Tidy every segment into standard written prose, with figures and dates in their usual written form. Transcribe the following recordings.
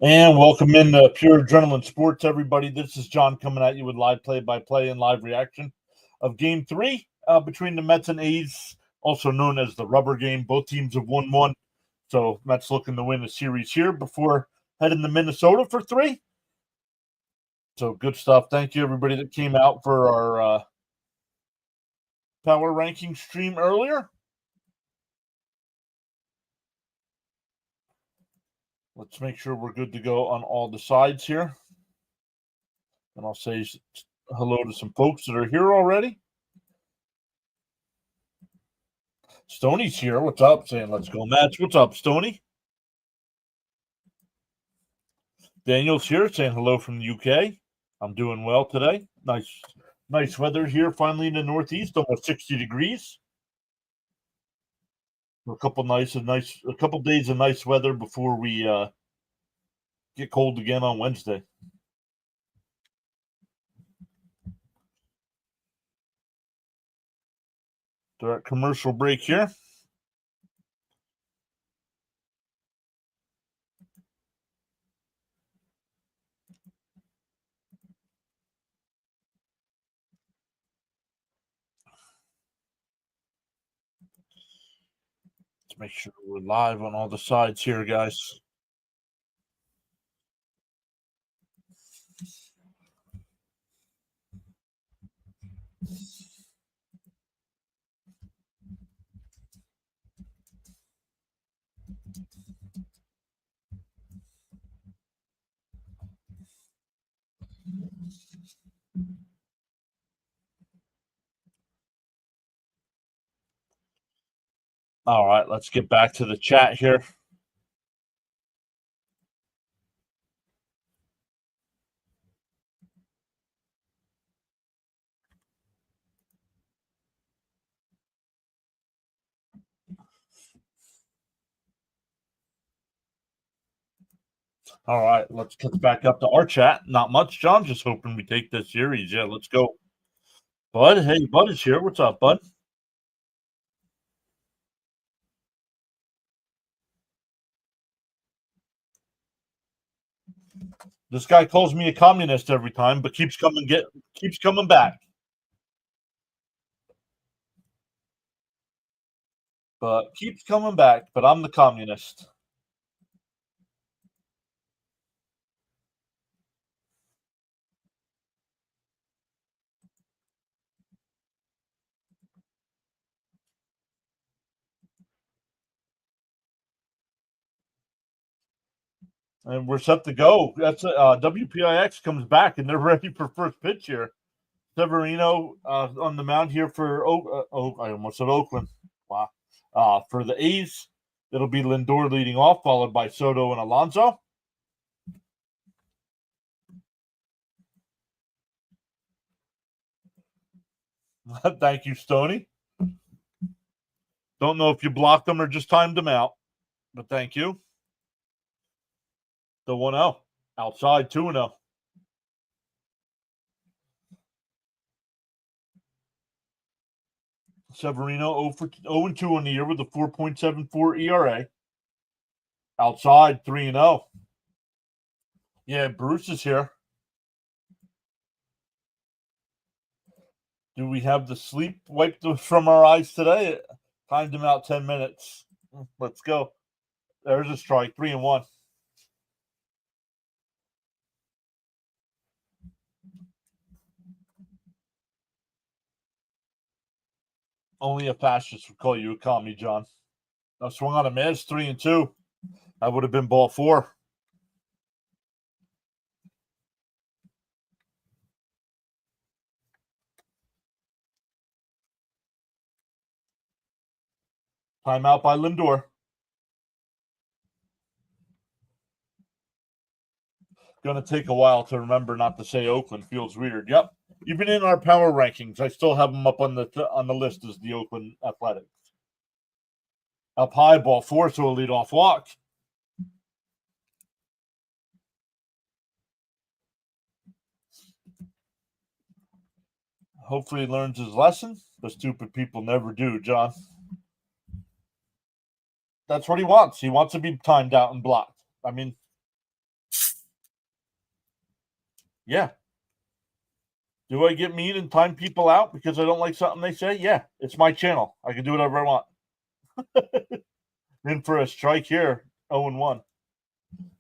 And welcome in to Pure Adrenaline Sports, everybody. This is John coming at you with live play-by-play and live reaction of Game 3 between the Mets and A's, also known as the rubber game. Both teams have won one, so Mets looking to win the series here before heading to Minnesota for 3. So good stuff. Thank you, everybody that came out for our power ranking stream earlier. Let's make sure we're good to go on all the sides here. And I'll say hello to some folks that are here already. Stoney's here. What's up? Saying let's go Mets. What's up, Stoney? Daniel's here saying hello from the UK. I'm doing well today. Nice weather here finally in the Northeast, almost 60 degrees. A couple days of nice weather before we get cold again on Wednesday. Direct commercial break here. Let's make sure we're live on all the sides here, guys. All right, let's get back to the chat here. All right, let's catch back up to our chat. Not much, John. Just hoping we take this series. Yeah, let's go. Bud, hey, Bud is here. What's up, Bud? This guy calls me a communist every time, but keeps coming back. But keeps coming back. But I'm the communist. And we're set to go. That's WPIX comes back, and they're ready for first pitch here. Severino on the mound here for I almost said Oakland. Wow. For the A's, it'll be Lindor leading off, followed by Soto and Alonso. Thank you, Stoney. Don't know if you blocked them or just timed them out, but thank you. The 1-0. Outside 2-0. Severino 0-2 on the year with a 4.74 ERA. Outside 3-0. Yeah, Bruce is here. Do we have the sleep wiped from our eyes today? Timed him out 10 minutes. Let's go. There's a strike. 3-1. Only a fascist would call you a commie, John. I swung on a miss, 3-2. That would have been ball 4. Timeout by Lindor. Going to take a while to remember not to say Oakland. Feels weird. Yep. Even in our power rankings, I still have them up on the list as the Oakland Athletics. Up high, ball 4, so a leadoff walk. Hopefully he learns his lesson. The stupid people never do, John. That's what he wants. He wants to be timed out and blocked. I mean, Yeah. Do I get mean and time people out because I don't like something they say? Yeah. It's my channel. I can do whatever I want. In for a strike here. 0-1.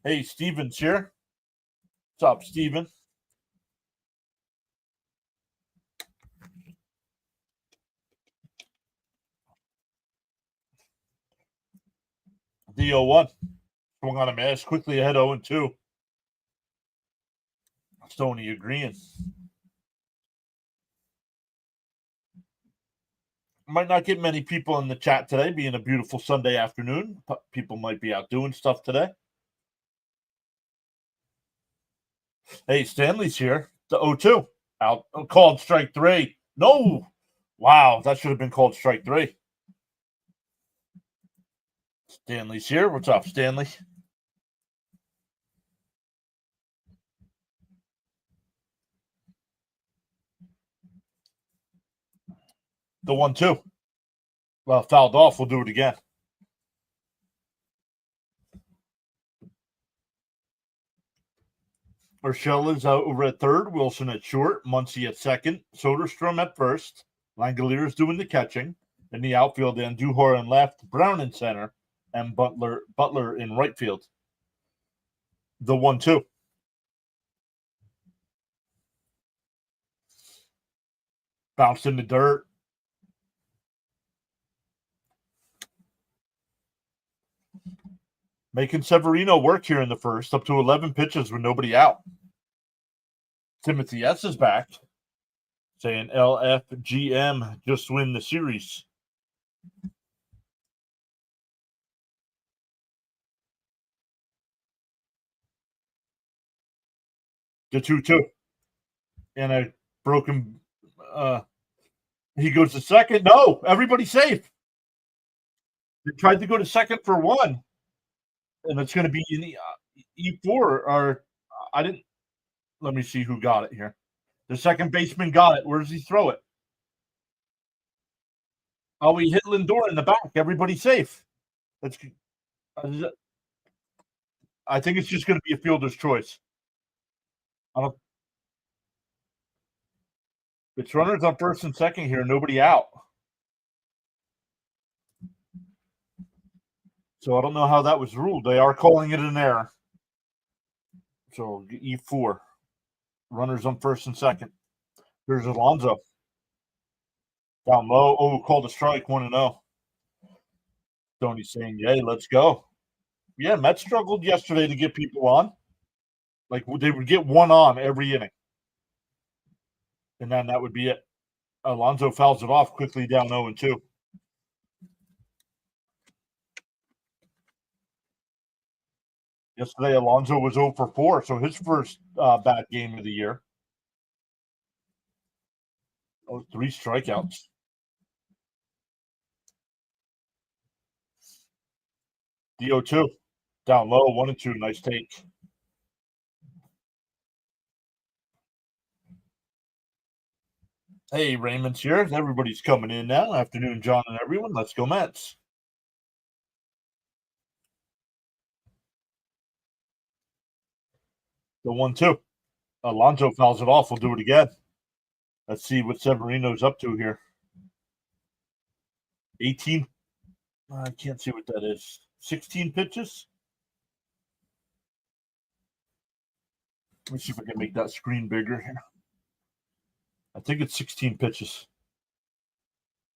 Hey, Steven's here. What's up, Steven? The 0-1. Swung on a mash quickly ahead 0-2. Stoney agreeing. Might not get many people in the chat today, being a beautiful Sunday afternoon. People might be out doing stuff today. Hey, Stanley's here. The 0-2. Out. Called strike 3. No. Wow, that should have been called strike 3. Stanley's here. What's up, Stanley? The 1-2. Well, fouled off. We'll do it again. Urshela is out over at third. Wilson at short. Muncy at second. Soderstrom at first. Langolier is doing the catching. In the outfield, Andujar in left. Brown in center. And Butler in right field. The 1-2. Bounced in the dirt. Making Severino work here in the first, up to 11 pitches with nobody out. Timothy S. is back, saying LFGM just win the series. The 2-2. And a broken he goes to second. No, everybody's safe. They tried to go to second for 1. And it's going to be in the E4 or I didn't. Let me see who got it here. The second baseman got it. Where does he throw it? Oh, he hit Lindor in the back. Everybody's safe. That's. I think it's just going to be a fielder's choice. It's runners on first and second here. Nobody out. So I don't know how that was ruled. They are calling it an error. So E4. Runners on first and second. Here's Alonso. Down low. Oh, called a strike. 1-0. Tony's saying, yay, let's go. Yeah, Mets struggled yesterday to get people on. Like they would get one on every inning. And then that would be it. Alonso fouls it off quickly down 0-2. Yesterday, Alonso was 0 for 4, so his first bad game of the year. Oh, 3 strikeouts. The 0-2. Down low, 1-2. Nice take. Hey, Raymond's here. Everybody's coming in now. Afternoon, John and everyone. Let's go, Mets. The 1-2. Alonso fouls it off. We'll do it again. Let's see what Severino's up to here. 18. I can't see what that is. 16 pitches. Let me see if I can make that screen bigger here. I think it's 16 pitches.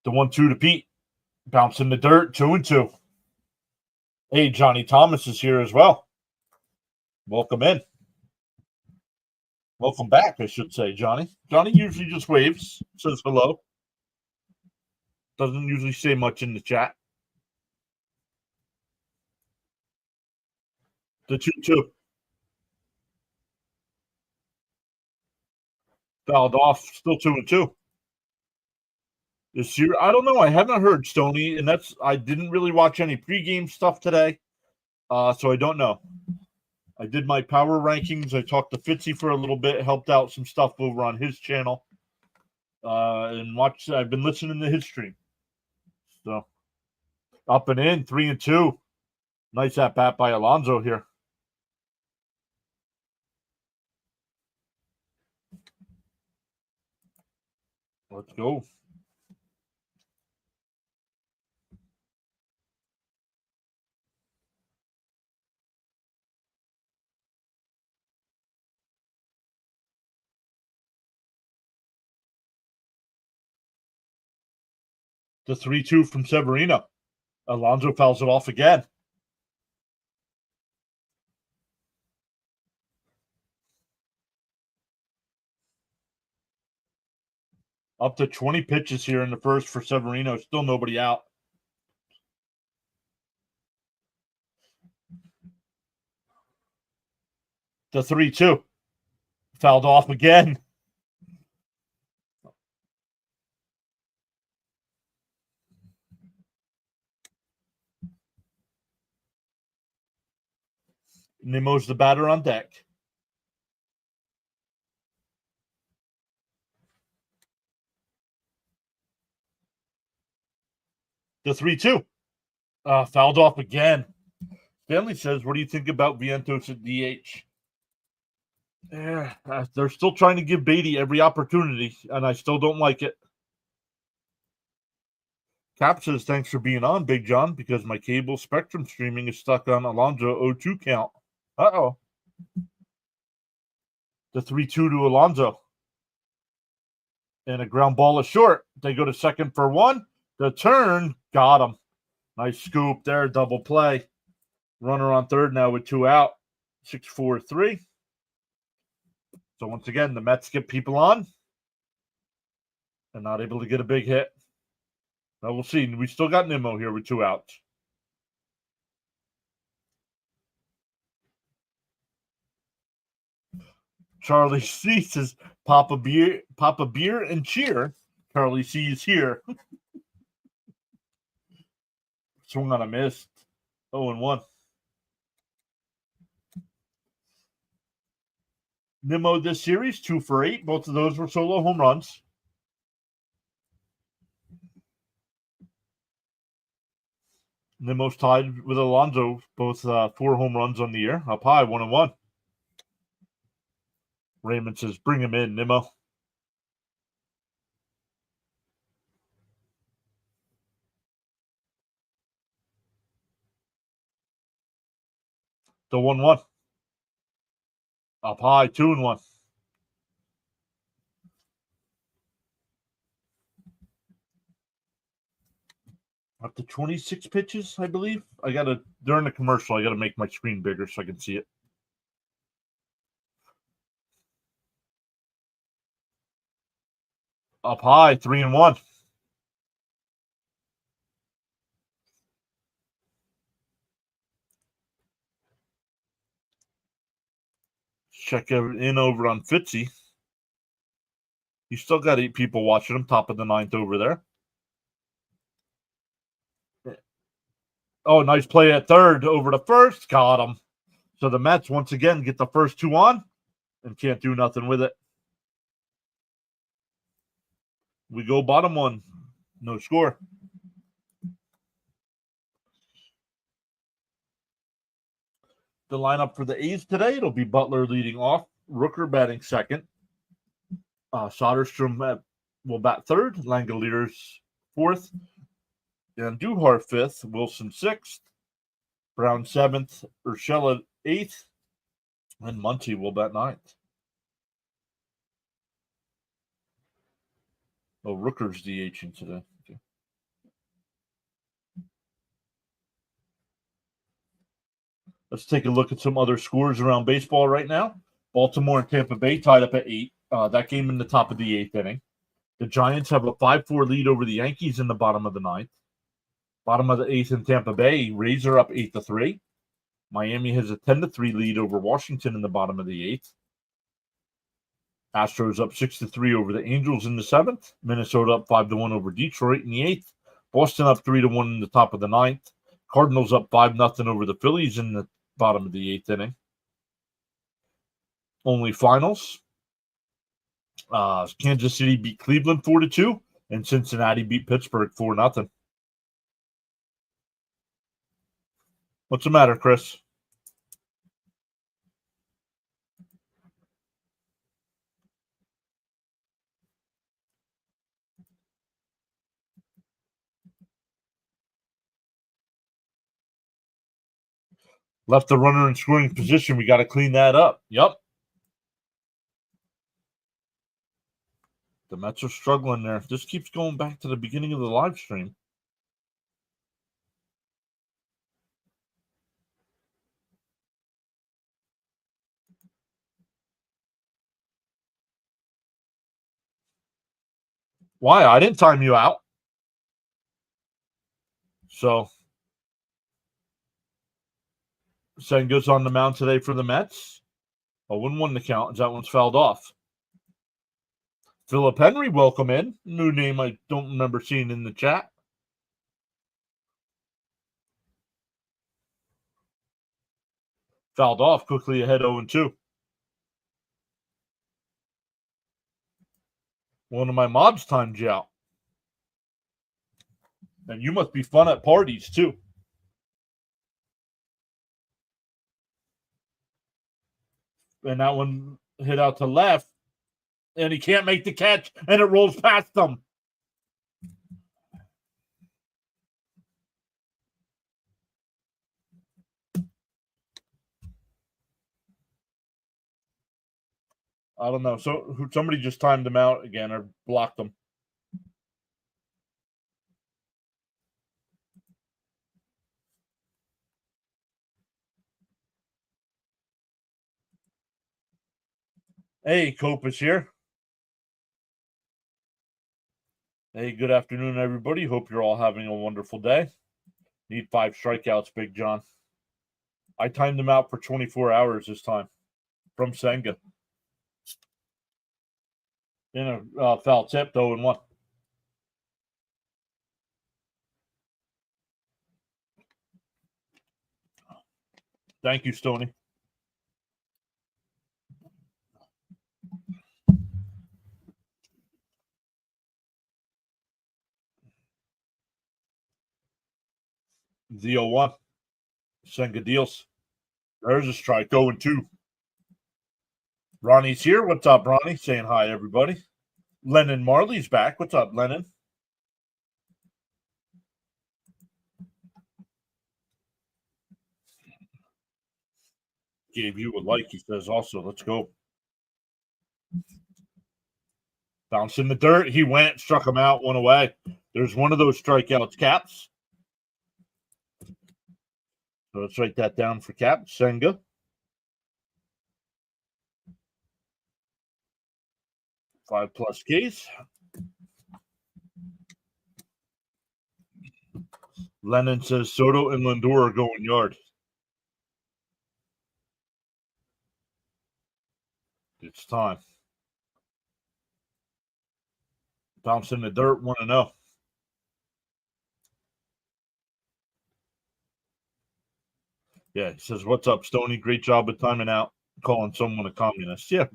The 1-2 to Pete. Bounce in the dirt. 2-2. Hey, Johnny Thomas is here as well. Welcome in. Welcome back, I should say, Johnny. Johnny usually just waves, says hello. Doesn't usually say much in the chat. The 2-2. Fouled off, still 2-2. This year, I don't know. I haven't heard Stoney, and I didn't really watch any pregame stuff today, so I don't know. I did my power rankings. I talked to Fitzy for a little bit, helped out some stuff over on his channel, and watched. I've been listening to his stream. So up and in, 3-2. Nice at bat by Alonso here. Let's go. The 3-2 from Severino. Alonso fouls it off again. Up to 20 pitches here in the first for Severino. Still nobody out. The 3-2. Fouled off again. Nemo's the batter on deck. The 3-2. Fouled off again. Stanley says, what do you think about Vientos at DH? Yeah, they're still trying to give Beatty every opportunity, and I still don't like it. Cap says, thanks for being on, Big John, because my cable Spectrum streaming is stuck on Alonso 0-2 count. Uh-oh. The 3-2 to Alonso. And a ground ball is short. They go to second for one. The turn, got him. Nice scoop there, double play. Runner on third now with 2 out. 6-4-3. So once again, the Mets get people on and not able to get a big hit. Now we'll see. We still got Nimmo here with 2 outs. Charlie C says, pop a beer and cheer. Charlie C is here. Swung on a miss. 0-1. Nimmo this series, 2 for 8. Both of those were solo home runs. Nimmo's tied with Alonso, both 4 home runs on the year. Up high, 1-1. Raymond says, bring him in, Nimmo. The 1-1. Up high, 2-1. Up to 26 pitches, I believe. During the commercial, I gotta make my screen bigger so I can see it. Up high, 3-1. Check in over on Fitzy. You still got 8 people watching him, top of the 9th over there. Oh, nice play at third over to first. Got him. So the Mets once again get the first 2 on and can't do nothing with it. We go bottom 1. No score. The lineup for the A's today, it'll be Butler leading off, Rooker batting second, Soderstrom will bat third, Langoliers fourth, and Duhar fifth, Wilson sixth, Brown seventh, Urshela eighth, and Muncy will bat ninth. Oh, Rooker's DHing today. Okay. Let's take a look at some other scores around baseball right now. Baltimore and Tampa Bay tied up at 8. That game in the top of the 8th inning. The Giants have a 5-4 lead over the Yankees in the bottom of the 9th. Bottom of the 8th in Tampa Bay, Rays are up 8-3. Miami has a 10-3 lead over Washington in the bottom of the 8th. Astros up 6-3 over the Angels in the 7th. Minnesota up 5-1 over Detroit in the 8th. Boston up 3-1 in the top of the 9th. Cardinals up 5-0 over the Phillies in the bottom of the 8th inning. Only finals. Kansas City beat Cleveland 4-2, and Cincinnati beat Pittsburgh 4-0. What's the matter, Chris? Left the runner in scoring position. We got to clean that up. Yep. The Mets are struggling there. This keeps going back to the beginning of the live stream. Why? I didn't time you out. So, Senga's on the mound today for the Mets. 0-1 the count. That one's fouled off. Philip Henry, welcome in. New name I don't remember seeing in the chat. Fouled off, quickly ahead 0-2. One of my mobs timed you out. And you must be fun at parties, too. And that one hit out to left. And he can't make the catch. And it rolls past him. I don't know. So somebody just timed him out again or blocked him. Hey, Cope is here. Hey, good afternoon, everybody. Hope you're all having a wonderful day. Need 5 strikeouts, Big John. I timed him out for 24 hours this time from Senga. In a foul tip, 0-1. Thank you, Stoney. The 0-1. Senga deals. There's a strike, 0-2. Ronnie's here. What's up, Ronnie? Saying hi, everybody. Lennon Marley's back. What's up, Lennon? Gave you a like, he says also. Let's go. Bounce in the dirt. He went, struck him out, went away. There's one of those strikeouts, Caps. So let's write that down for Cap. Senga. 5+ Ks. Lennon says Soto and Lindor are going yard. It's time. Bounce in the dirt, 1-0. Yeah, he says, what's up, Stoney? Great job of timing out, calling someone a communist. Yeah.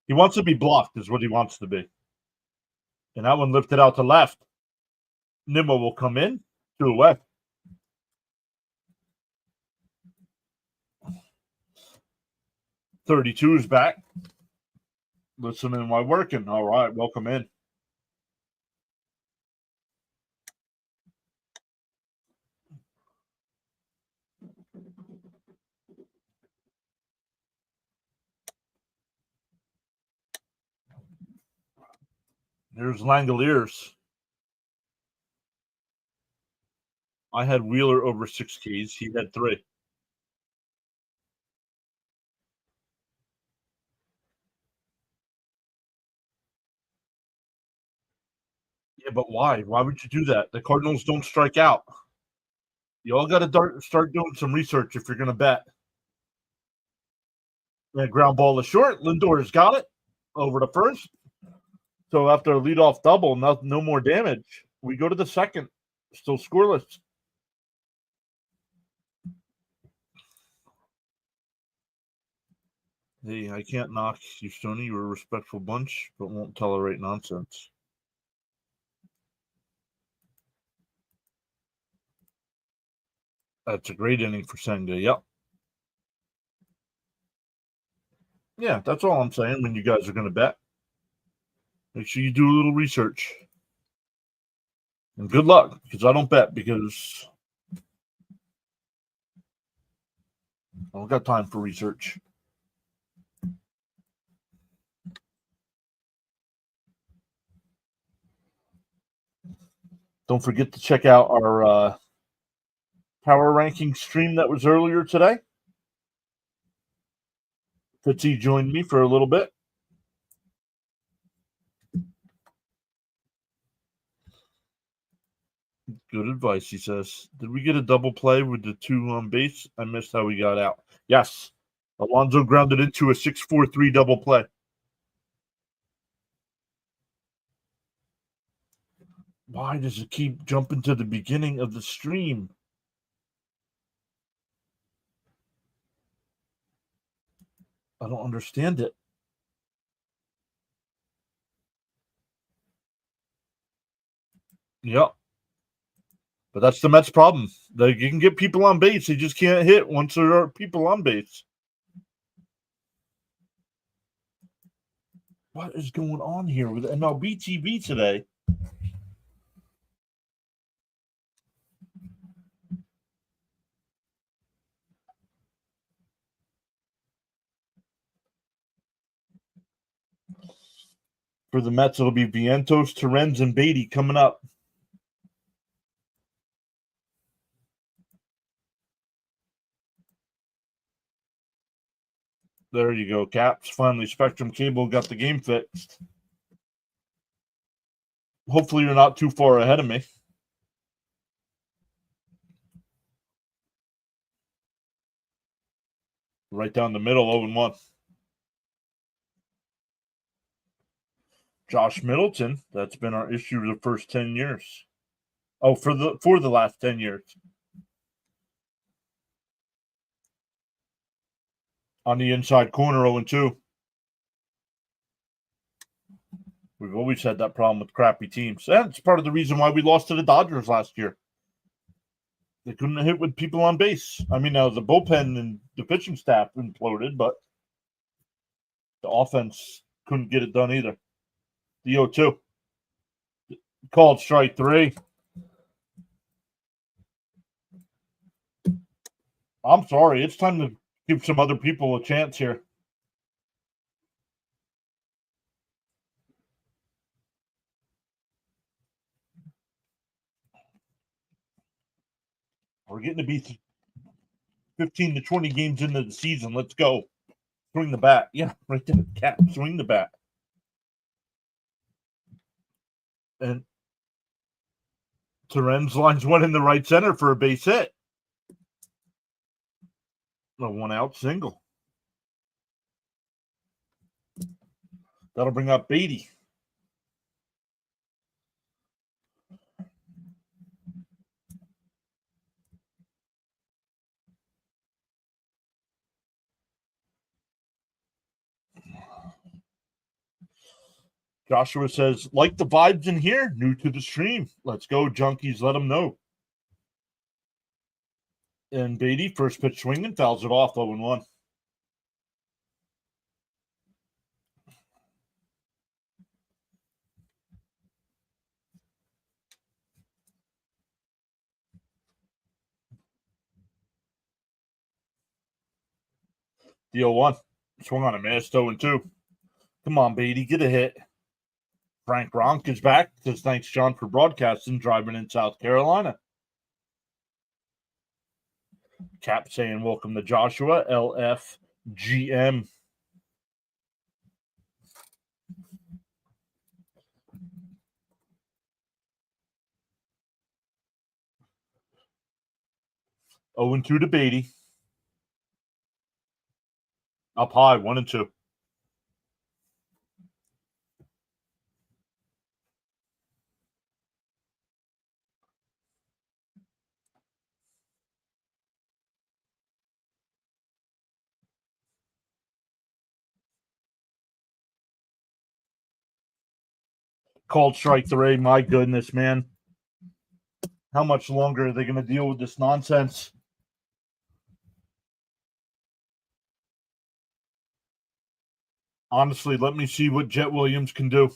He wants to be blocked, is what he wants to be. And that one lifted out to left. Nimmo will come in, 2 away. .32 is back. Listening while working. All right, welcome in. Here's Langoliers. I had Wheeler over 6 Ks. He had 3. Yeah, but why? Why would you do that? The Cardinals don't strike out. You all got to start doing some research if you're going to bet. Yeah, ground ball is short. Lindor's got it over to first. So after a leadoff double, no more damage. We go to the second, still scoreless. Hey, I can't knock you, Stoney. You're a respectful bunch, but won't tolerate nonsense. That's a great inning for Senga. Yep. Yeah, that's all I'm saying when you guys are going to bet. Make sure you do a little research. And good luck, because I don't bet, because I don't got time for research. Don't forget to check out our power ranking stream that was earlier today. Fitzy joined me for a little bit. Good advice, he says. Did we get a double play with the two on base? I missed how we got out. Yes. Alonso grounded into a 6-4-3 double play. Why does it keep jumping to the beginning of the stream? I don't understand it. Yep. But that's the Mets' problem. You can get people on base. They just can't hit once there are people on base. What is going on here with MLB TV today? For the Mets, it'll be Vientos, Torrens, and Beatty coming up. There you go, Caps. Finally, Spectrum Cable got the game fixed. Hopefully, you're not too far ahead of me. Right down the middle, 0-1. Josh Middleton, that's been our issue the first 10 years. Oh, for the last 10 years. On the inside corner, 0-2. We've always had that problem with crappy teams. And it's part of the reason why we lost to the Dodgers last year. They couldn't hit with people on base. I mean, now the bullpen and the pitching staff imploded, but the offense couldn't get it done either. The 0-2. Called strike 3. I'm sorry. It's time to give some other people a chance here. We're getting to be 15 to 20 games into the season. Let's go. Swing the bat. Yeah, right there. Cap. Swing the bat. And Torrens lines one in the right center for a base hit. A 1-out single. That'll bring up Beatty. Joshua says, like the vibes in here, new to the stream. Let's go, junkies. Let them know. And Beatty, first pitch swinging, fouls it off 0-1. The 0-1. Swung on a missed 0-2. Come on, Beatty, get a hit. Frank Ronk is back. Says thanks, John, for broadcasting, driving in South Carolina. Cap saying welcome to Joshua, LFGM. Oh, and 2 to Beatty. Up high, 1-2. Called strike 3. My goodness, man. How much longer are they going to deal with this nonsense? Honestly, let me see what Jet Williams can do.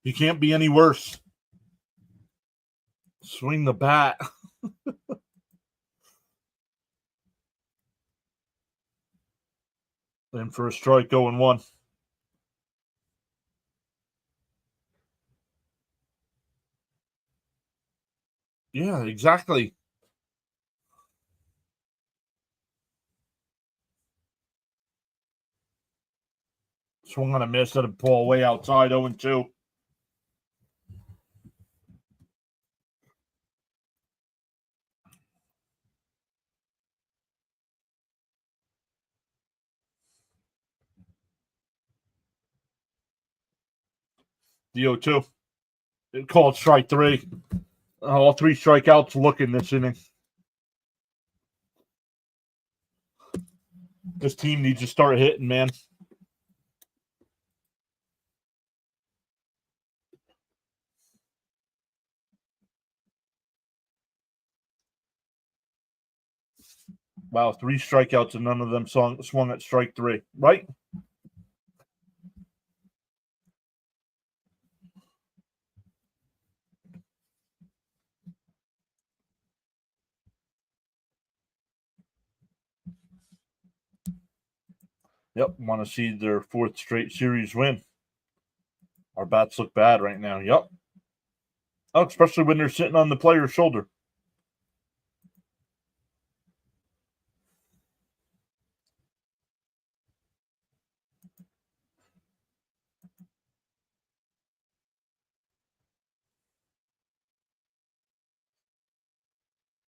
He can't be any worse. Swing the bat. In for a strike, 0-1. Yeah, exactly. Swung on a miss at a ball way outside, 0-2. The 0-2. It called strike 3. All 3 strikeouts looking this inning. This team needs to start hitting, man. Wow, 3 strikeouts and none of them swung at strike 3, right? Yep, want to see their 4th straight series win. Our bats look bad right now. Yep. Oh, especially when they're sitting on the player's shoulder.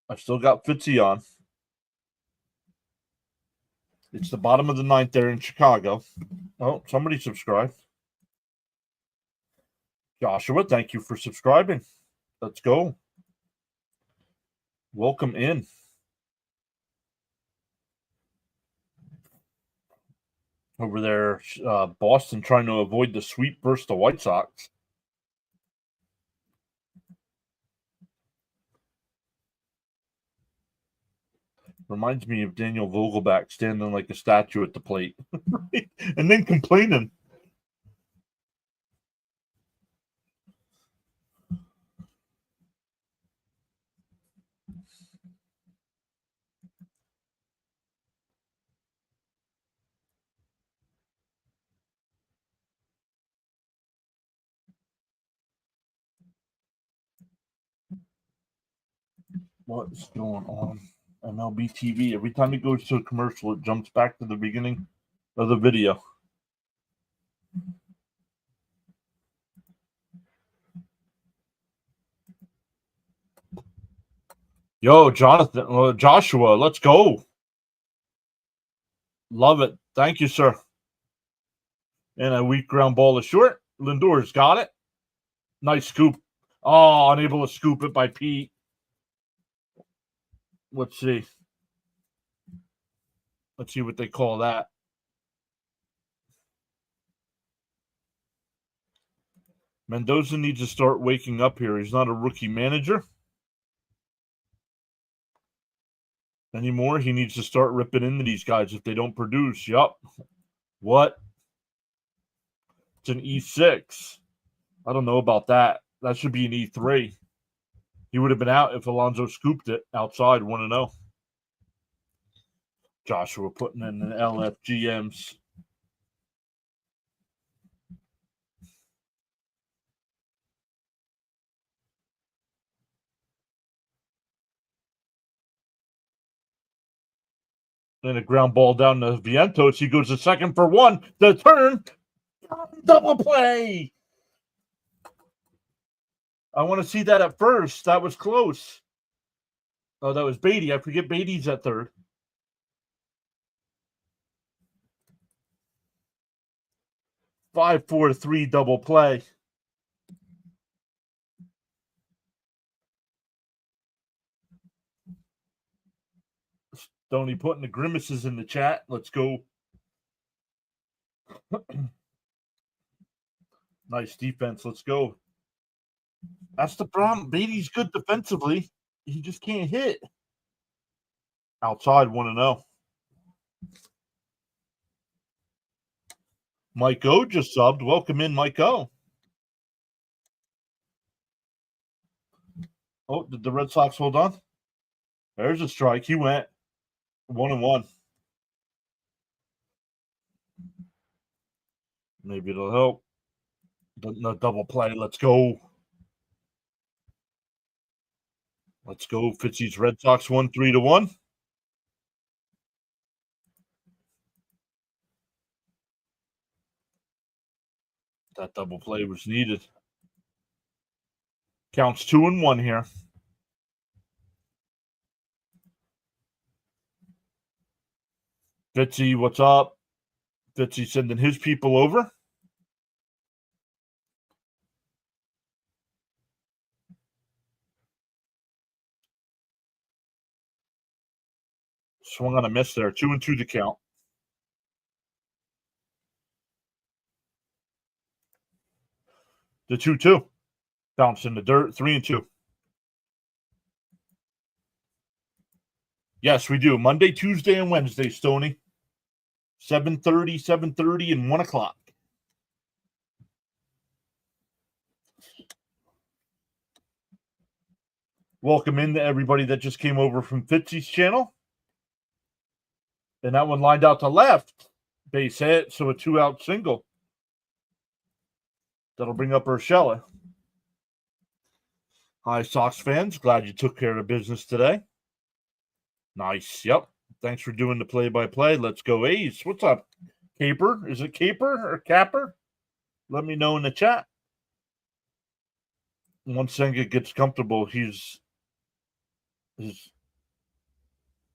I still got Fitzy on. It's the bottom of the 9th there in Chicago. Oh, somebody subscribed. Joshua, thank you for subscribing. Let's go. Welcome in. Over there, Boston trying to avoid the sweep versus the White Sox. Reminds me of Daniel Vogelback standing like a statue at the plate and then complaining. What is going on? MLB TV. Every time it goes to a commercial, it jumps back to the beginning of the video. Yo, Jonathan, Joshua, let's go. Love it. Thank you, sir. And a weak ground ball is short. Lindor's got it. Nice scoop. Oh, unable to scoop it by Pete. Let's see. Let's see what they call that. Mendoza needs to start waking up here. He's not a rookie manager anymore. He needs to start ripping into these guys if they don't produce. Yup. What? It's an E6. I don't know about that. That should be an E3. He would have been out if Alonso scooped it outside 1-0. Joshua putting in the LFGMs. Then a ground ball down to Vientos. He goes to second for 1. The turn. Double play. I want to see that at first. That was close. Oh, that was Beatty. I forget Beatty's at third. 5-4-3 double play. Stoney putting the grimaces in the chat. Let's go. Nice defense. Let's go. That's the problem. Beatty's good defensively. He just can't hit. Outside 1-0. Mike O just subbed. Welcome in, Mike O. Oh, did the Red Sox hold on? There's a strike. He went 1-1. Maybe it'll help. The double play. Let's go. Let's go. Fitzy's Red Sox won 3-1. That double play was needed. Counts 2-1 here. Fitzy, what's up? Fitzy sending his people over. Swung on a miss there. 2-2 to count. The 2-2. Bounce in the dirt. 3-2. Yes, we do. Monday, Tuesday, and Wednesday, Stoney. 7:30, and 1 o'clock. Welcome in to everybody that just came over from Fitzy's channel. And that one lined out to left. Base hit, so a 2-out single. That'll bring up Urshela. Hi, Sox fans. Glad you took care of business today. Nice. Yep. Thanks for doing the play-by-play. Let's go A's. What's up, Caper? Is it Caper or Capper? Let me know in the chat. Once Senga gets comfortable, he's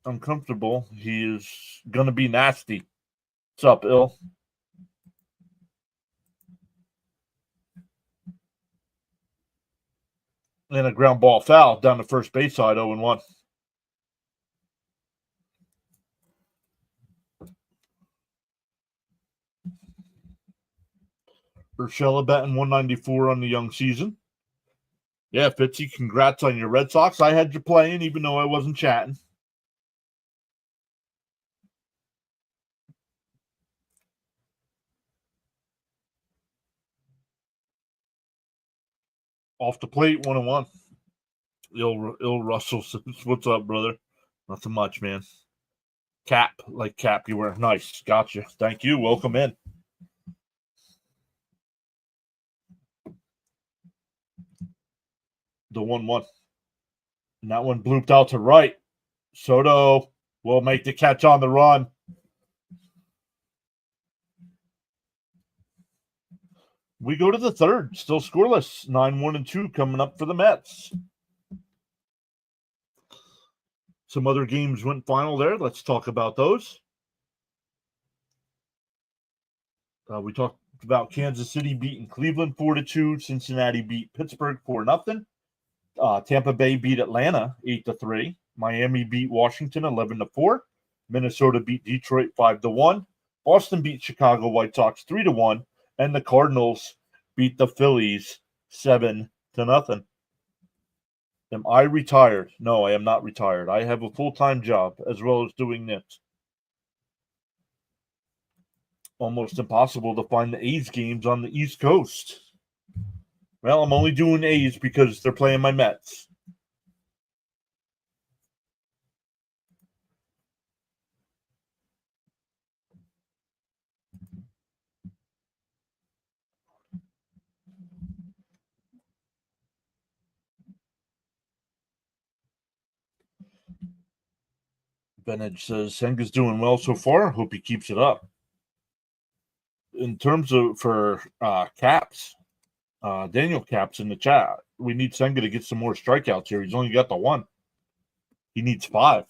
uncomfortable. He is going to be nasty. What's up, Ill? And a ground ball foul down the first base side, 0-1. Urshela batting 194 on the young season. Yeah, Fitzy, congrats on your Red Sox. I had you playing even though I wasn't chatting. Off the plate, 1-1. Ill Russell says, what's up, brother? Nothing much, man. Cap, like cap you wear. Nice. Gotcha. Thank you. Welcome in. The 1-1. And that one blooped out to right. Soto will make the catch on the run. We go to the third. Still scoreless. 9-1-2 coming up for the Mets. Some other games went final there. Let's talk about those. We talked about Kansas City beating Cleveland 4-2. Cincinnati beat Pittsburgh 4-0. Tampa Bay beat Atlanta 8-3. Miami beat Washington 11-4. Minnesota beat Detroit 5-1. Boston beat Chicago White Sox 3-1. And the Cardinals beat the Phillies 7-0. Am I retired? No, I am not retired. I have a full-time job as well as doing this. Almost impossible to find the A's games on the East Coast. Well, I'm only doing A's because they're playing my Mets. Benage says Senga's doing well so far. Hope he keeps it up. In terms of for Caps, Daniel Caps in the chat, we need Senga to get some more strikeouts here. He's only got the 1. He needs 5.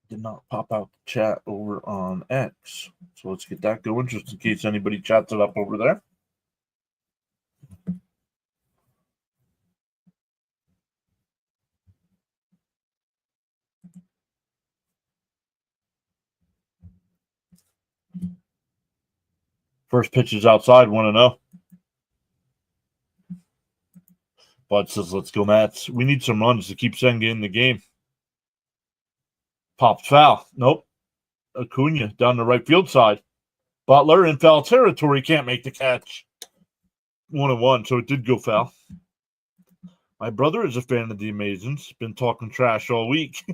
Did not pop out the chat over on X. So let's get that going just in case anybody chats it up over there. First pitch is outside, 1-0. Bud says, let's go, Mats. We need some runs to keep Senga in the game. Popped foul. Nope. Acuna down the right field side. Butler in foul territory. Can't make the catch. 1-1, so it did go foul. My brother is a fan of the Amazons. Been talking trash all week.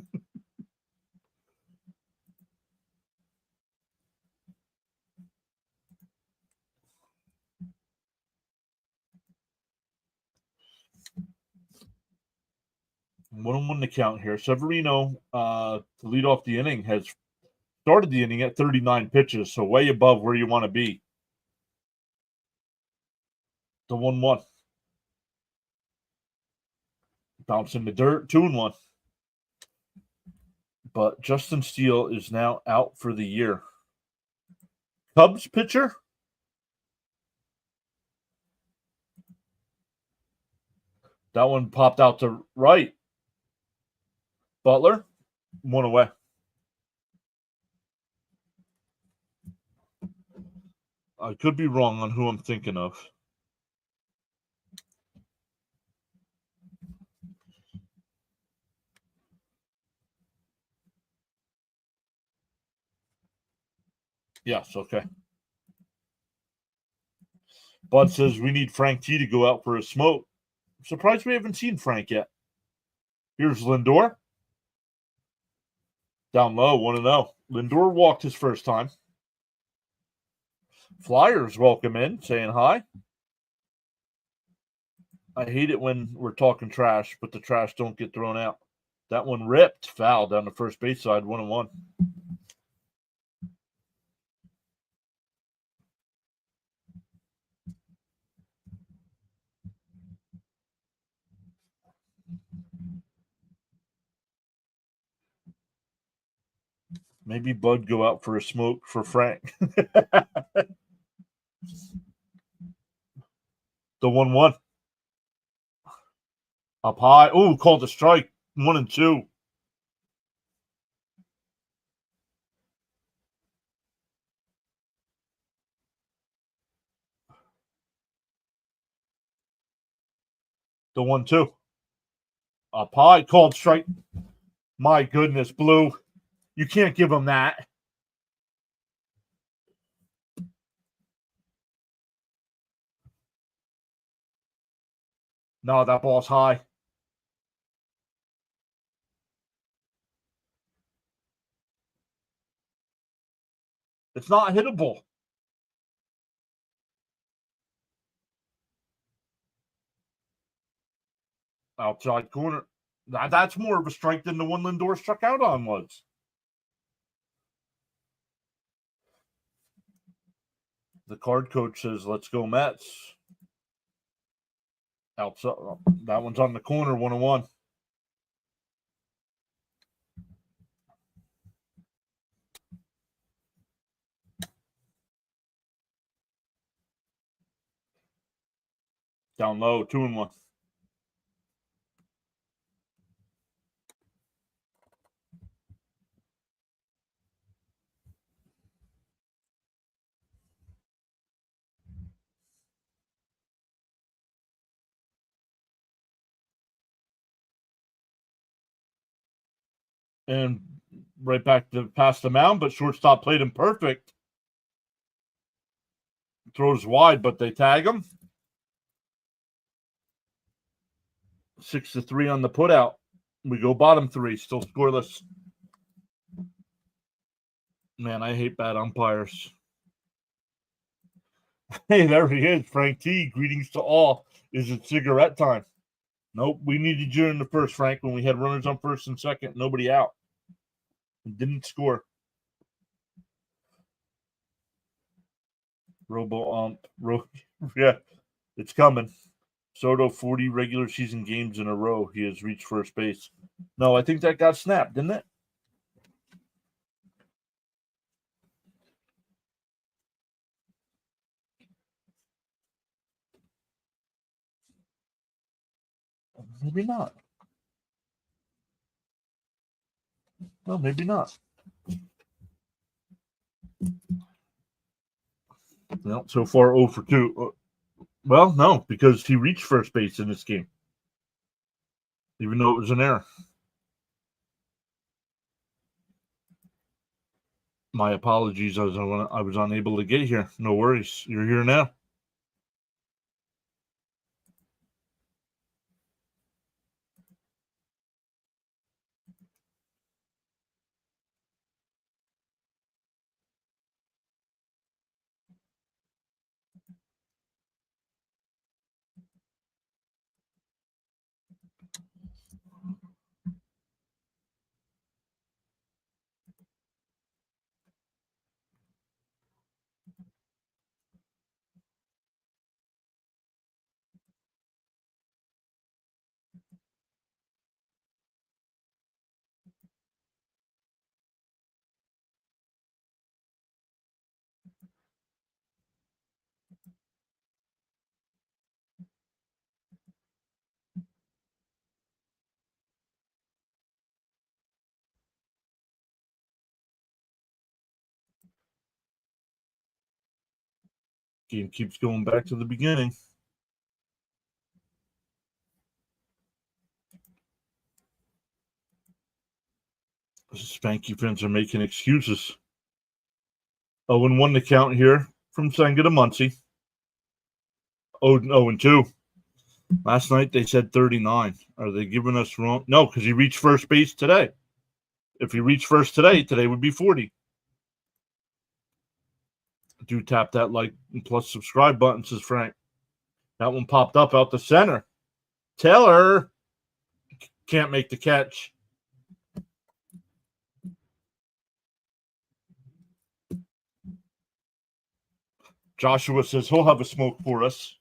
One to count here. Severino, to lead off the inning, has started the inning at 39 pitches, so way above where you want to be. The 1-1. Bounce in the dirt, 2-1. But Justin Steele is now out for the year. Cubs pitcher? That one popped out to right. Butler, 1 away. I could be wrong on who I'm thinking of. Yes, okay. Bud says we need Frank T to go out for a smoke. I'm surprised we haven't seen Frank yet. Here's Lindor. Down low, 1-0. Lindor walked his first time. Flyers welcome in, saying hi. I hate it when we're talking trash, but the trash don't get thrown out. That one ripped. Foul down the first base side, 1-1. Maybe Bud go out for a smoke for Frank. The 1-1. Up high. Oh, called a strike. 1-2. The 1-2. Up high. Called strike. My goodness, Blue. You can't give him that. No, that ball's high. It's not hittable. Outside corner. That's more of a strike than the one Lindor struck out on was. The card coach says, let's go Mets. Outside. That one's on the corner, 1-1. Down low, 2-1. And right back to past the mound, but shortstop played him perfect. Throws wide, but they tag him. 6-3 on the putout. We go bottom three, still scoreless. Man, I hate bad umpires. Hey, there he is, Frank T. Greetings to all. Is it cigarette time? Nope, we needed you in the first, Frank, when we had runners on first and second, nobody out. Didn't score. Yeah, it's coming. Soto 40 regular season games in a row. He has reached first base. No, I think that got snapped, didn't it? Maybe not. Well, maybe not. Well, so far 0 for 2. Well, no, because he reached first base in this game, even though it was an error. My apologies. I was unable to get here. No worries. You're here now. Game keeps going back to the beginning. Spanky fans are making excuses. 0-1 the count here from Senga to Muncie. 0-2. Last night they said 39. Are they giving us wrong? No, because he reached first base today. If he reached first today would be 40. Do tap that like and plus subscribe button, says Frank. That one popped up out the center. Taylor can't make the catch. Joshua says he'll have a smoke for us.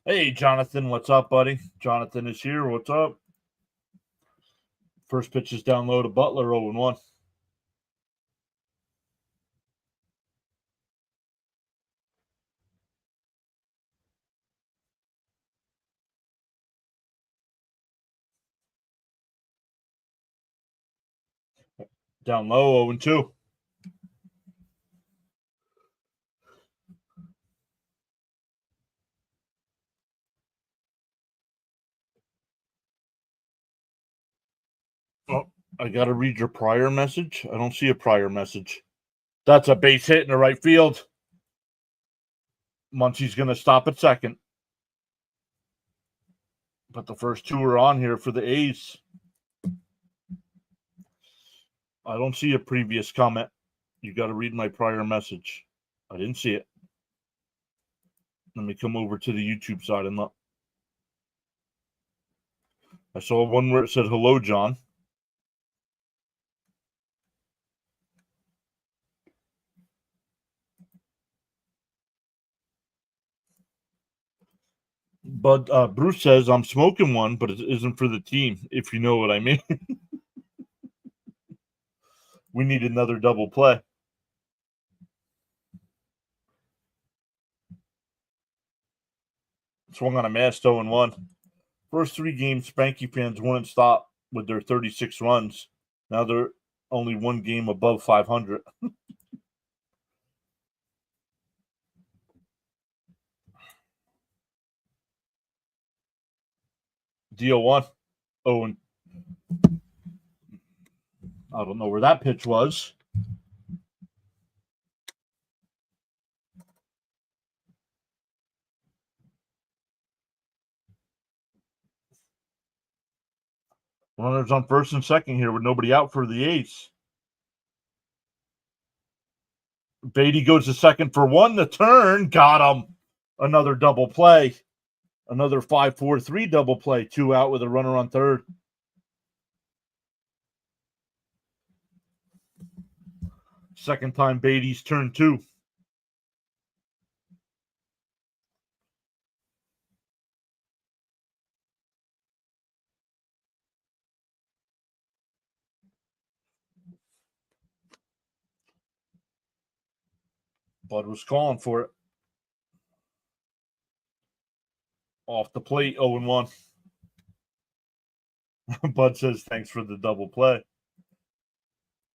Hey, Jonathan, what's up, buddy? Jonathan is here. What's up? First pitch is down low to Butler, 0-1. Down low, 0-2. Oh, I got to read your prior message. I don't see a prior message. That's a base hit in the right field. Muncie's going to stop at second. But the first two are on here for the A's. I don't see a previous comment. You got to read my prior message. I didn't see it. Let me come over to the YouTube side and look. I saw one where it said, hello, John. But Bruce says, I'm smoking one, but it isn't for the team, if you know what I mean. We need another double play. Swung on a mass 0-1. First three games, Spanky fans wouldn't stop with their 36 runs. Now they're only one game above 500. Deal one. Oh, and I don't know where that pitch was. Runners on first and second here with nobody out for the A's. Beatty goes to second for one. The turn got him. Another double play. Another 5-4-3 double play. 2 out with a runner on third. Second time Beatty's turn 2. Bud was calling for it. Off the plate, 0-1. Bud says, thanks for the double play.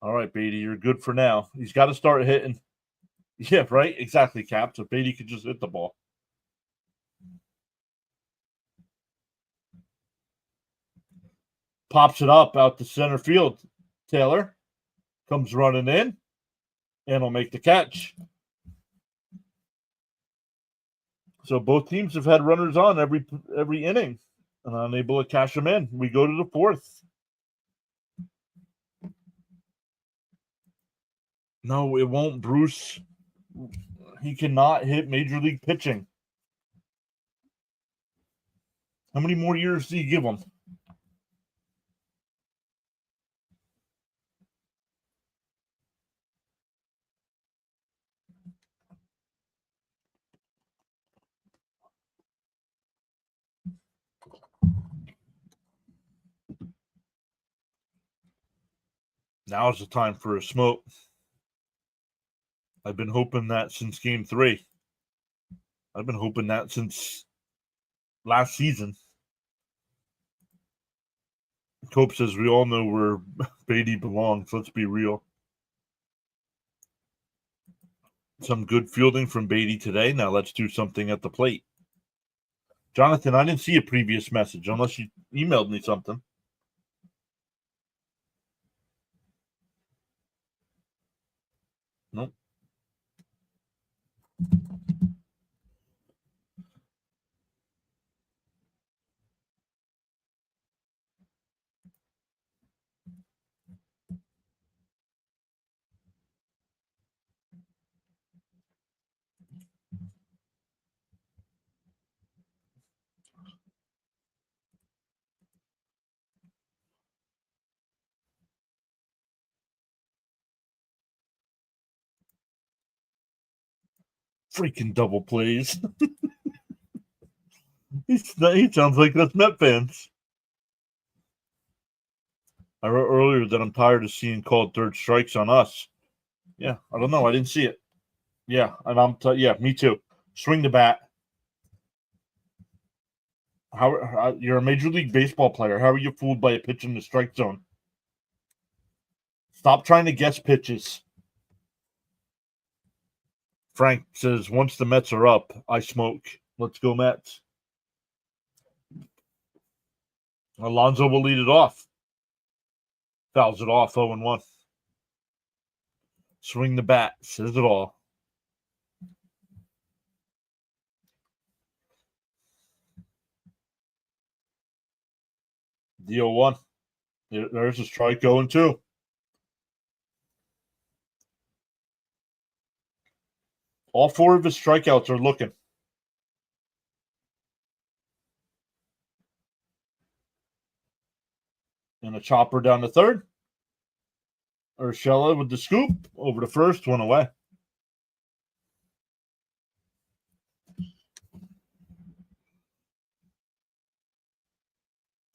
All right, Beatty, you're good for now. He's got to start hitting. Yeah, right? Exactly, Cap. So Beatty could just hit the ball. Pops it up out to center field. Taylor comes running in and will make the catch. So both teams have had runners on every inning and unable to cash them in. We go to the fourth. No, it won't, Bruce. He cannot hit major league pitching. How many more years do you give him? Now's the time for a smoke. I've been hoping that since game 3. I've been hoping that since last season. Cope says we all know where Beatty belongs. Let's be real. Some good fielding from Beatty today. Now let's do something at the plate. Jonathan, I didn't see a previous message unless you emailed me something. Nope. Freaking double plays. He sounds like us Met fans. I wrote earlier that I'm tired of seeing called third strikes on us. Yeah, I don't know. I didn't see it. Yeah, and yeah, me too. Swing the bat. How you're a Major League Baseball player? How are you fooled by a pitch in the strike zone? Stop trying to guess pitches. Frank says, once the Mets are up, I smoke. Let's go Mets. Alonso will lead it off. Fouls it off, 0-1. Swing the bat, says it all. The 0-1. There's a strike going too. All 4 of his strikeouts are looking. And a chopper down to third. Urshela with the scoop over to first, 1 away.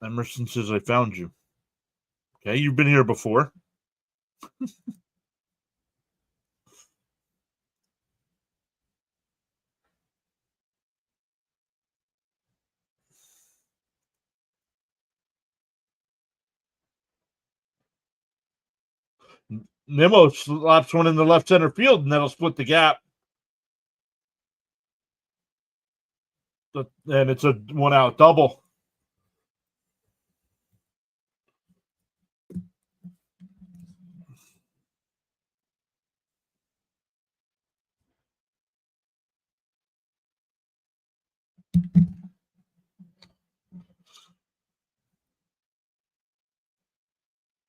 Emerson says, I found you. Okay, you've been here before. Nimmo slaps one in the left center field, and that'll split the gap. And it's a 1-out double.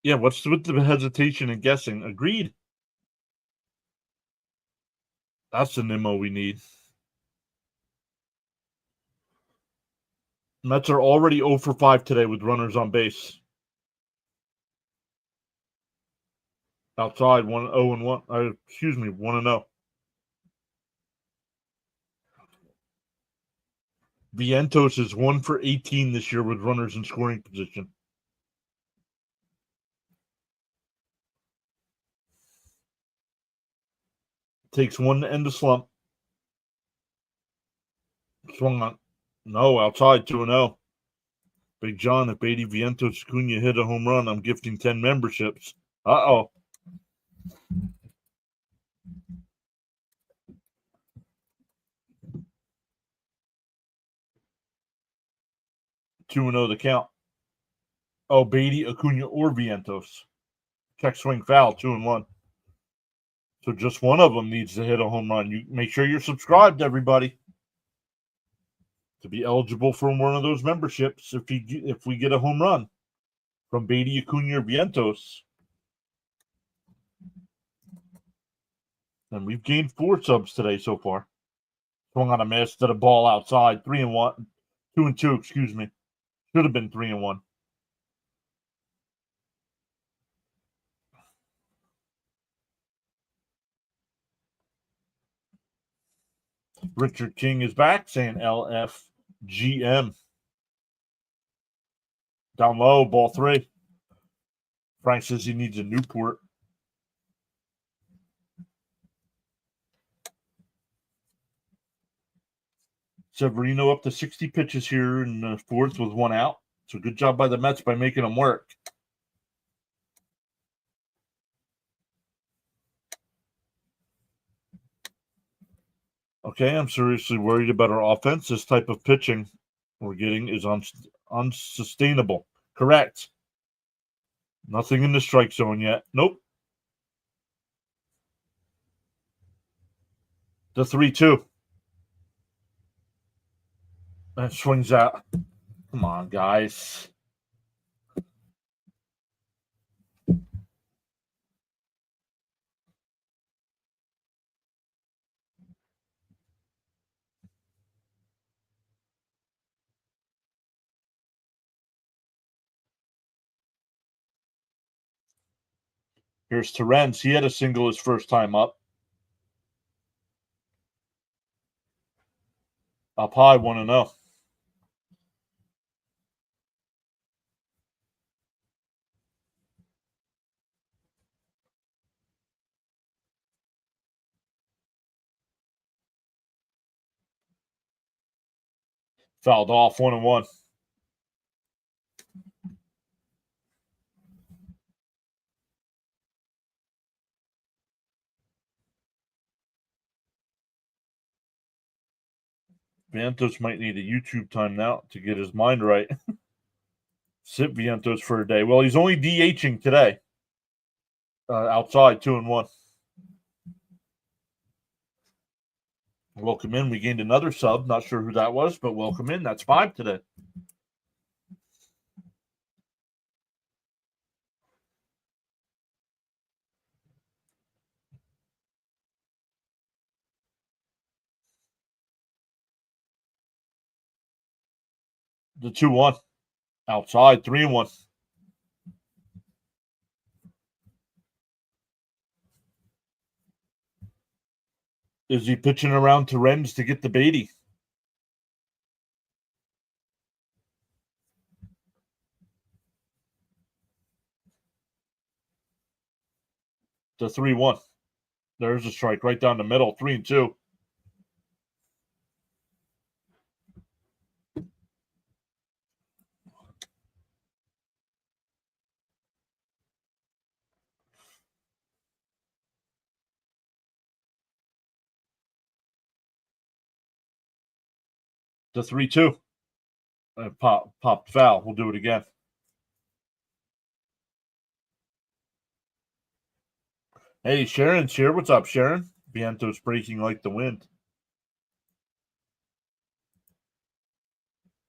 Yeah, what's with the hesitation and guessing? Agreed. That's the Nimmo we need. Mets are already 0 for 5 today with runners on base. Outside, 1-0-1. 1-0. Vientos is 1 for 18 this year with runners in scoring position. Takes one to end the slump. Swung on. No, outside 2-0. Big John, if Beatty Vientos Acuna hit a home run, I'm gifting 10 memberships. Uh-oh. Two and 0 the count. Oh, Beatty, Acuna, or Vientos. Check swing foul, 2-1. So just one of them needs to hit a home run. You make sure you're subscribed, everybody, to be eligible for one of those memberships. If we get a home run from Beatty, Acuna, or Vientos, and we've gained 4 subs today so far. Swung on a miss to the ball outside. 3-1, 2-2. Excuse me. Should have been 3-1. Richard King is back saying LFGM. Down low, ball 3. Frank says he needs a Newport. Severino up to 60 pitches here in the 4th with 1 out. So good job by the Mets by making them work. Okay, I'm seriously worried about our offense. This type of pitching we're getting is unsustainable. Correct. Nothing in the strike zone yet. Nope. The 3-2. That swings out. Come on, guys. Here's Terrence. He had a single his first time up. Up high, 1-0. Fouled off, 1-1. Vientos might need a YouTube time now to get his mind right. Sit Vientos for a day. Well, he's only DHing today. Outside, 2-1. Welcome in. We gained another sub. Not sure who that was, but welcome in. That's 5 today. The 2-1. Outside, 3-1. Is he pitching around to Renz to get the Beatty? The 3-1. There's a strike right down the middle. 3-2. The 3-2. Popped foul. We'll do it again. Hey, Sharon's here. What's up, Sharon? Vientos breaking like the wind.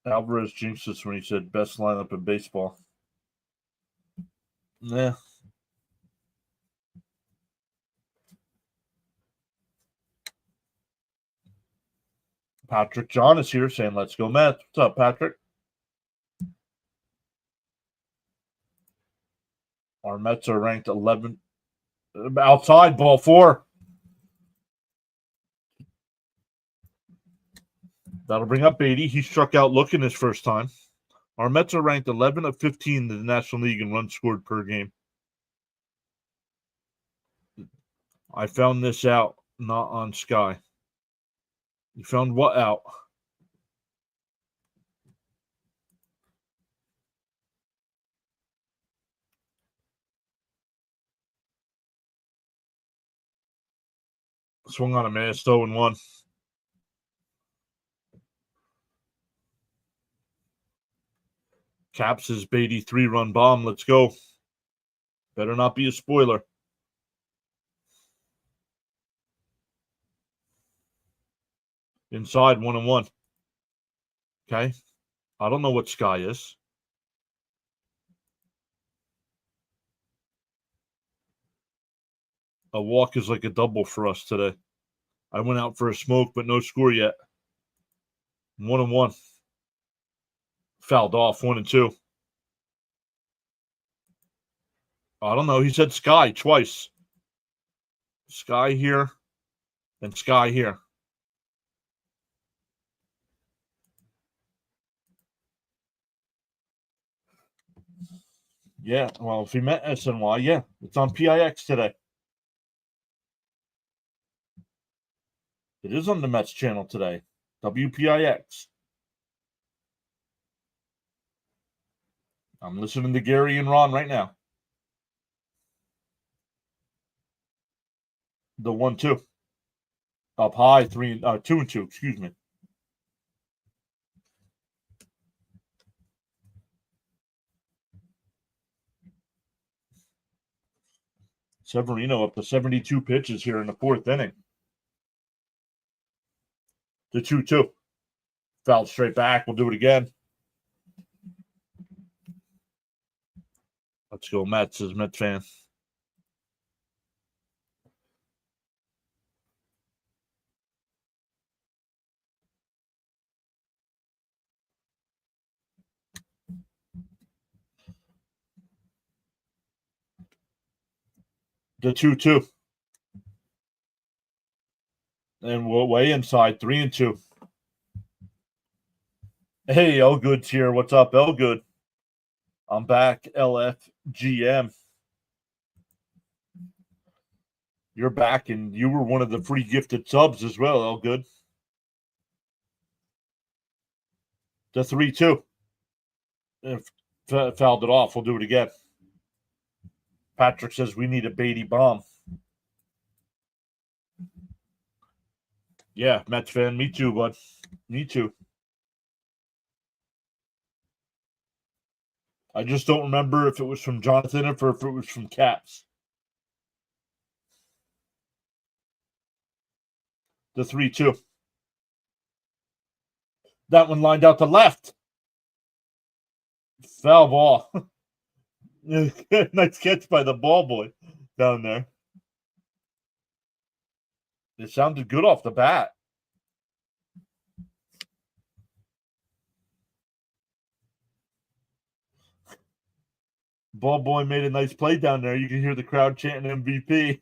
Alvarez jinxed us when he said best lineup in baseball. Yeah. Patrick John is here saying, let's go, Mets. What's up, Patrick? Our Mets are ranked 11. Outside, ball 4. That'll bring up Beatty. He struck out looking his first time. Our Mets are ranked 11 of 15 in the National League in runs scored per game. I found this out Not on Sky. You found what out? Swung on a miss, 0-1. Caps' Beatty 3-run bomb. Let's go. Better not be a spoiler. Inside, 1-1. Okay. I don't know what Sky is. A walk is like a double for us today. I went out for a smoke, but no score yet. 1-1. Fouled off, 1-2. I don't know. He said Sky twice. Sky here and Sky here. Yeah, well, if he meant SNY, yeah. It's on PIX today. It is on the Mets channel today. WPIX. I'm listening to Gary and Ron right now. The 1-2. Up high, 2-2, excuse me. Severino up to 72 pitches here in the fourth inning. The 2-2. Fouled straight back. We'll do it again. Let's go Mets, says Mets fan. The 2-2. And we're way inside, 3-2. Hey, Elgood's here. What's up, Elgood? I'm back, LFGM. You're back, and you were one of the free gifted subs as well, Elgood. The 3-2. Fouled it off. We'll do it again. Patrick says we need a Beatty bomb. Yeah, Mets fan. Me too, bud. Me too. I just don't remember if it was from Jonathan or if it was from Caps. The 3-2. That one lined out to left. Foul ball. Nice catch by the ball boy down there. It sounded good off the bat. Ball boy made a nice play down there. You can hear the crowd chanting MVP.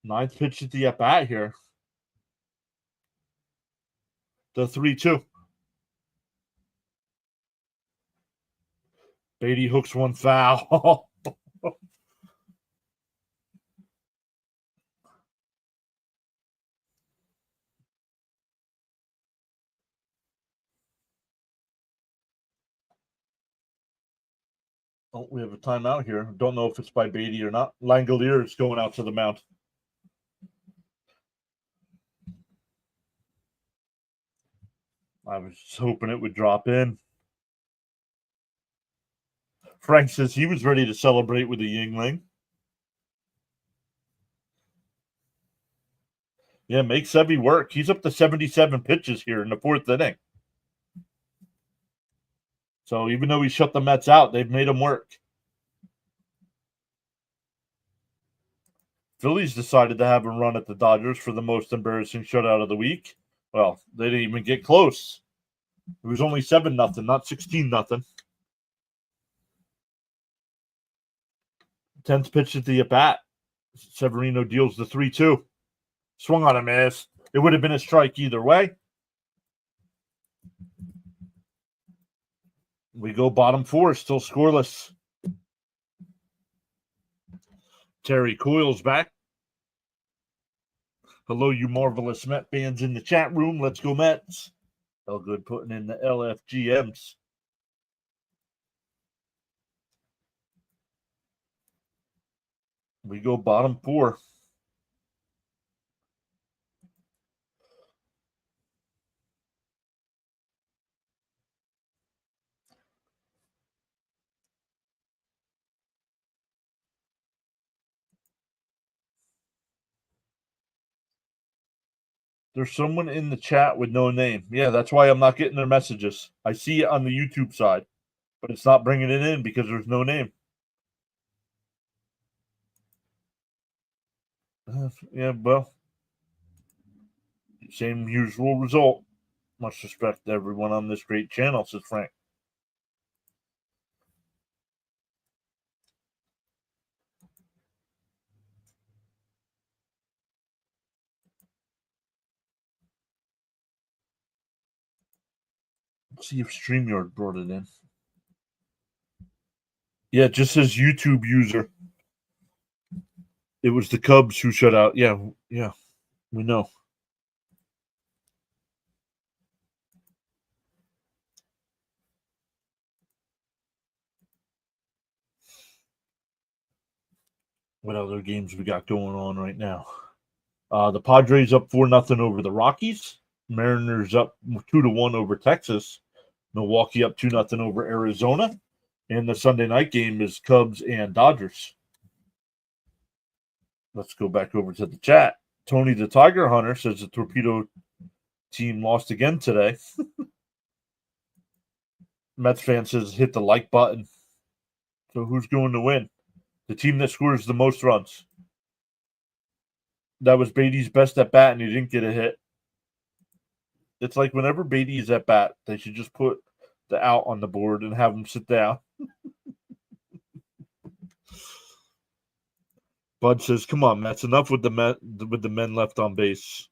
Ninth pitch at the at-bat here. The 3-2. Beatty hooks one foul. Oh, we have a timeout here. Don't know if it's by Beatty or not. Langolier is going out to the mound. I was just hoping it would drop in. Frank says he was ready to celebrate with a Yingling. Yeah, make Sevy work. He's up to 77 pitches here in the fourth inning. So even though he shut the Mets out, they've made him work. Phillies decided to have him run at the Dodgers for the most embarrassing shutout of the week. Well, they didn't even get close. It was only 7-0, not 16-0. 10th pitch at the at-bat. Severino deals the 3-2. Swung on a miss. It would have been a strike either way. We go bottom four, still scoreless. Terry Coyle's back. Hello, you marvelous Met fans in the chat room. Let's go Mets. Elgood putting in the LFGMs. We go bottom 4. There's someone in the chat with no name. Yeah, that's why I'm not getting their messages. I see it on the YouTube side, but it's not bringing it in because there's no name. Yeah, well, same usual result. Much respect to everyone on this great channel, says Frank. Let's see if StreamYard brought it in. Yeah, it just says YouTube user. It was the Cubs who shut out. Yeah, we know. What other games we got going on right now? The Padres up 4-0 over the Rockies. Mariners up 2-1 over Texas. Milwaukee up 2-0 over Arizona. And the Sunday night game is Cubs and Dodgers. Let's go back over to the chat. Tony the Tiger Hunter says the Torpedo team lost again today. Mets fan says hit the like button. So who's going to win? The team that scores the most runs. That was Beatty's best at bat, and he didn't get a hit. It's like whenever Beatty is at bat, they should just put the out on the board and have him sit down. Bud says, "Come on, Mets, enough with the men left on base."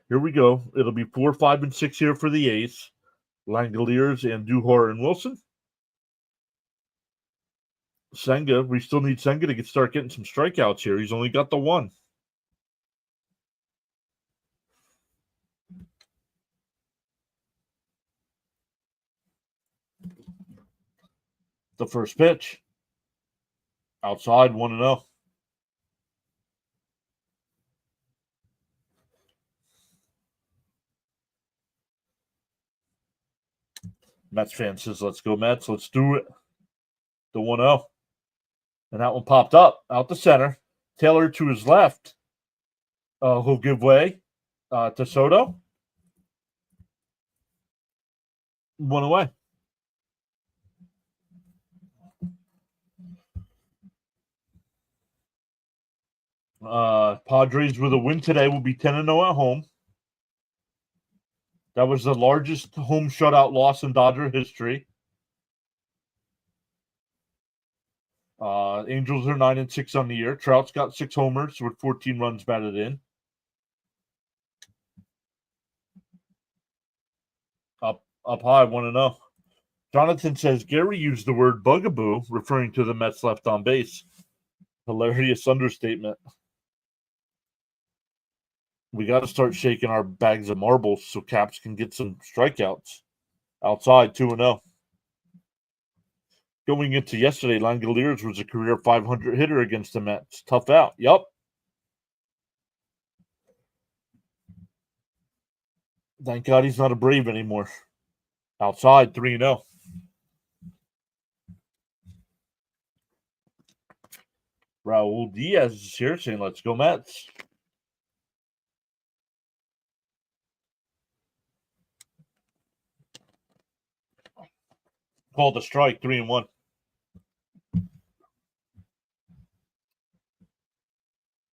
Here we go. It'll be 4, 5, and 6 here for the A's. Langoliers and Duhar and Wilson. Senga, we still need Senga to start getting some strikeouts here. He's only got the 1. The first pitch. Outside, 1-0. Mets fan says, let's go Mets. Let's do it. The 1-0. And that one popped up out the center. Taylor to his left. He'll give way to Soto. 1 away. Padres with a win today will be 10-0 at home. That was the largest home shutout loss in Dodger history. Angels are 9-6 on the year. Trout's got 6 homers with 14 runs batted in. Up high, 1-0. Jonathan says Gary used the word bugaboo, referring to the Mets left on base. Hilarious understatement. We got to start shaking our bags of marbles so Caps can get some strikeouts. Outside, 2-0. Going into yesterday, Langoliers was a career 500 hitter against the Mets. Tough out. Yup. Thank God he's not a Brave anymore. Outside, 3-0. Raul Diaz is here saying, let's go Mets. Called a strike, 3-1.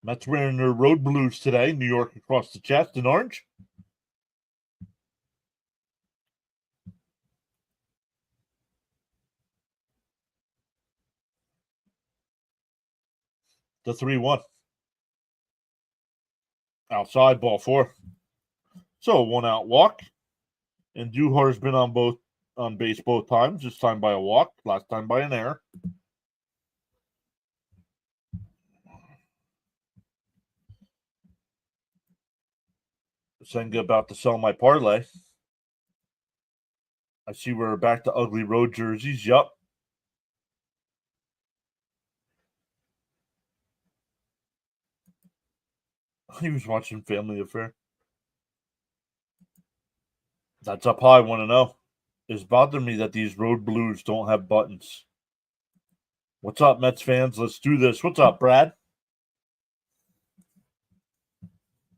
Mets wearing their road blues today. New York across the chest in orange. The 3-1. Outside, ball 4. So 1 out walk. And Duhar's been on base both times. This time by a walk, last time by an error. Senga about to sell my parlay. I see we're back to Ugly Road jerseys. Yup. He was watching Family Affair. That's up high. Want to know? It's bothering me that these road blues don't have buttons. What's up, Mets fans? Let's do this. What's up, Brad?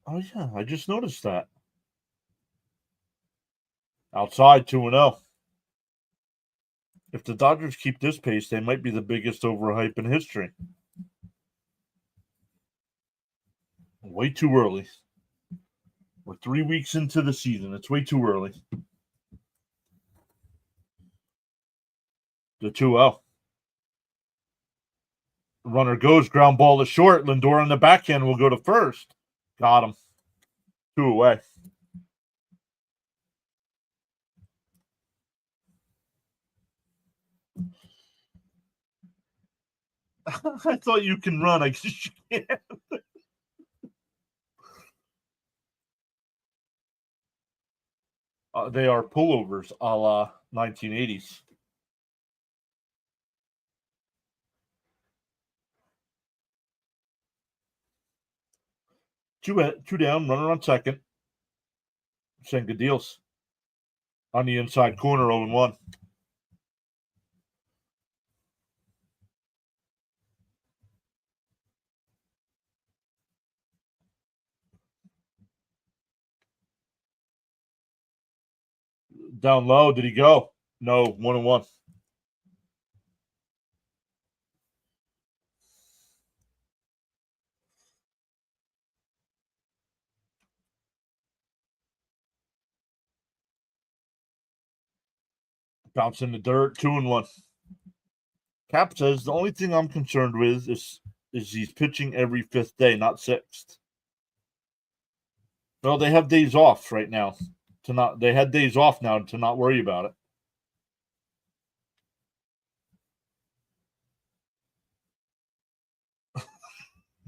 Oh, yeah. I just noticed that. Outside 2-0. If the Dodgers keep this pace, they might be the biggest overhype in history. Way too early. We're 3 weeks into the season. It's way too early. The 2-0. Runner goes, ground ball is short. Lindor on the backhand will go to first. Got him. 2 away. I thought you can run. I guess you can't. They are pullovers a la 1980s. Two down, runner on second. Saying good deals. On the inside corner, 0-1. Down low, did he go? No, 1-1. Bounce in the dirt, 2-1. Cap says the only thing I'm concerned with is he's pitching every fifth day, not sixth. Well, they have days off right now. They had days off now to not worry about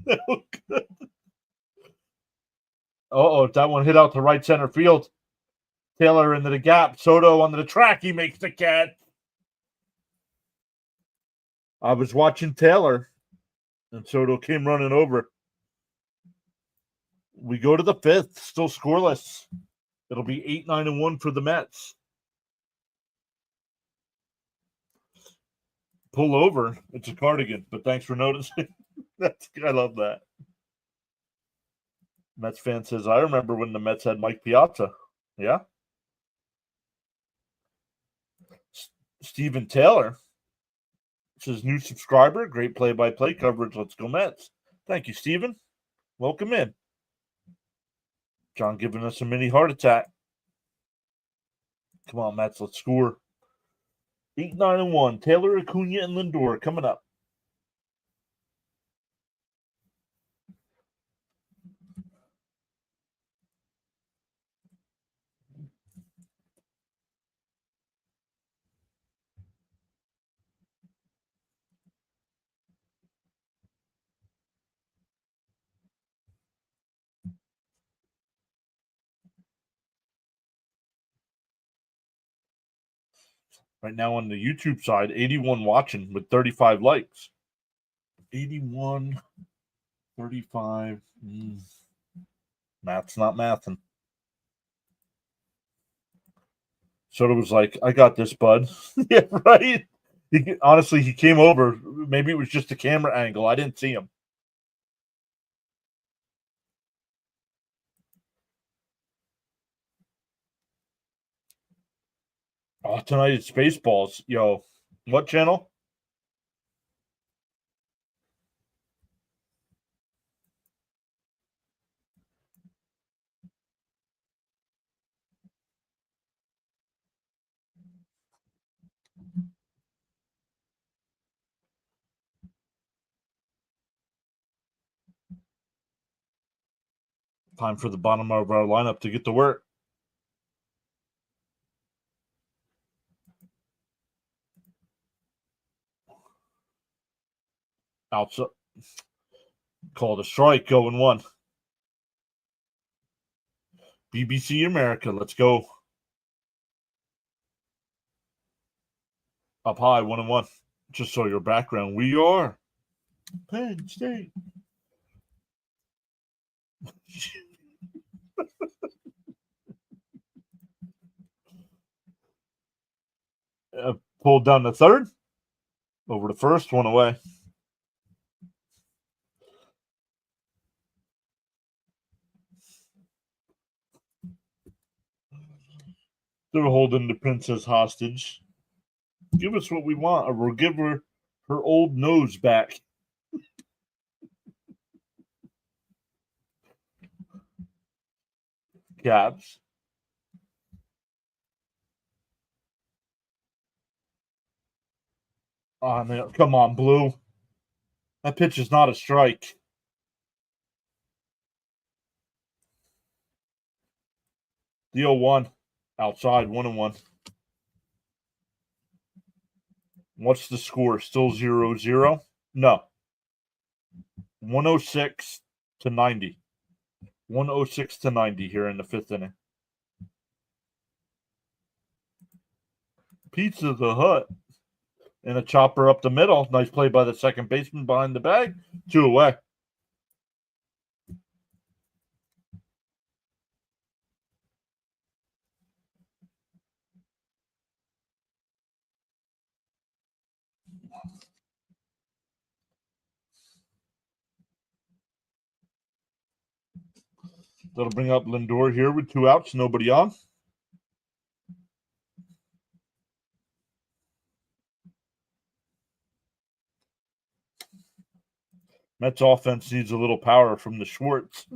it. That one hit out to right center field. Taylor into the gap. Soto onto the track. He makes the catch. I was watching Taylor, and Soto came running over. We go to the fifth, still scoreless. It'll be 8-9-1 for the Mets. Pull over. It's a cardigan, but thanks for noticing. I love that. Mets fan says, I remember when the Mets had Mike Piazza. Yeah. Steven Taylor says, new subscriber, great play-by-play coverage. Let's go Mets. Thank you, Steven. Welcome in. John giving us a mini heart attack. Come on, Mets, let's score. 8-9-1. Taylor, Acuna, and Lindor coming up. Right now on the YouTube side, 81 watching with 35 likes. 81, 35. Math's not mathing. Soto was like, I got this, bud. Yeah, right? Honestly, he came over. Maybe it was just a camera angle. I didn't see him. Oh, tonight it's Spaceballs. Yo, what channel? Time for the bottom of our lineup to get to work. Outside. Called a strike, 0-1. BBC America, let's go. Up high, 1-1. Just saw your background. We are Penn State. Pulled down the third. Over the first, one away. They're holding the princess hostage. Give us what we want, or we'll give her her old nose back. Caps. Oh, man. Come on, Blue. That pitch is not a strike. The 0-1. Outside, 1-1. What's the score? Still 0-0? No. 106 to 90. 106 to 90 here in the fifth inning. Pizza the Hut. And a chopper up the middle. Nice play by the second baseman behind the bag. 2 away. That'll bring up Lindor here with 2 outs, nobody on. Mets offense needs a little power from the Schwartz.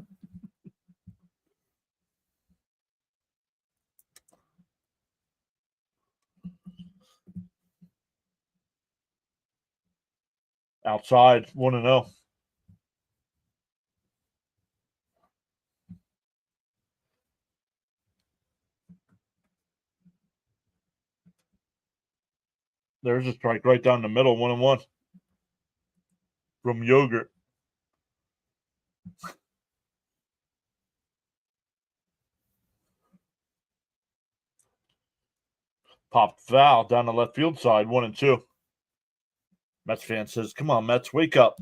Outside, 1-0. There's a strike right down the middle, 1-1. From Yogurt. Popped foul down the left field side, 1-2. Mets fan says, come on, Mets, wake up.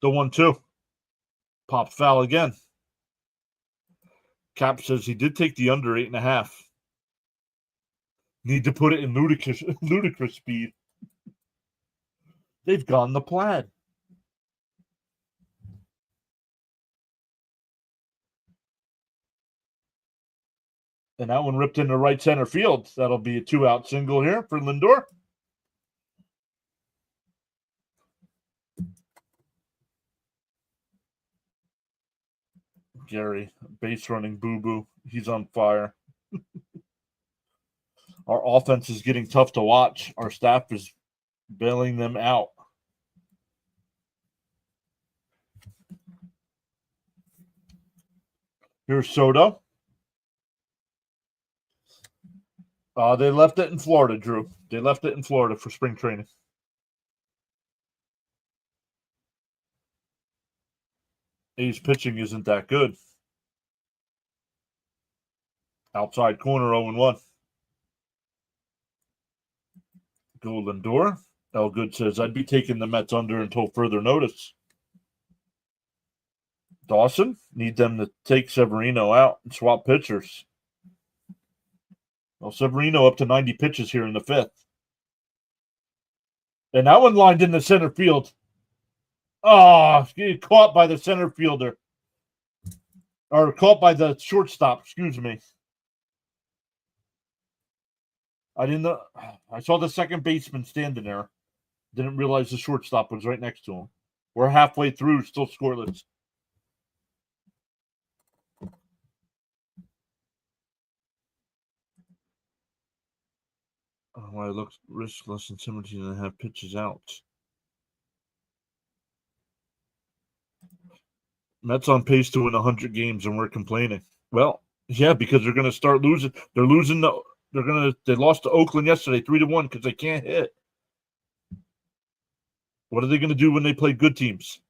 The 1-2. Popped foul again. Cap says he did take the under 8.5. Need to put it in ludicrous speed. They've gone the plaid. And that one ripped into right center field. That'll be a 2-out single here for Lindor. Gary, base running boo-boo. He's on fire. Our offense is getting tough to watch. Our staff is bailing them out. Here's Soto. They left it in Florida, Drew. They left it in Florida for spring training. A's pitching isn't that good. Outside corner, 0-1. Go Lindor. Elgood says, I'd be taking the Mets under until further notice. Dawson, need them to take Severino out and swap pitchers. Well, Severino up to 90 pitches here in the fifth. And that one lined in the center field. Oh, caught by the center fielder. Or caught by the shortstop, excuse me. I didn't know. I saw the second baseman standing there. Didn't realize the shortstop was right next to him. We're halfway through, still scoreless. Oh, I looked risk less than 17.5 pitches out. Mets on pace to win 100 games, and we're complaining. Well, Yeah, because they're going to start losing. They're losing the. They lost to Oakland yesterday 3-1 because they can't hit. What are they going to do when they play good teams?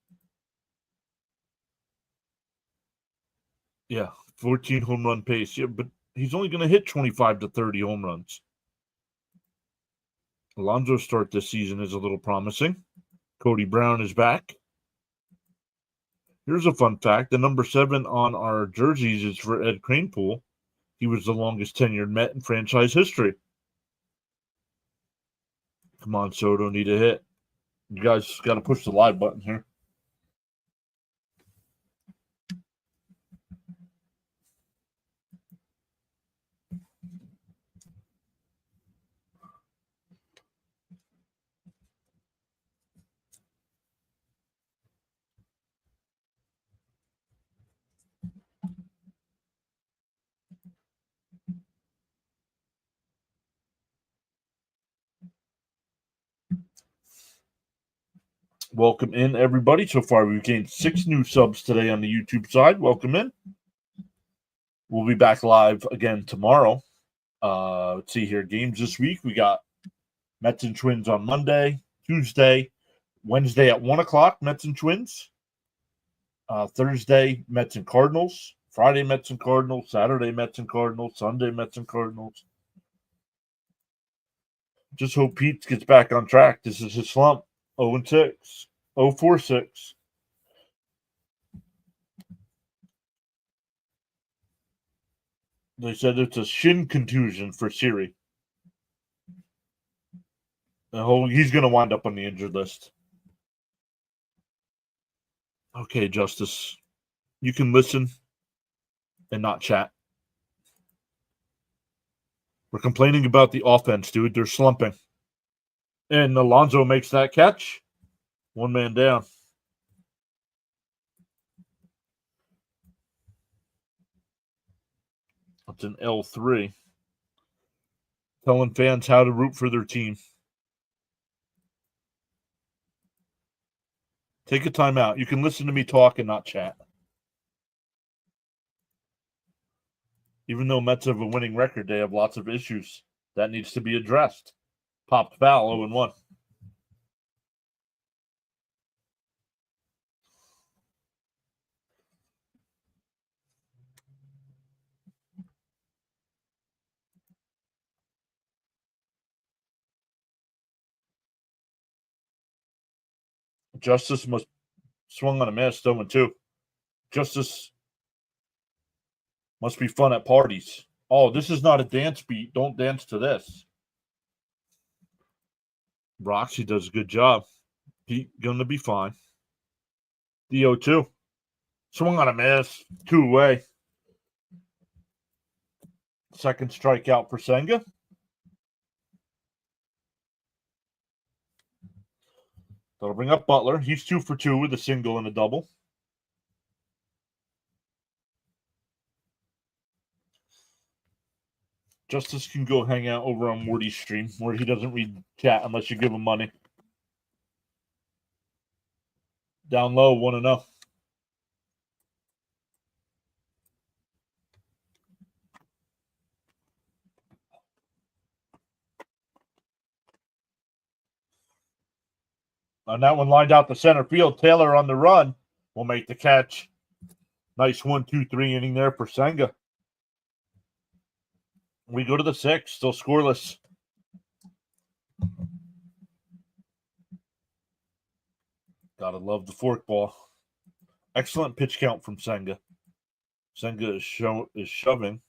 Yeah, 14 home run pace. Yeah, but he's only going to hit 25 to 30 home runs. Alonso's start this season is a little promising. Cody Brown is back. Here's a fun fact. The number 7 on our jerseys is for Ed Kranepool. He was the longest tenured Met in franchise history. Come on, Soto, need a hit. You guys got to push the live button here. Welcome in, everybody. So far, we've gained 6 new subs today on the YouTube side. Welcome in. We'll be back live again tomorrow. Let's see here. Games this week. We got Mets and Twins on Monday, Tuesday, Wednesday at 1 o'clock, Mets and Twins. Thursday, Mets and Cardinals. Friday, Mets and Cardinals. Saturday, Mets and Cardinals. Sunday, Mets and Cardinals. Just hope Pete gets back on track. This is his slump. 0-6. 0-4-6. They said it's a shin contusion for Siri. He's going to wind up on the injured list. Okay, Justice. You can listen and not chat. We're complaining about the offense, dude. They're slumping. And Alonso makes that catch. 1 man down. That's an L3. Telling fans how to root for their team. Take a time out. You can listen to me talk and not chat. Even though Mets have a winning record, they have lots of issues. That needs to be addressed. Popped foul, 0-1. Justice must swung on a miss, 0-2. Justice must be fun at parties. Oh, this is not a dance beat. Don't dance to this. Roxy does a good job. Pete gonna be fine. The 0-2. Swung on a miss. 2 away. Second strikeout for Senga. That'll bring up Butler. He's 2 for 2 with a single and a double. Justice can go hang out over on Morty's stream where he doesn't read chat unless you give him money. Down low, 1-0. On that one lined out the center field. Taylor on the run will make the catch. Nice 1-2-3 inning there for Senga. We go to the 6th, still scoreless. Gotta love the forkball. Excellent pitch count from Senga. Senga is shoving.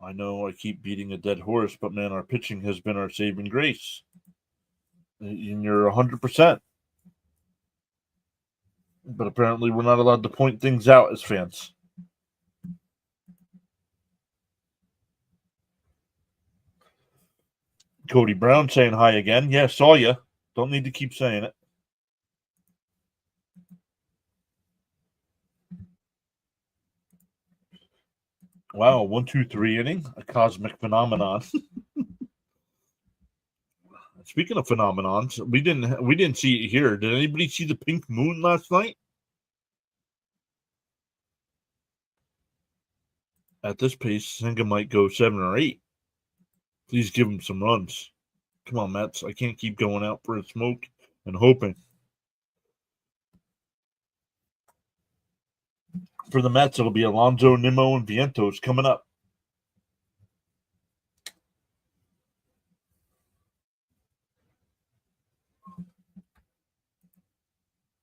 I know I keep beating a dead horse, but man, our pitching has been our saving grace. And you're 100%. But apparently we're not allowed to point things out as fans. Cody Brown saying hi again. Yeah, saw you. Don't need to keep saying it. Wow, 1-2-3 inning, a cosmic phenomenon. Speaking of phenomenons, we didn't see it here. Did anybody see the pink moon last night? At this pace, I think it might go 7 or 8. Please give him some runs. Come on, Mets. I can't keep going out for a smoke and hoping. For the Mets, it'll be Alonso, Nimmo, and Vientos coming up.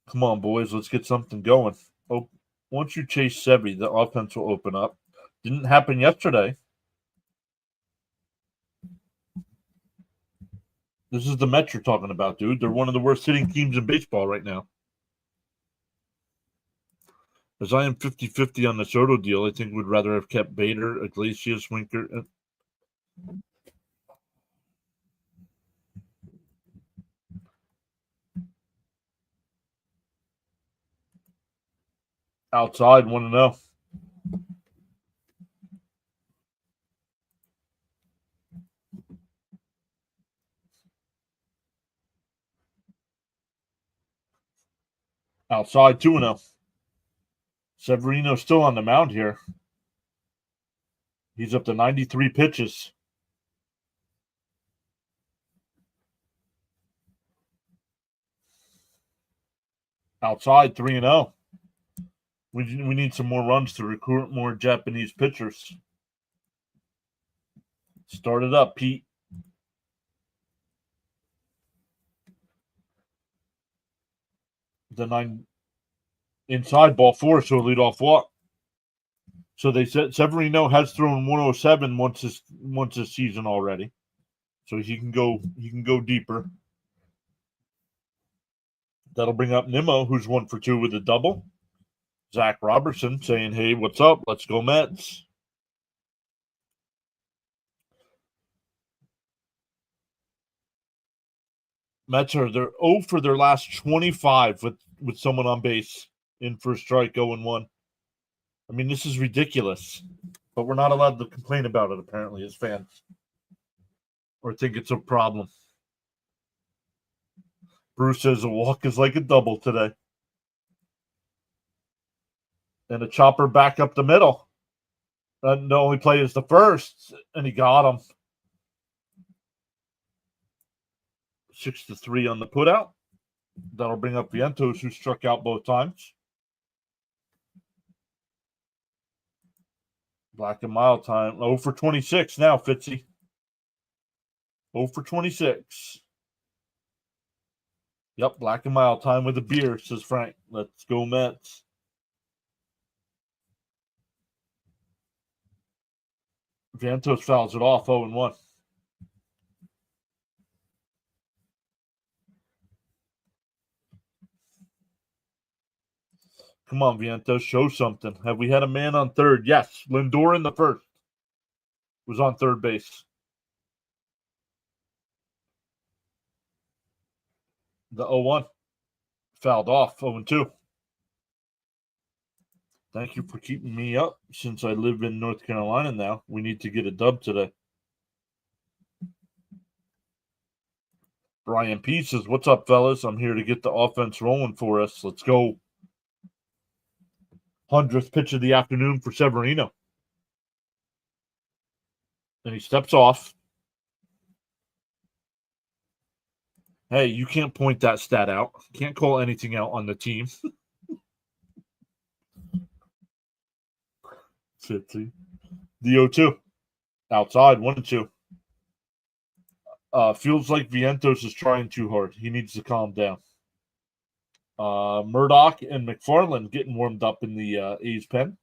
Come on, boys. Let's get something going. Oh, once you chase Sevy, the offense will open up. Didn't happen yesterday. This is the Mets you're talking about, dude. They're one of the worst hitting teams in baseball right now. As I am 50-50 on the Soto deal, I think we'd rather have kept Bader, Iglesias, Winker. Outside, 1-0. Outside, 2-0. Severino's still on the mound here. He's up to 93 pitches. Outside, 3-0. We need some more runs to recruit more Japanese pitchers. Start it up, Pete. The 9 inside, ball 4, so lead off walk. So they said Severino has thrown 107 once this season already. So he can go deeper. That'll bring up Nimmo, who's 1 for 2 with a double. Zach Robertson saying, "Hey, what's up? Let's go Mets." Mets they're 0 for their last 25 with someone on base in for a strike, 0-1. I mean, this is ridiculous, but we're not allowed to complain about it apparently as fans, or think it's a problem. Bruce says a walk is like a double today, and a chopper back up the middle. And the only play is the first, and he got him. 6-3 on the putout. That'll bring up Vientos, who struck out both times. Black and mild time. 0 for 26 now, Fitzy. 0 for 26. Yep, black and mild time with a beer, says Frank. Let's go Mets. Vientos fouls it off, 0-1. Come on, Vientos, show something. Have we had a man on third? Yes. Lindor in the first was on third base. The 0-1 fouled off, 0-2. Thank you for keeping me up since I live in North Carolina now. We need to get a dub today. Brian P says, "What's up, fellas? I'm here to get the offense rolling for us. Let's go." 100th pitch of the afternoon for Severino. And he steps off. Hey, you can't point that stat out. Can't call anything out on the team. The 0-2. Outside, 1-2. Feels like Vientos is trying too hard. He needs to calm down. Murdoch and McFarland getting warmed up in the A's pen.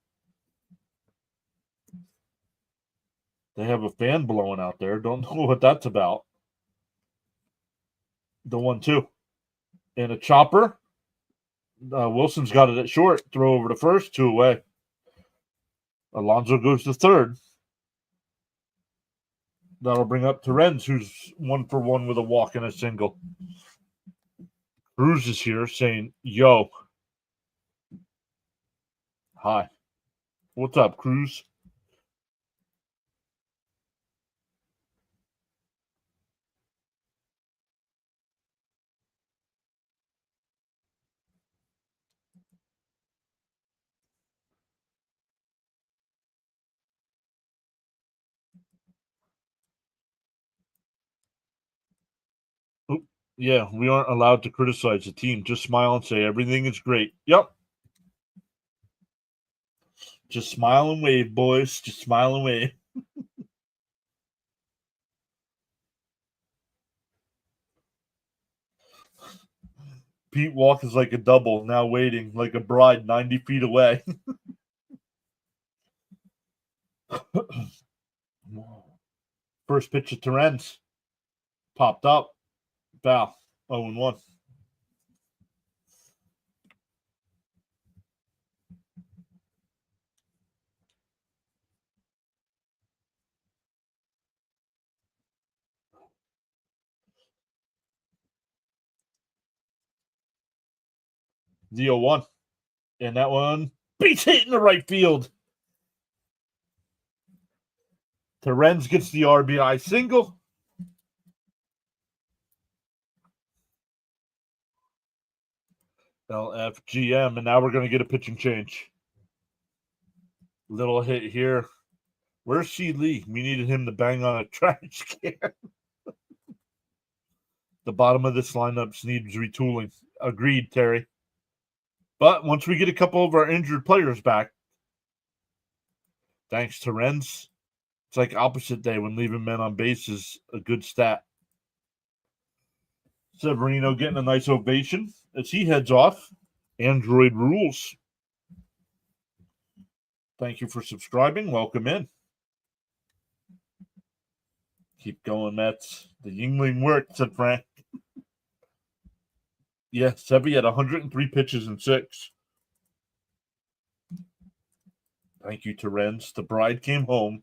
They have a fan blowing out there. Don't know what that's about. The 1-2. And a chopper. Wilson's got it at short. Throw over to first. 2 away. Alonso goes to third. That'll bring up Terens, who's 1 for 1 with a walk and a single. Cruz is here saying, "Yo." Hi. What's up, Cruz? Yeah, we aren't allowed to criticize the team. Just smile and say everything is great. Yep. Just smile and wave, boys. Just smile and wave. Pete Walk is like a double, now waiting, like a bride 90 feet away. First pitch of Terrence. Popped up. Foul. 0-1. The 0-1. And that one beats hit in the right field. Terrence gets the RBI single. LFGM, and now we're going to get a pitching change. Little hit here. Where's C. Lee? We needed him to bang on a trash can. The bottom of this lineup needs retooling. Agreed, Terry. But once we get a couple of our injured players back, thanks to Renz, it's like opposite day when leaving men on base is a good stat. Severino getting a nice ovation as he heads off. Android rules. Thank you for subscribing. Welcome in. Keep going, Mets. The Yingling worked, said Frank. Yeah, Sevy had 103 pitches in 6. Thank you, Terrence. The bride came home.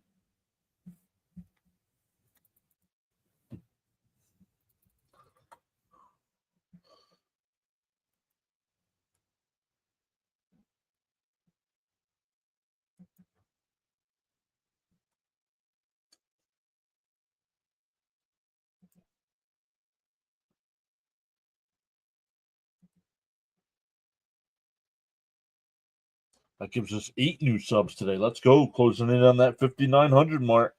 That gives us 8 new subs today. Let's go. Closing in on that 5,900 mark.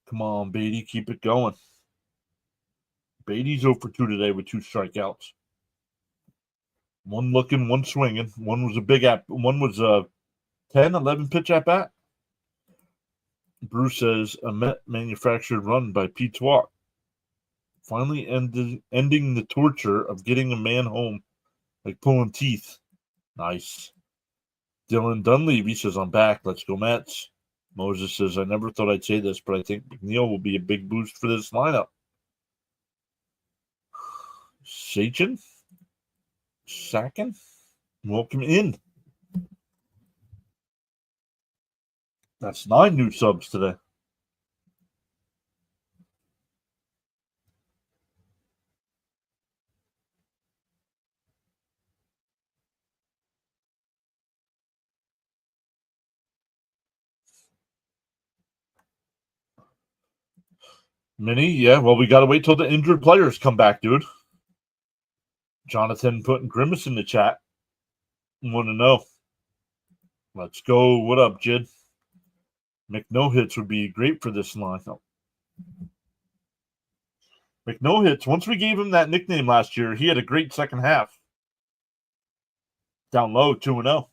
Come on, Beatty. Keep it going. Beatty's 0 for 2 today with 2 strikeouts. One looking, one swinging. One was a big app. One was a 10, 11 pitch at bat. Bruce says a Met manufactured run by Pete's Walk. Finally ending the torture of getting a man home like pulling teeth. Nice. Dylan Dunleavy says, I'm back. Let's go, Mets. Moses says, I never thought I'd say this, but I think McNeil will be a big boost for this lineup. Sachin? Sakin? Welcome in. That's 9 new subs today. Minnie, yeah. Well, we got to wait till the injured players come back, dude. Jonathan putting Grimace in the chat. Want to know. Let's go. What up, Jid? McNo-hits would be great for this lineup. McNo-hits, once we gave him that nickname last year, he had a great second half. Down low, 2-0.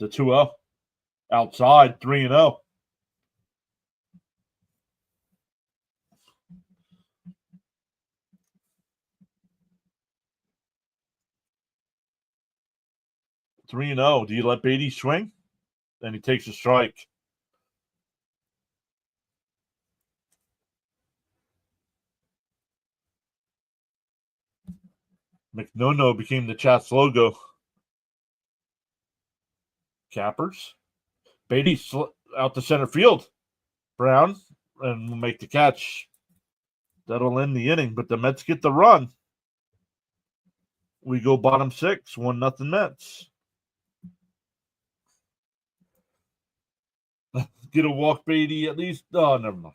The 2-0. Outside, 3-0. Do you let Beatty swing? Then he takes a strike. McNo became the chat's logo. Cappers. Beatty out to center field. Brown and will make the catch. That'll end the inning, but the Mets get the run. We go bottom 6, 1-0 Mets. Get a walk, Beatty, at least. Oh, never mind.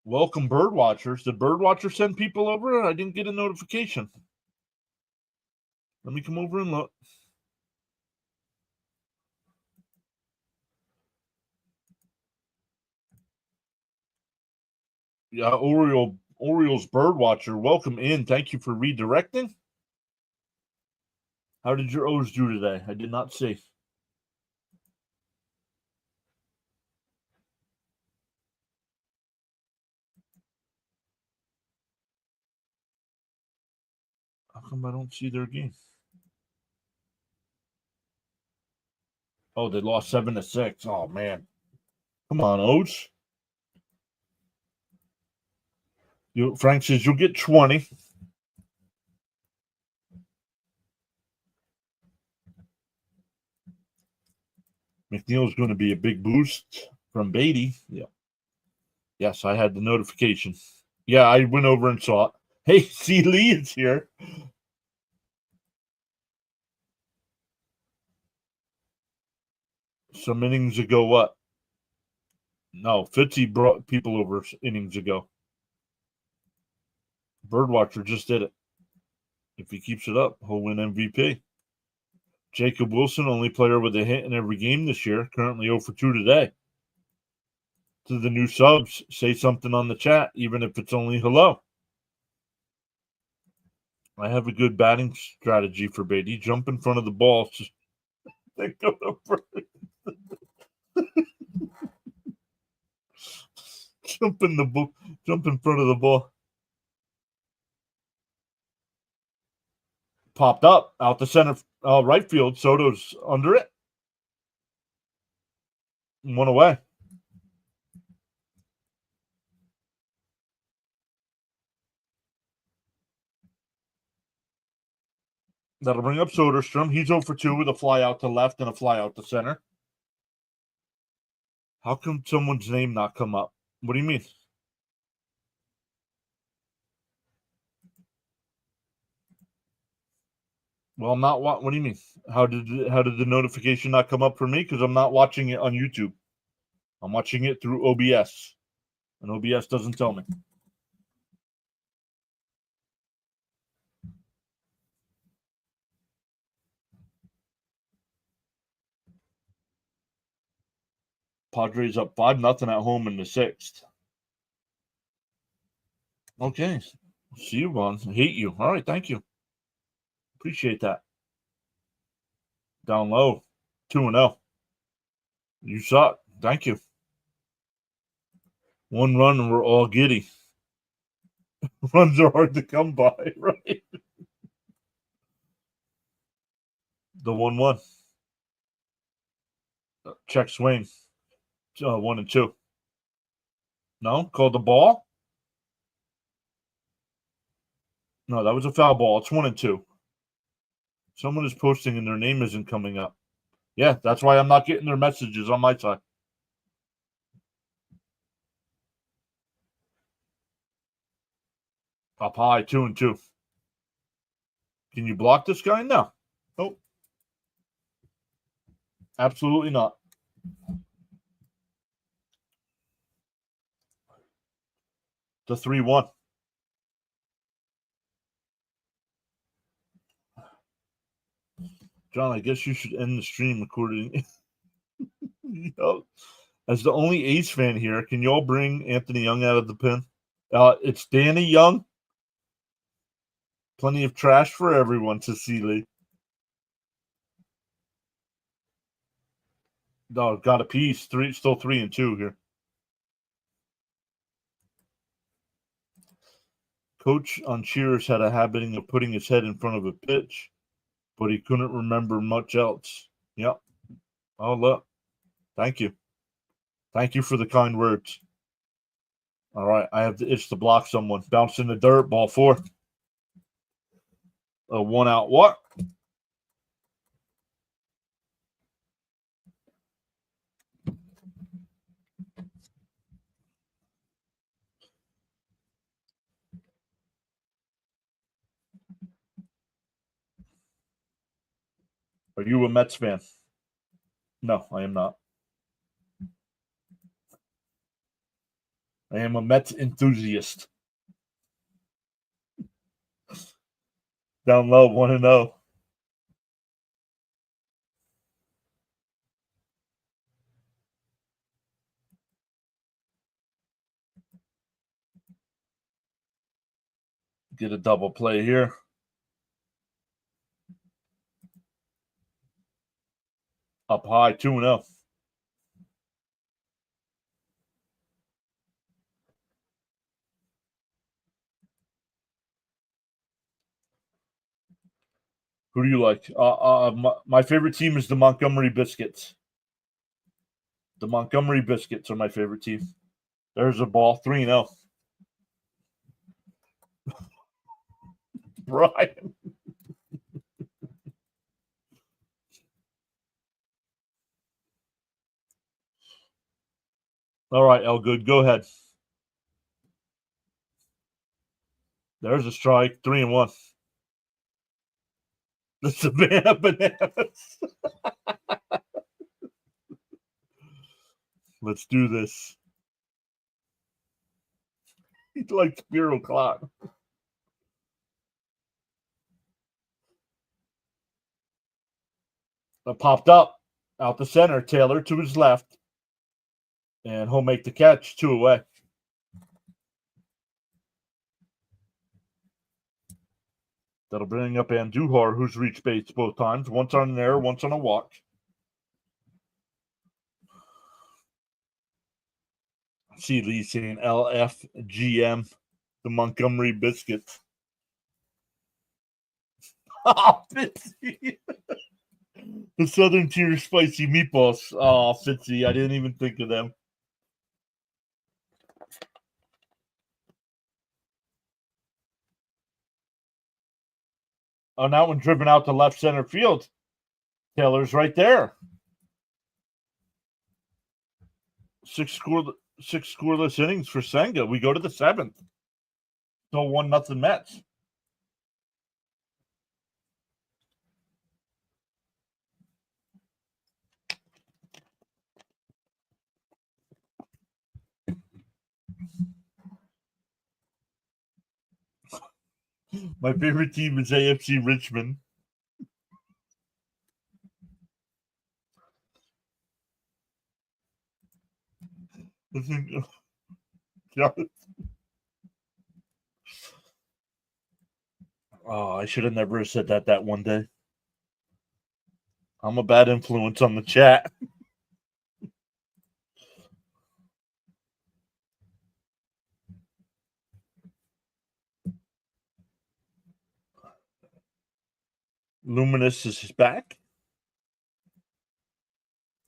Welcome, bird watchers. Did bird watchers send people over? I didn't get a notification. Let me come over and look. Yeah, Orioles bird watcher. Welcome in. Thank you for redirecting. How did your O's do today? I did not see. How come I don't see their game? Oh, they lost 7-6. Oh man. Come on, O's. Frank says you'll get 20. McNeil's going to be a big boost from Beatty. Yeah. Yes, I had the notification. Yeah, I went over and saw it. Hey, C. Lee is here. Some innings ago, what? No, Fitzy brought people over innings ago. Birdwatcher just did it. If he keeps it up, he'll win MVP. Jacob Wilson, only player with a hit in every game this year, currently 0 for 2 today. To the new subs, say something on the chat, even if it's only hello. I have a good batting strategy for Beatty. Jump in front of the ball. Jump in front of the ball. Popped up out the center right field. Soto's under it. One away. That'll bring up Soderstrom. He's 0 for 2 with a fly out to left and a fly out to center. How come someone's name not come up? What do you mean? Well, I'm not. What do you mean? How did the notification not come up for me? Because I'm not watching it on YouTube. I'm watching it through OBS, and OBS doesn't tell me. Padres up 5-0 at home in the 6th. Okay. See you, Vaughn. I hate you. All right, thank you. Appreciate that. Down low, 2-0. You suck. Thank you. 1 run and we're all giddy. Runs are hard to come by, right? The 1-1. Check swing. 1 and 2. No? Called the ball? No, that was a foul ball. It's 1 and 2. Someone is posting and their name isn't coming up. Yeah, that's why I'm not getting their messages on my side. Up high, 2 and 2. Can you block this guy? No. Nope. Absolutely not. The 3-1. John, I guess you should end the stream according. As the only A's fan here, can y'all bring Anthony Young out of the pen? It's Danny Young. Plenty of trash for everyone, Cecilia. No, got a piece. Still 3 and 2 here. Coach on Cheers had a habit of putting his head in front of a pitch, but he couldn't remember much else. Yep. Oh, look. Thank you. Thank you for the kind words. All right. I have the itch to block someone. Bounce in the dirt. Ball 4. A 1 out. What? Are you a Mets fan? No, I am not. I am a Mets enthusiast. Down low, 1-0. Get a double play here. Up high, 2-0. Who do you like? My favorite team is the Montgomery Biscuits. The Montgomery Biscuits are my favorite team. There's a ball, 3-0. Brian. All right, Elgood, go ahead. There's a strike, 3-1. The Savannah Bananas. Let's do this. He likes beer o'clock. It popped up out the center. Taylor to his left. And he'll make the catch, 2 away. That'll bring up Andujar, who's reached base both times. Once on an error, once on a walk. See Lee saying LFGM, the Montgomery Biscuits. Oh, Fitzy. The Southern Tier Spicy Meatballs. Oh, Fitzy, I didn't even think of them. Oh, now one driven out to left center field. Taylor's right there. Six scoreless innings for Senga. We go to the 7th. Still 1-0 Mets. My favorite team is AFC Richmond. Oh, I should have never said that one day. I'm a bad influence on the chat. Luminous is back.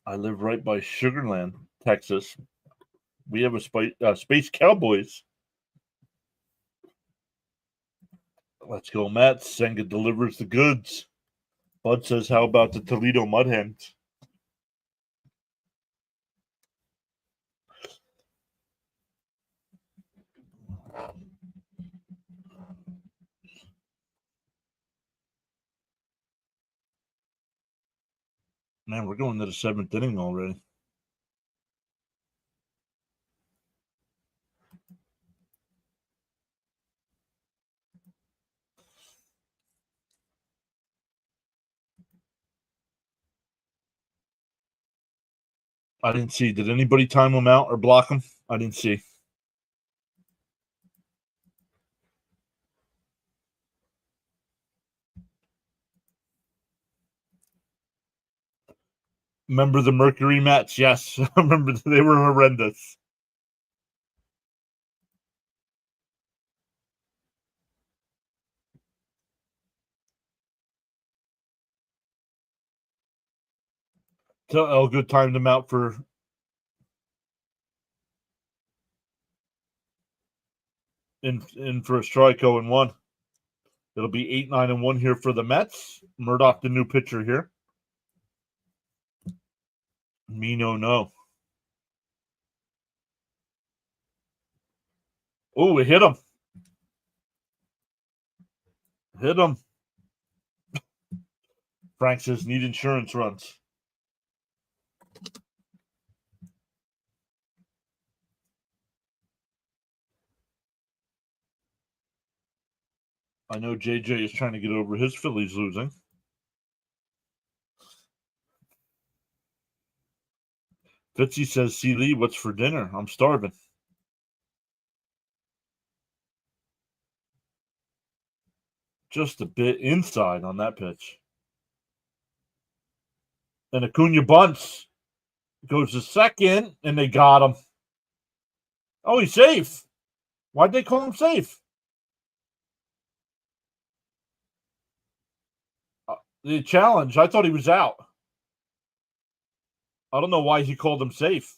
I live right by Sugarland, Texas. We have a Space Cowboys. Let's go, Mets. Senga delivers the goods. Bud says, how about the Toledo Mud Hens? Man, we're going to the 7th inning already. I didn't see. Did anybody time him out or block him? I didn't see. Remember the Mercury Mets? Yes. I remember they were horrendous. Tell Elgood timed him out for in for a strike 0-1. It'll be 8-9-1 here for the Mets. Murdoch, the new pitcher here. Me no. Oh, it hit him. Hit him. Frank says need insurance runs. I know JJ is trying to get over his Phillies losing. Fitzy says, "See Lee, what's for dinner? I'm starving." Just a bit inside on that pitch. And Acuna bunts. Goes to second, and they got him. Oh, he's safe. Why'd they call him safe? The challenge. I thought he was out. I don't know why he called him safe.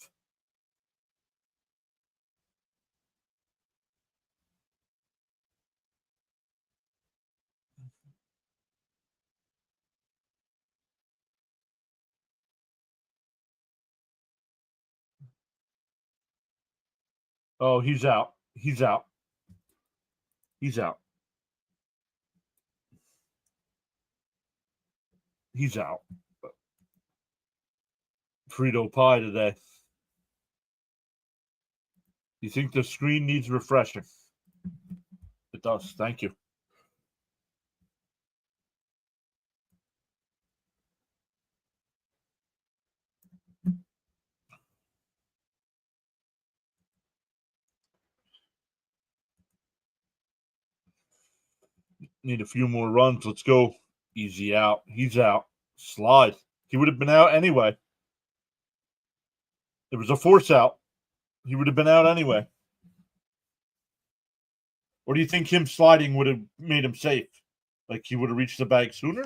Oh, he's out. He's out. He's out. He's out. Frito pie today. You think the screen needs refreshing? It does. Thank you. Need a few more runs. Let's go. Easy out. He's out. Slide. He would have been out anyway. It was a force out. He would have been out anyway. Or do you think him sliding would have made him safe? Like he would have reached the bag sooner?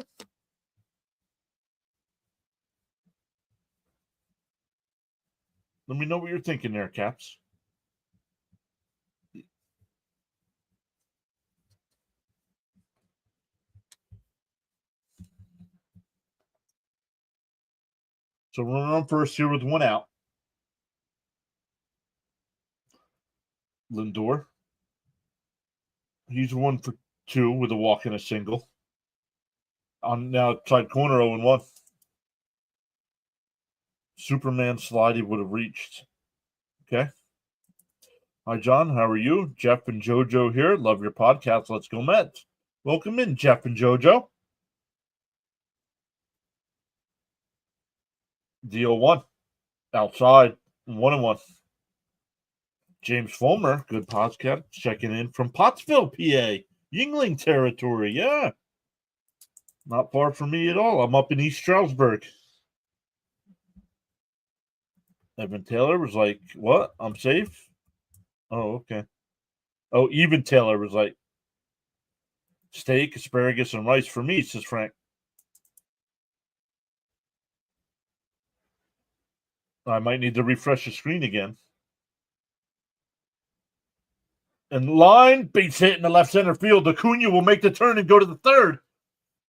Let me know what you're thinking there, Caps. So we're on first here with one out. Lindor. He's 1 for 2 with a walk and a single. On the outside corner, 0-1. Superman slide he would have reached. Okay. Hi, John. How are you? Jeff and JoJo here. Love your podcast. Let's go Mets. Welcome in, Jeff and JoJo. Deal 1. Outside. 1-1. James Fulmer, good podcast, checking in from Pottsville, PA. Yingling territory. Yeah. Not far from me at all. I'm up in East Stroudsburg. Evan Taylor was like, "What? I'm safe?" Oh, okay. Oh, even Taylor was like, "Steak, asparagus, and rice for me," says Frank. I might need to refresh the screen again. And line, base hit in the left center field. Acuna will make the turn and go to the third.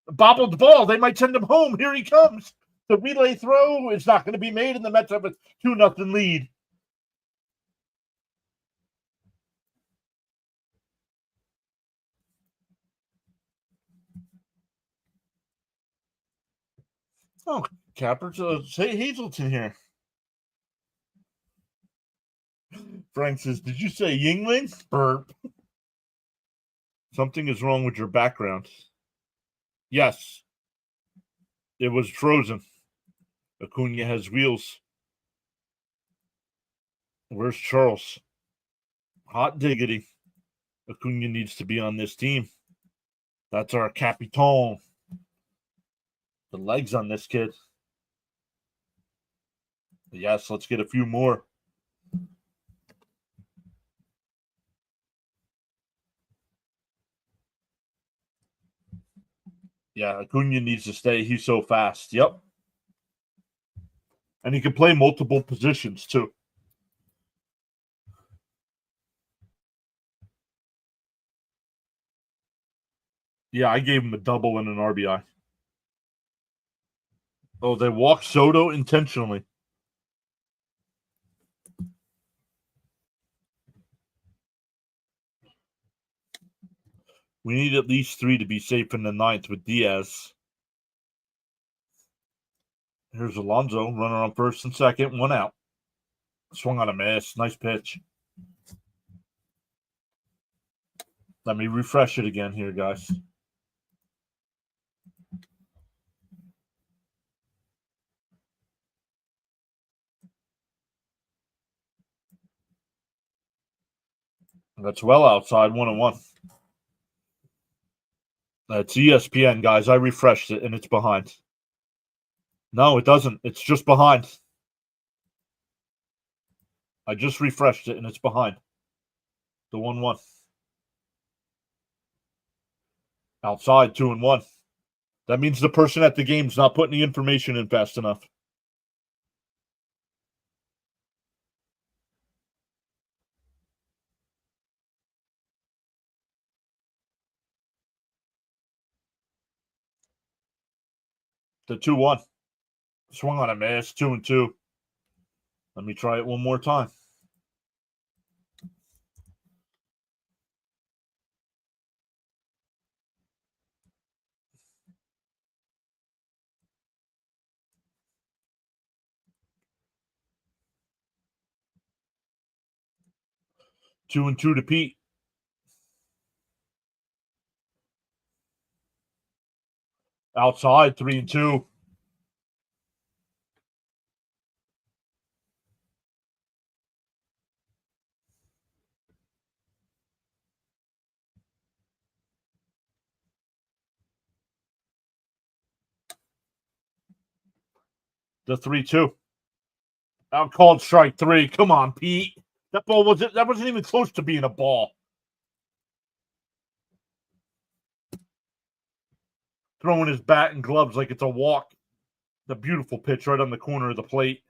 Bobbled ball. They might send him home. Here he comes. The relay throw is not going to be made, and the Mets have a 2-0 lead. Oh, Capper, say Hazelton here. Frank says, "Did you say Yingling?" Burp. Something is wrong with your background. Yes. It was frozen. Acuna has wheels. Where's Charles? Hot diggity. Acuna needs to be on this team. That's our Capitan. The legs on this kid. Yes, let's get a few more. Yeah, Acuna needs to stay. He's so fast. Yep. And he can play multiple positions, too. Yeah, I gave him a double and an RBI. Oh, they walked Soto intentionally. We need at least 3 to be safe in the ninth with Diaz. Here's Alonso, runner on first and second, 1 out. Swung on a miss. Nice pitch. Let me refresh it again here, guys. That's well outside, 1-1. That's ESPN, guys. I refreshed it, and it's behind. No, it doesn't. It's just behind. I just refreshed it, and it's behind. The 1-1. Outside, 2-1. That means the person at the game's not putting the information in fast enough. The 2-1. Swung on a miss, 2-2. Let me try it one more time. Two and two to Pete. Outside, 3-2. The 3-2. Out called strike three. Come on, Pete. That wasn't even close to being a ball. Throwing his bat and gloves like it's a walk. The beautiful pitch right on the corner of the plate.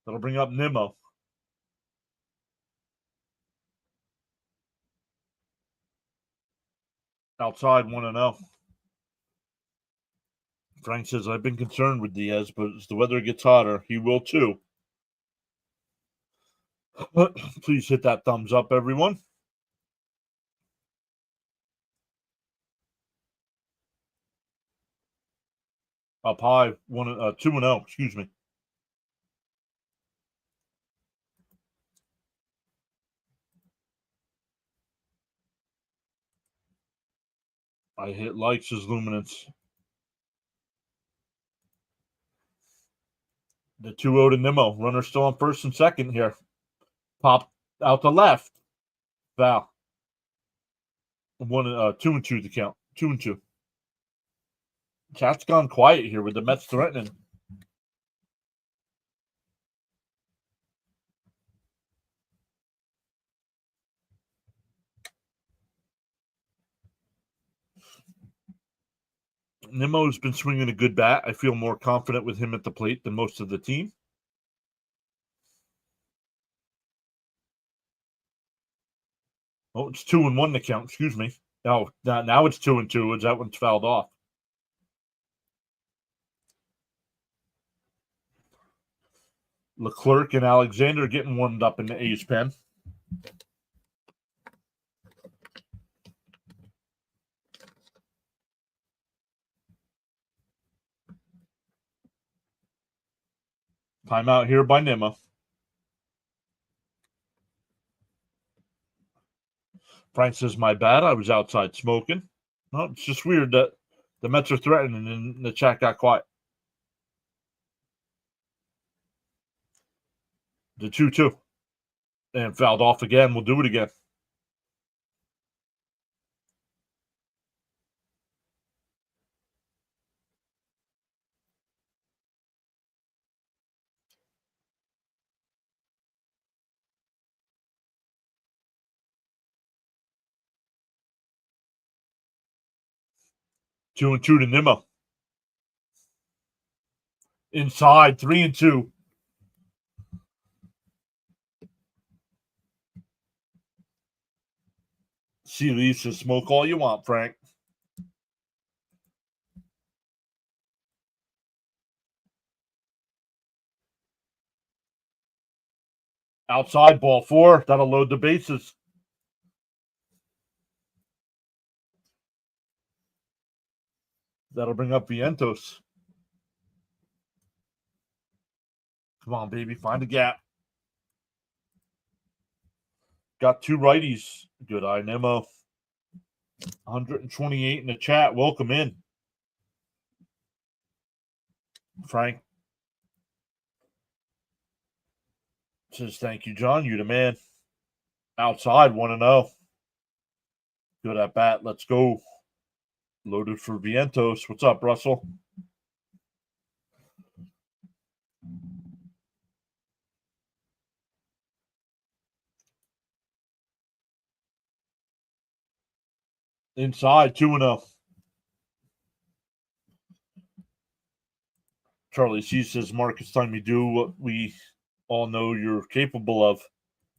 That'll bring up Nimmo. Outside, 1-0. Frank says, I've been concerned with Diaz, but as the weather gets hotter, he will too. Please hit that thumbs up, everyone. Up high, 2-0. Excuse me. I hit likes as luminance. The 2-0 to Nimmo. Runner still on first and second here. Pop out the left. Foul. 2-2 the count. 2-2. Cat's gone quiet here with the Mets threatening. Nimmo's been swinging a good bat. I feel more confident with him at the plate than most of the team. Oh, it's 2-1 the count. Excuse me. Oh, now it's 2-2. As that one's fouled off. Leclerc and Alexander getting warmed up in the A's pen. Timeout here by Nimmo. Frank says, my bad. I was outside smoking. No, it's just weird that the Mets are threatening and the chat got quiet. The 2-2. And fouled off again. We'll do it again. Two and two to Nimmo. Inside, 3-2. See Lisa, smoke all you want, Frank. Outside, ball 4. That'll load the bases. That'll bring up Vientos. Come on, baby. Find a gap. Got two righties. Good eye, Nemo. 128 in the chat. Welcome in. Frank says, thank you, John. You the man. Outside, 1-0. Good at bat. Let's go. Loaded for Vientos. What's up, Russell? Inside, 2-0. Charlie C says, Mark, it's time you do what we all know you're capable of.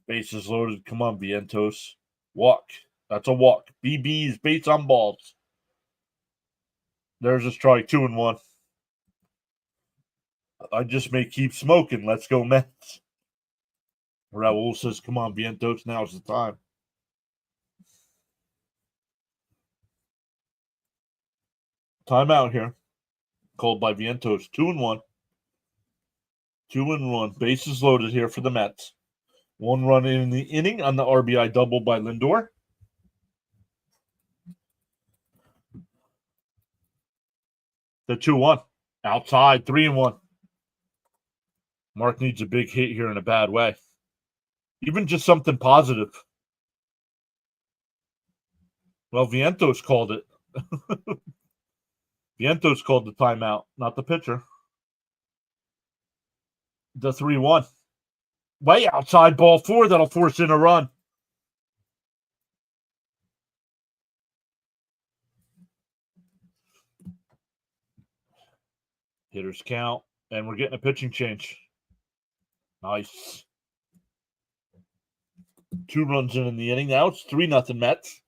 Bases loaded. Come on, Vientos. Walk. That's a walk. BB's base on balls. There's a strike. 2-1. I just may keep smoking. Let's go, Mets. Raul says, come on, Vientos. Now's the time. Timeout here. Called by Vientos. 2-1. 2-1. Bases loaded here for the Mets. 1 run in the inning on the RBI double by Lindor. The 2-1. Outside, 3-1. Mark needs a big hit here in a bad way. Even just something positive. Well, Vientos called it. Vientos called the timeout, not the pitcher. The 3-1. Way outside, ball 4. That'll force in a run. Hitters count, and we're getting a pitching change. Nice. 2 runs in the inning. Now it's 3-0 Mets.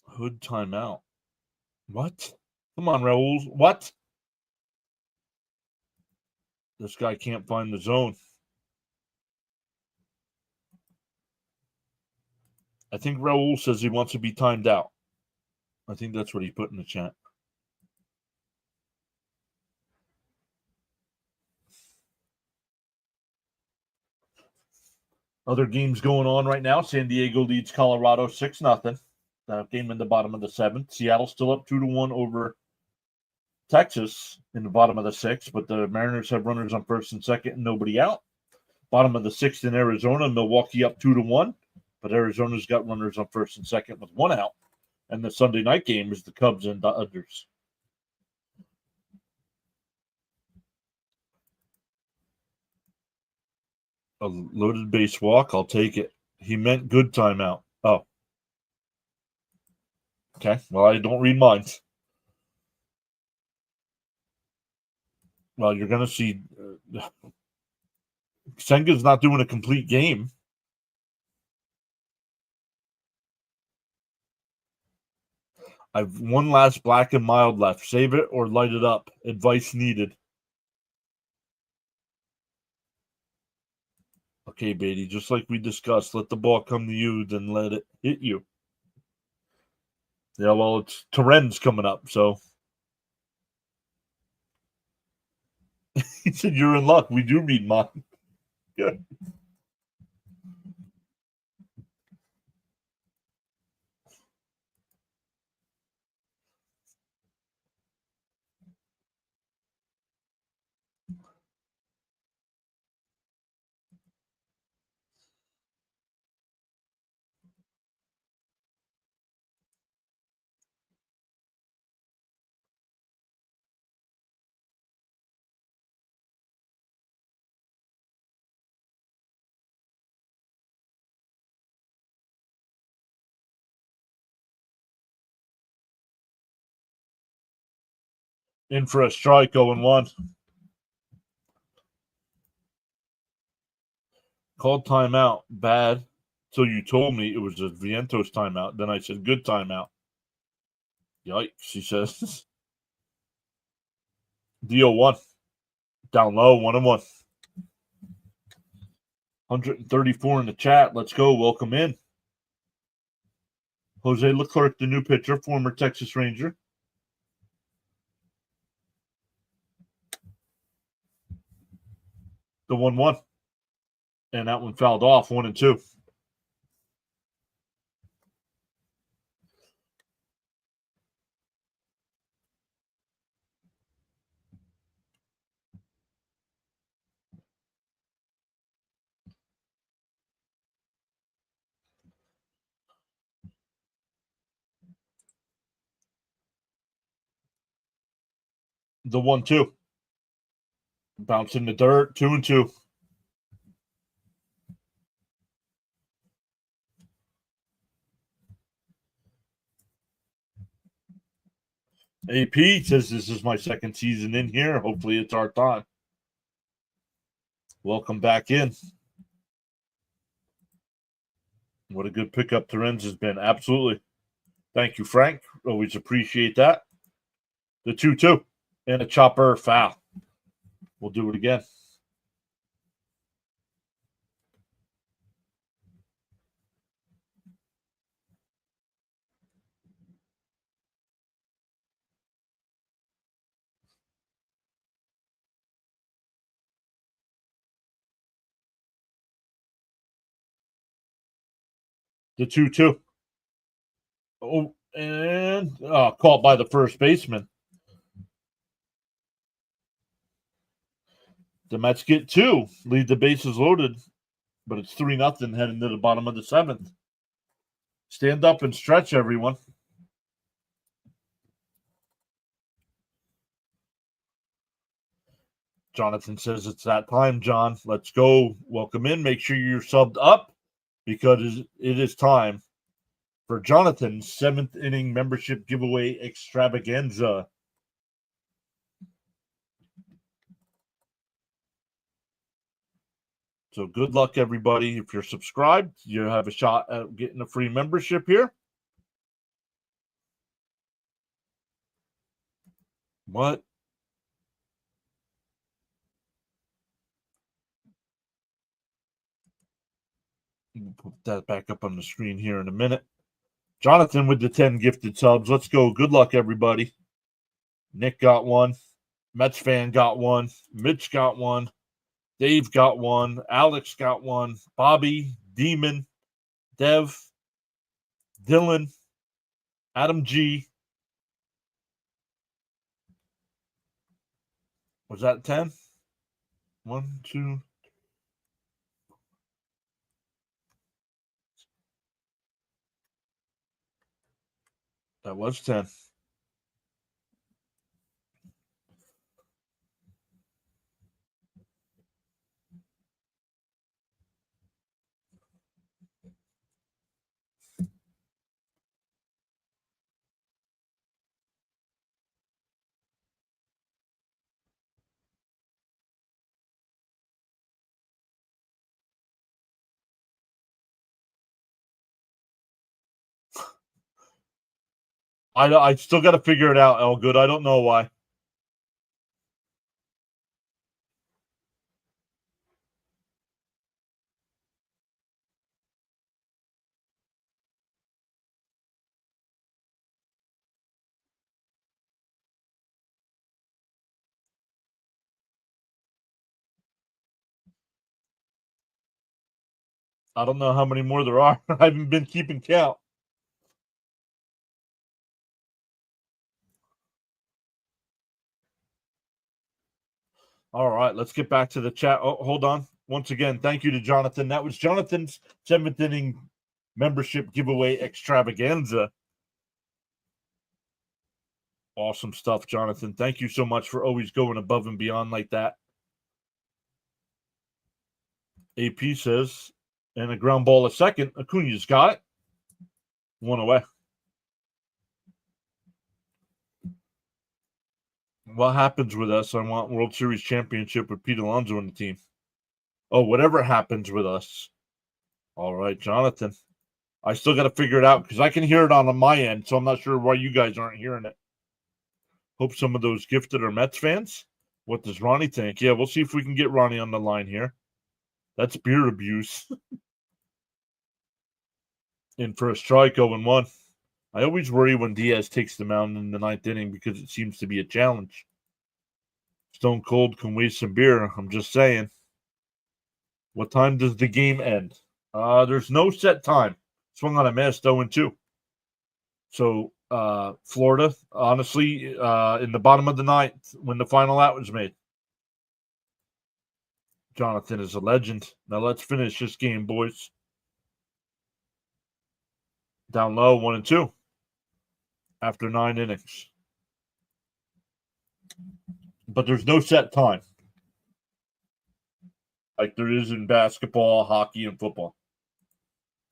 Hood timeout. What? Come on, Raul. What? This guy can't find the zone. I think Raul says he wants to be timed out. I think that's what he put in the chat. Other games going on right now. San Diego leads Colorado 6-0. Game in the bottom of the 7th. Seattle still up 2-1 over Texas in the bottom of the 6th, but the Mariners have runners on first and second and nobody out. Bottom of the 6th in Arizona, Milwaukee up 2-1, but Arizona's got runners on first and second with 1 out. And the Sunday night game is the Cubs and Dodgers. A loaded base walk, I'll take it. He meant good timeout. Oh. Okay, well, I don't read minds. Well, you're going to see Senga's not doing a complete game. I've one last black and mild left. Save it or light it up. Advice needed. Okay, Beatty, just like we discussed, let the ball come to you, then let it hit you. Yeah, well, it's Terren's coming up, so. He said, you're in luck. We do read mine. Good. In for a strike, 0-1. Called timeout. Bad. So you told me it was a Vientos timeout. Then I said, good timeout. Yikes, he says. DO1. Down low, 1-1. 134 in the chat. Let's go. Welcome in. Jose Leclerc, the new pitcher, former Texas Ranger. The 1-1. And that one fouled off, 1-2. The 1-2. Bounce in the dirt, 2-2. AP says this is my second season in here. Hopefully it's our time. Welcome back in. What a good pickup Terens has been. Absolutely. Thank you, Frank. Always appreciate that. The 2-2 and a chopper foul. We'll do it again. The 2-2. Oh, and caught by the first baseman. The Mets get 2, lead the bases loaded, but it's 3-0 heading to the bottom of the 7th. Stand up and stretch, everyone. Jonathan says it's that time, John. Let's go. Welcome in. Make sure you're subbed up because it is time for Jonathan's 7th inning membership giveaway extravaganza. So good luck, everybody. If you're subscribed, you have a shot at getting a free membership here. What? We'll put that back up on the screen here in a minute. Jonathan with the 10 gifted subs. Let's go. Good luck, everybody. Nick got one. Mets fan got one. Mitch got one. Dave got one. Alex got one. Bobby, Demon, Dev, Dylan, Adam G. Was that 10? 1, 2. That was 10. I still got to figure it out, Elgood. I don't know why. I don't know how many more there are. I haven't been keeping count. All right, let's get back to the chat. Oh, hold on. Once again, thank you to Jonathan. That was Jonathan's 7th inning membership giveaway extravaganza. Awesome stuff, Jonathan. Thank you so much for always going above and beyond like that. AP says, and a ground ball a second. Acuna's got it. 1 away. What happens with us? I want World Series championship with Pete Alonso on the team. Oh, whatever happens with us. All right, Jonathan. I still got to figure it out because I can hear it on my end, so I'm not sure why you guys aren't hearing it. Hope some of those gifted are Mets fans. What does Ronnie think? Yeah, we'll see if we can get Ronnie on the line here. That's beer abuse. In for a strike, 0-1. I always worry when Diaz takes the mound in the 9th inning because it seems to be a challenge. Stone Cold can waste some beer. I'm just saying. What time does the game end? There's no set time. Swung on a miss, 0-2. So Florida, honestly, in the bottom of the ninth, when the final out was made. Jonathan is a legend. Now let's finish this game, boys. Down low, 1-2 after 9 innings. But there's no set time like there is in basketball, hockey, and football.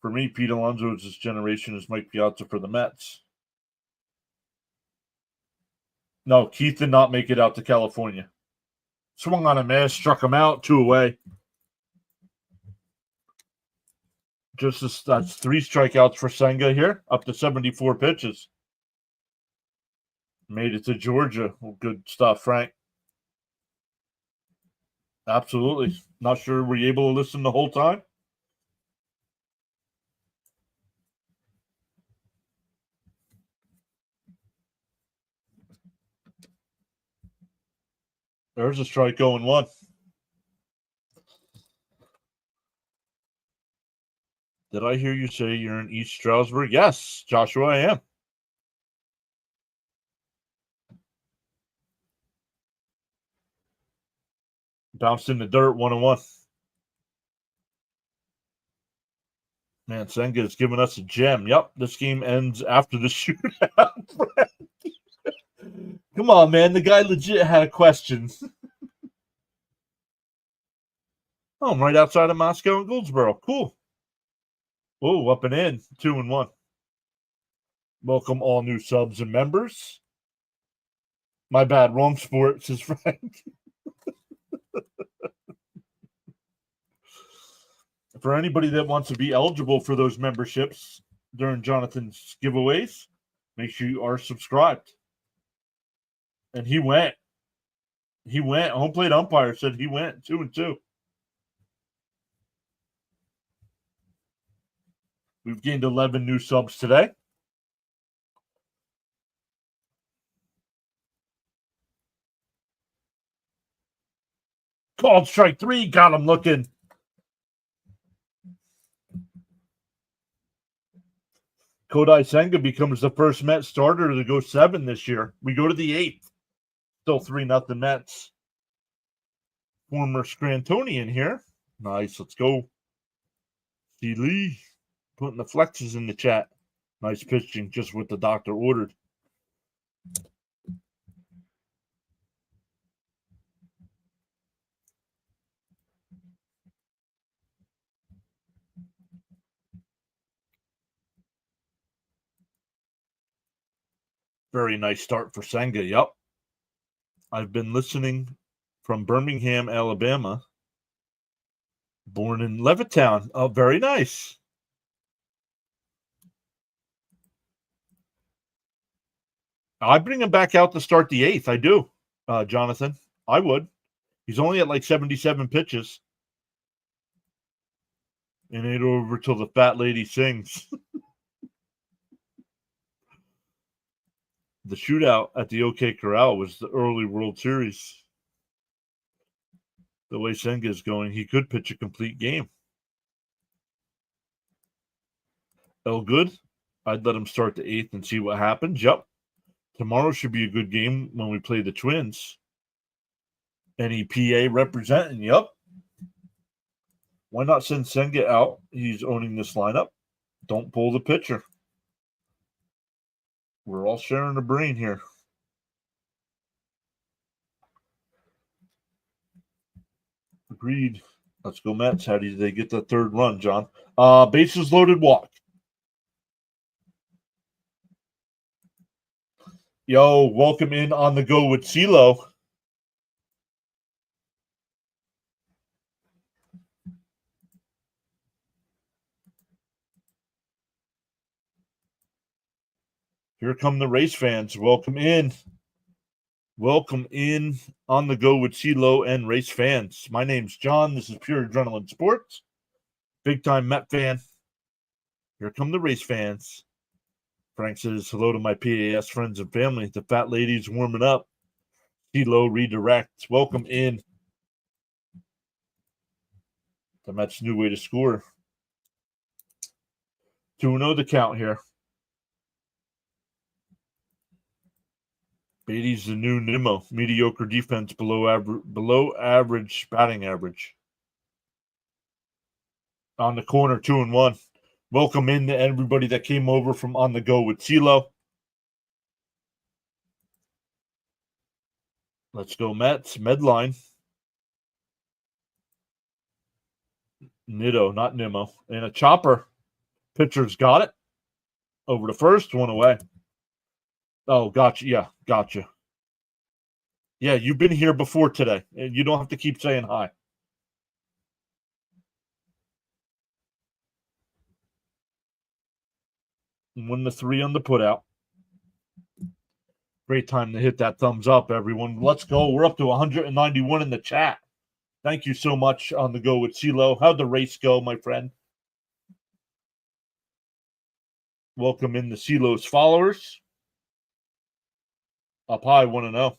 For me, Pete Alonso is this generation is Mike Piazza for the Mets. No, Keith did not make it out to California. Swung on a miss, struck him out, 2 away. That's 3 strikeouts for Senga here, up to 74 pitches. Made it to Georgia. Well, good stuff, Frank. Absolutely. Not sure were you able to listen the whole time? There's a strike, 0-1. Did I hear you say you're in East Stroudsburg? Yes, Joshua, I am. Bounced in the dirt, 1-1. Man, Senga is giving us a gem. Yep, this game ends after the shootout. Come on, man. The guy legit had a question. Oh, I'm right outside of Moscow and Goldsboro. Cool. Oh, up and in. 2-1. Welcome all new subs and members. My bad. Wrong sport, says Frank. For anybody that wants to be eligible for those memberships during Jonathan's giveaways, make sure you are subscribed. And he went. He went. Home plate umpire said he went 2-2. We've gained 11 new subs today. Called strike 3. Got him looking. Kodai Senga becomes the first Mets starter to go 7 this year. We go to the 8th. Still 3-0 Mets. Former Scrantonian here. Nice. Let's go. C. Lee putting the flexes in the chat. Nice pitching, just what the doctor ordered. Very nice start for Senga. Yep. I've been listening from Birmingham, Alabama. Born in Levittown. Oh, very nice. I bring him back out to start the 8th. I do, Jonathan. I would. He's only at like 77 pitches. And ain't over till the fat lady sings. The shootout at the OK Corral was the early World Series. The way Senga is going, he could pitch a complete game. Good. I'd let him start the 8th and see what happens. Yep. Tomorrow should be a good game when we play the Twins. NEPA representing. Yep. Why not send Senga out? He's owning this lineup. Don't pull the pitcher. We're all sharing a brain here. Agreed. Let's go Mets. How did they get that 3rd run, John? Bases loaded, walk. Yo, welcome in on the go with CeeLo. Here come the race fans. Welcome in. Welcome in on the go with CeeLo and race fans. My name's John. This is Pure Adrenaline Sports. Big time Met fan. Here come the race fans. Frank says hello to my PAS friends and family. The fat lady's warming up. CeeLo redirects. Welcome in The Mets' new way to score. 2-0 the count here. Beatty's the new Nimmo. Mediocre defense, below average batting average. On the corner, 2-1. Welcome in to everybody that came over from On the Go with CeeLo. Let's go Mets. Medline. Nitto, not Nimmo. And a chopper. Pitcher's got it. Over to first, one away. Oh, gotcha. Yeah, gotcha. Yeah, you've been here before today. And you don't have to keep saying hi. Win the 3 on the putout. Great time to hit that thumbs up, everyone. Let's go. We're up to 191 in the chat. Thank you so much. On the Go with CeeLo. How'd the race go, my friend? Welcome in the CeeLo's followers. Up high, 1-0.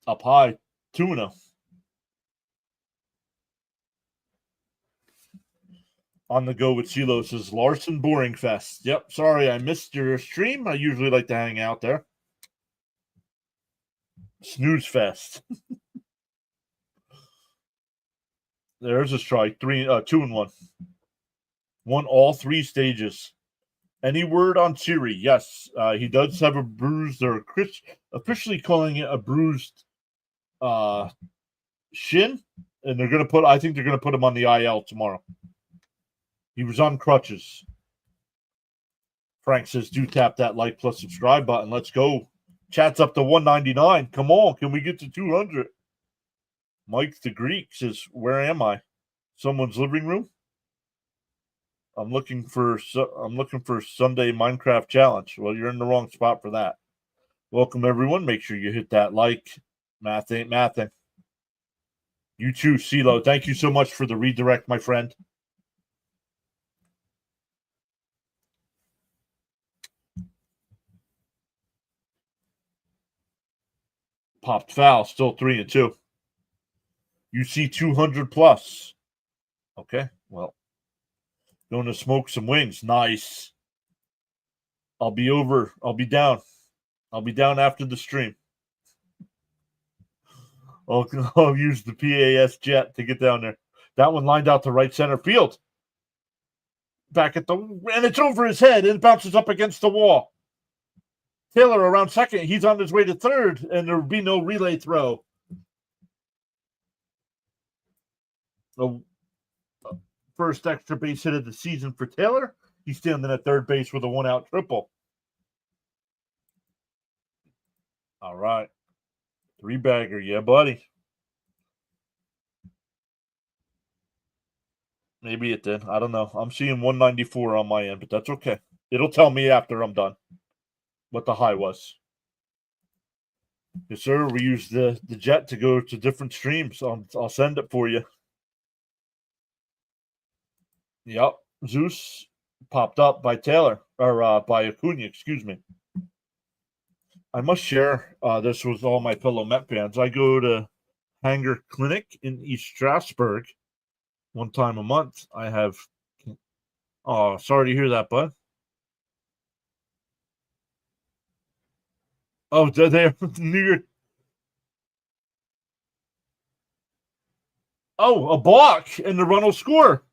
Up high, 2-0. On the Go with CeeLo says Larson Boring Fest. Yep, sorry I missed your stream. I usually like to hang out there. Snooze Fest. There's a strike. 2-1. Won all 3 stages. Any word on Siri? Yes, he does have a bruised, or officially calling it a bruised shin, and they're going to I think they're going to put him on the IL tomorrow. He was on crutches. Frank says, do tap that like plus subscribe button. Let's go. Chat's up to 199. Come on, can we get to 200? Mike the Greek says, where am I? Someone's living room? I'm looking for Sunday Minecraft challenge. Well, you're in the wrong spot for that. Welcome everyone. Make sure you hit that like. Math ain't mathing. You too, CeeLo. Thank you so much for the redirect, my friend. Popped foul, still 3-2. You see 200 plus. Okay, well, going to smoke some wings. Nice. I'll be down. I'll be down after the stream. I'll use the PAS jet to get down there. That one lined out to right center field. Back at and it's over his head and it bounces up against the wall. Taylor around second. He's on his way to third, and there will be no relay throw. The first extra base hit of the season for Taylor. He's standing at third base with a 1-out triple. All right. 3-bagger. Yeah, buddy. Maybe it did. I don't know. I'm seeing 194 on my end, but that's okay. It'll tell me after I'm done what the high was. Yes, sir. We use the jet to go to different streams. I'll send it for you. Yep. Zeus popped up by Taylor, or by Acuna, excuse me. I must share this with all my fellow Met fans. I go to Hanger Clinic in East Stroudsburg one time a month. I have. Oh, sorry to hear that, bud. Oh, they're New York. Oh, a block, and the run will score.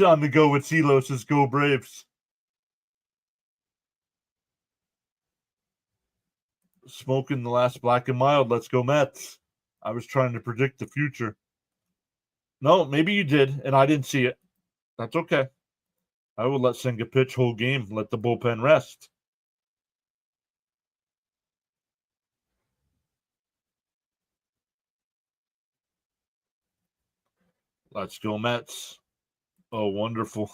On the Go with CeeLo says, go Braves. Smoking the last black and mild. Let's go Mets. I was trying to predict the future. No, maybe you did, and I didn't see it. That's okay. I will let Senga pitch whole game. Let the bullpen rest. Let's go Mets. Oh, wonderful.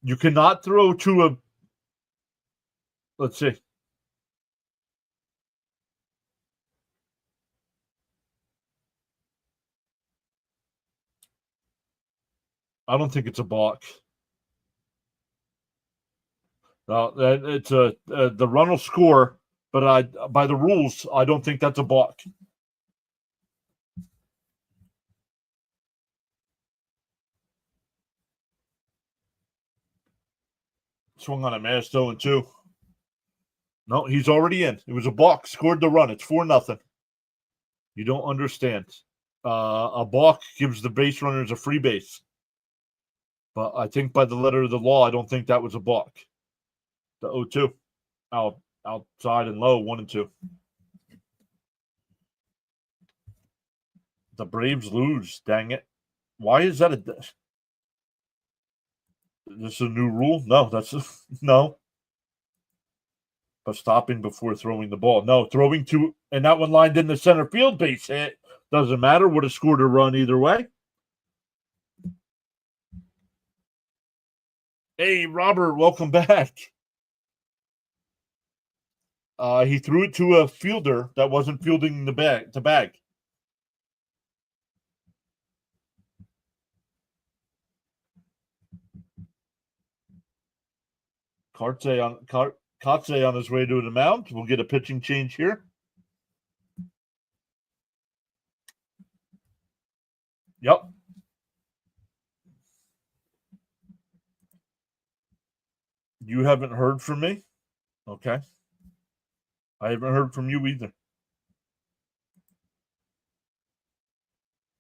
You cannot throw to a... Let's see. I don't think it's a balk. No, it's the run will score, but by the rules, I don't think that's a balk. Swung on a mass 0-2. No, he's already in. It was a balk. Scored the run. It's 4-0. You don't understand. A balk gives the base runners a free base. But I think by the letter of the law, I don't think that was a balk. The 0-2. Outside and low, 1-2. The Braves lose. Dang it. Why is that this is a new rule? No, that's no. But stopping before throwing the ball. No, throwing to, and that one lined in the center field base hit. Doesn't matter. Would have scored a run either way. Hey, Robert, welcome back. He threw it to a fielder that wasn't fielding the bag. Kotze on his way to the mound. We'll get a pitching change here. Yep. You haven't heard from me? Okay. I haven't heard from you either.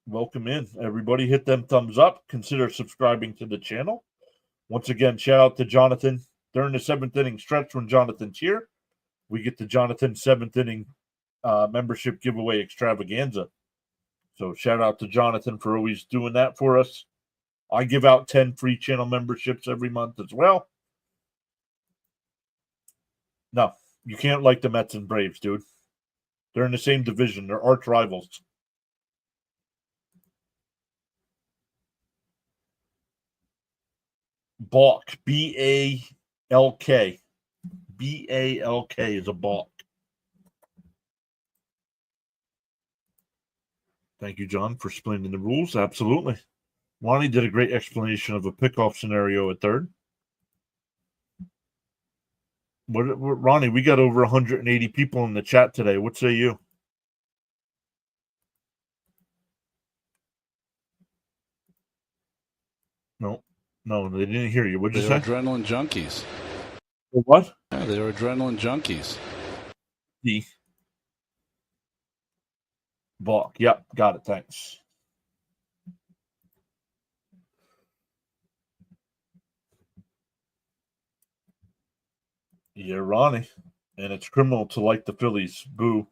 Welcome in. Everybody hit them thumbs up. Consider subscribing to the channel. Once again, shout out to Jonathan. During the 7th inning stretch when Jonathan's here, we get the Jonathan 7th inning membership giveaway extravaganza. So shout out to Jonathan for always doing that for us. I give out 10 free channel memberships every month as well. No, you can't like the Mets and Braves, dude. They're in the same division. They're arch rivals. Balk. B-A-L-K. B-A-L-K is a balk. Thank you, John, for explaining the rules. Absolutely. Lonnie did a great explanation of a pickoff scenario at third. Ronnie, we got over 180 people in the chat today. What say you? No, they didn't hear you. What'd you say? They're adrenaline junkies. What? Yeah, they're adrenaline junkies. The balk. Yep, got it. Thanks. Yeah, Ronnie. And it's criminal to like the Phillies. Boo.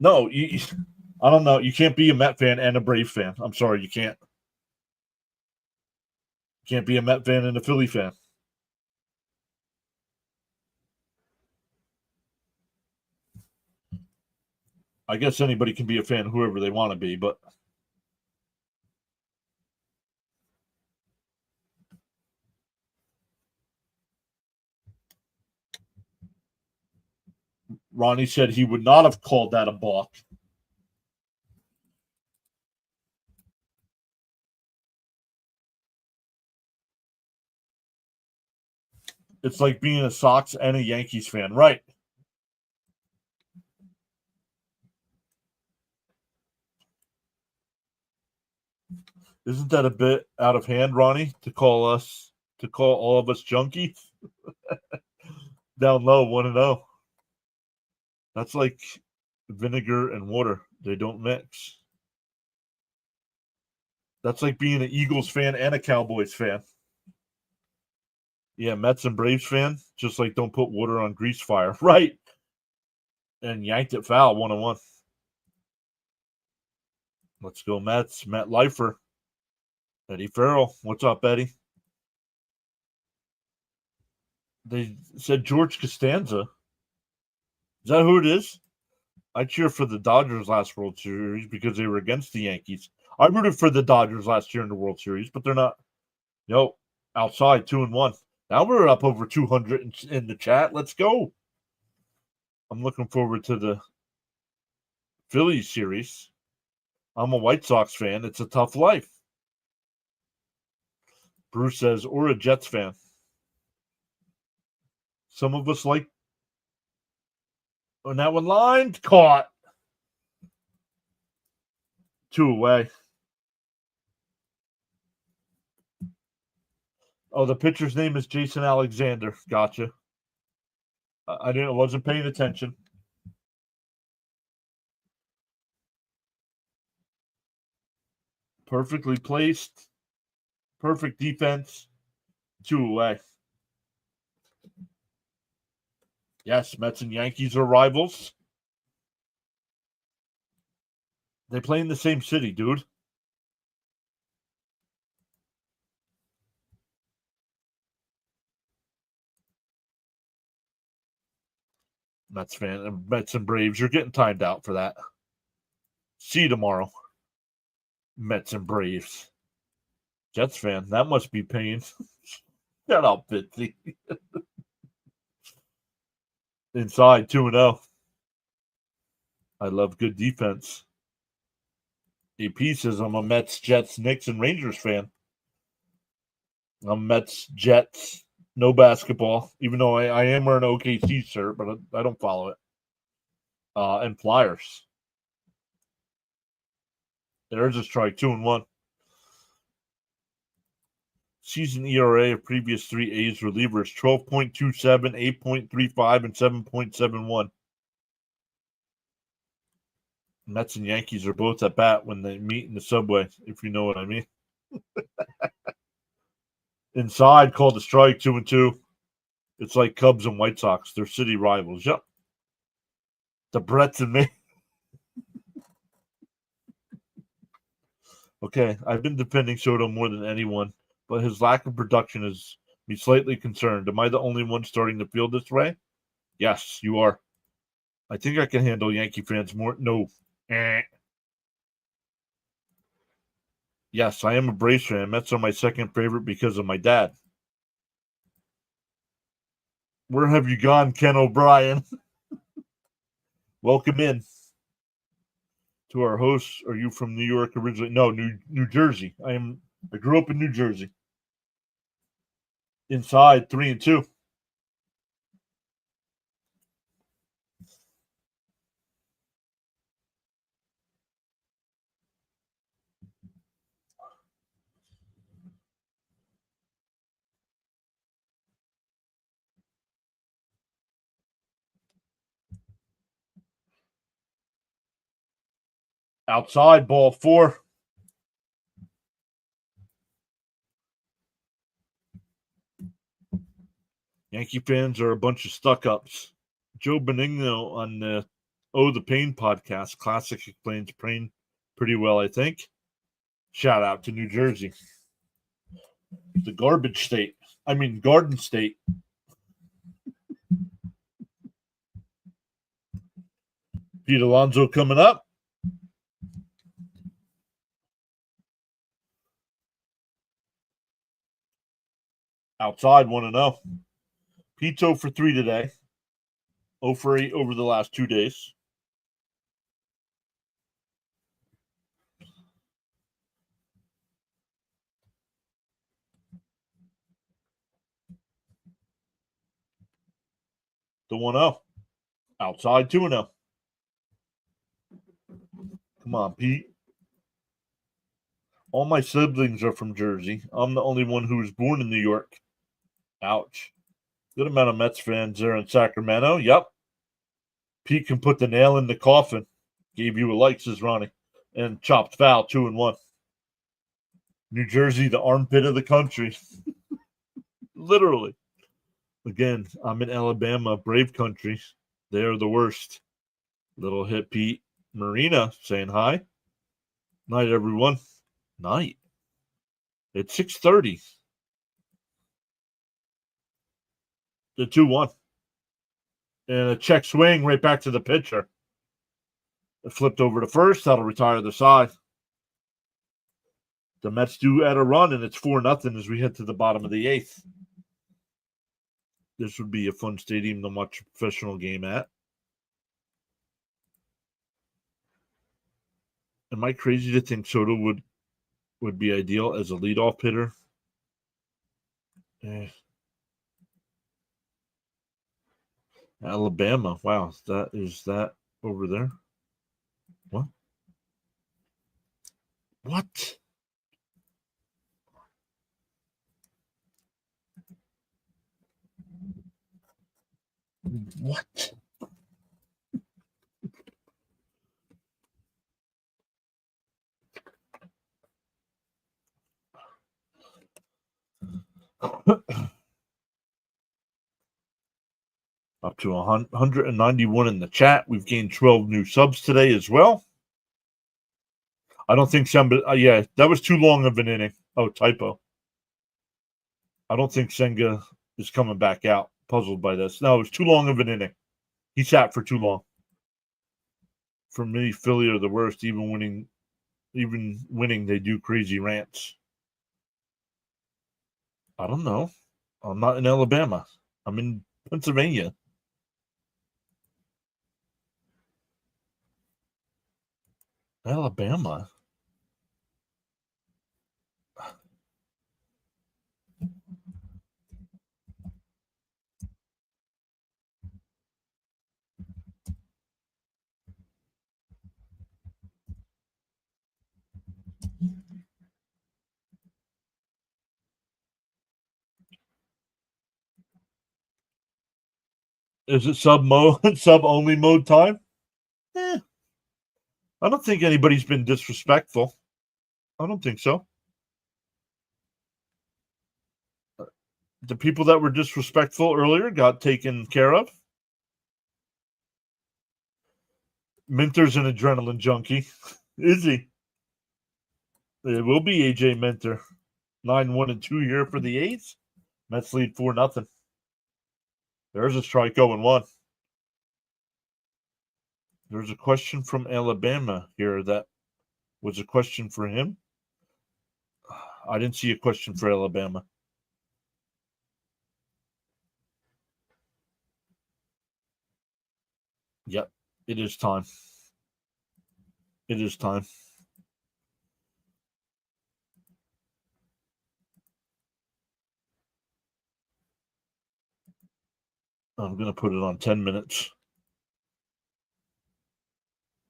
No, I don't know. You can't be a Met fan and a Brave fan. I'm sorry, you can't. You can't be a Met fan and a Philly fan. I guess anybody can be a fan of whoever they want to be, but Ronnie said he would not have called that a balk. It's like being a Sox and a Yankees fan, right? Isn't that a bit out of hand, Ronnie, to call all of us junkies? Down low, 1-0. That's like vinegar and water. They don't mix. That's like being an Eagles fan and a Cowboys fan. Yeah, Mets and Braves fan, just like don't put water on grease fire. Right. And yanked it foul, 1-1. Let's go Mets. Matt Leifer. Eddie Farrell. What's up, Eddie? They said George Costanza. Is that who it is? I cheer for the Dodgers last World Series because they were against the Yankees. I rooted for the Dodgers last year in the World Series, but they're not. Outside 2-1. Now we're up over 200 in the chat. Let's go. I'm looking forward to the Phillies series. I'm a White Sox fan. It's a tough life. Bruce says, or a Jets fan. Some of us like. And that one lined, caught. 2 away. Oh, the pitcher's name is Jason Alexander. Gotcha. I wasn't paying attention. Perfectly placed. Perfect defense. 2 away. Yes, Mets and Yankees are rivals. They play in the same city, dude. Mets and Braves, you're getting timed out for that. See you tomorrow. Mets and Braves. Jets fan, that must be pain. Shut up, Fitzy. Inside 2-0. I love good defense. AP says I'm a Mets, Jets, Knicks, and Rangers fan. I'm Mets, Jets, no basketball, even though I am wearing an OKC shirt, but I don't follow it. And Flyers. There's a strike, 2-1. Season ERA of previous 3 A's relievers, 12.27, 8.35, and 7.71. Mets and Yankees are both at bat when they meet in the subway, if you know what I mean. Inside, called a strike, 2-2. It's like Cubs and White Sox. They're city rivals. Yep. The Bretts and me. Okay, I've been defending Soto more than anyone, but his lack of production has me slightly concerned. Am I the only one starting to feel this way? Yes, you are. I think I can handle Yankee fans more. No. Yes, I am a Braves fan. Mets are my second favorite because of my dad. Where have you gone, Ken O'Brien? Welcome in to our hosts. Are you from New York originally? No, New Jersey. I grew up in New Jersey. Inside 3-2. Outside, ball 4. Yankee fans are a bunch of stuck-ups. Joe Benigno on the the Pain podcast, Classic, explains pain pretty well, I think. Shout out to New Jersey. The garbage state. I mean, Garden State. Pete Alonso coming up. Outside, 1-0. Pete's 0 for 3 today. 0 for 8 over the last 2 days. The 1-0. Outside, 2-0. Come on, Pete. All my siblings are from Jersey. I'm the only one who was born in New York. Ouch. Good amount of Mets fans there in Sacramento. Yep. Pete can put the nail in the coffin. Gave you a like, says Ronnie. And chopped foul, 2-1. New Jersey, the armpit of the country. Literally. Again, I'm in Alabama, brave country. They're the worst. Little hit Pete. Marina saying hi. Night, everyone. Night. It's 6:30. The 2-1. And a check swing right back to the pitcher. It flipped over to first. That'll retire the side. The Mets do add a run, and it's 4-0 as we head to the bottom of the 8th. This would be a fun stadium to watch a professional game at. Am I crazy to think Soto would be ideal as a leadoff hitter? Alabama. Wow, is that over there? What? What? What? Up to 191 in the chat. We've gained 12 new subs today as well. I don't think somebody. Yeah, that was too long of an inning. Oh, typo. I don't think Senga is coming back out. Puzzled by this. No, it was too long of an inning. He sat for too long. For me, Philly are the worst. Even winning, they do crazy rants. I don't know. I'm not in Alabama. I'm in Pennsylvania. Alabama. Is it sub only mode time? I don't think anybody's been disrespectful. I don't think so. The people that were disrespectful earlier got taken care of. Minter's an adrenaline junkie. Is he? It will be AJ Minter. 9-1-2 here for the A's. Mets lead 4-0. There's a strike 0-1. There's a question from Alabama here that was a question for him. I didn't see a question for Alabama. Yep, it is time. It is time. I'm going to put it on 10 minutes.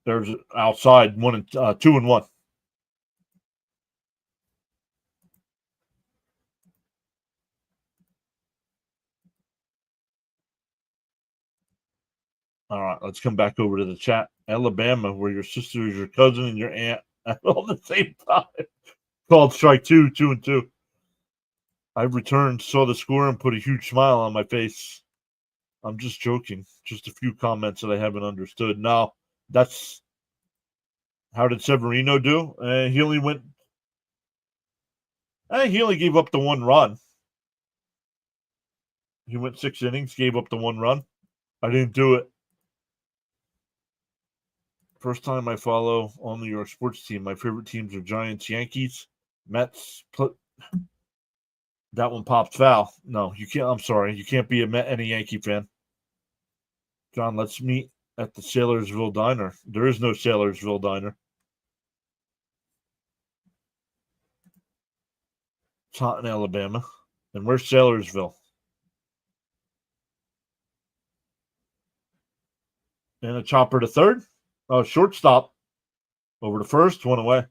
There's outside 2-1. All right, let's come back over to the chat. Alabama, where your sister is your cousin and your aunt at all the same time. Called strike 2-2-2. I returned, saw the score, and put a huge smile on my face. I'm just joking. Just a few comments that I haven't understood. Now, that's how did Severino do? He only gave up the one run. He went 6 innings, gave up the one run. I didn't do it. First time I follow on New York sports team. My favorite teams are Giants, Yankees, Mets. That one popped foul. No, you can't. I'm sorry. You can't be a Met and a Yankee fan. John, let's meet at the Sailorsville Diner. There is no Sailorsville Diner. It's hot in Alabama. And where's Sailorsville? And a chopper to third. Oh, shortstop. Over to first, one away.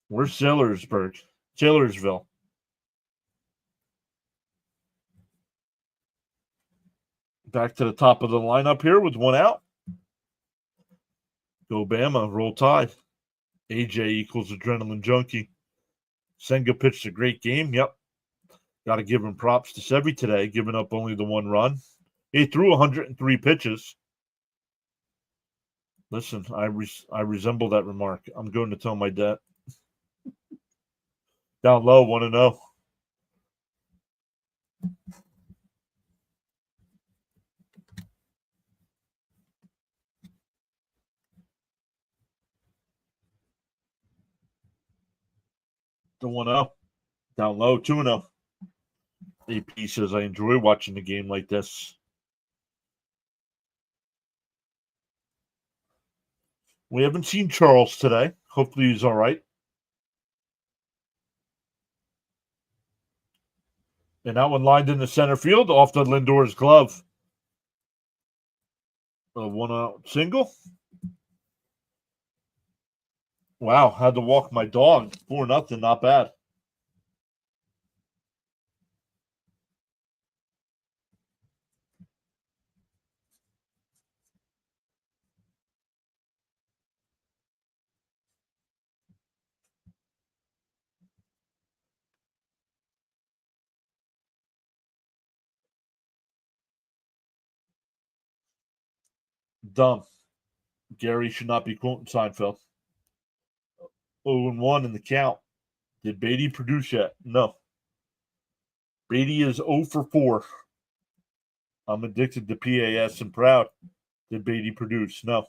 Where's Sailorsville. Back to the top of the lineup here with one out. Go Bama, roll tide. AJ equals adrenaline junkie. Senga pitched a great game. Yep. Got to give him props to Sevy today, giving up only the one run. He threw 103 pitches. Listen, I resemble that remark. I'm going to tell my dad. Down low, 1-0. The 1-0. Down low, 2-0. AP says, I enjoy watching the game like this. We haven't seen Charles today. Hopefully he's all right. And that one lined into center field off the Lindor's glove. A 1-out single. Wow, had to walk my dog. 4-0, not bad. Dumb. Gary should not be quoting Seinfeld. 0-1 in the count. Did Beatty produce yet? No. Beatty is 0 for 4. I'm addicted to PAS and proud. Did Beatty produce? No.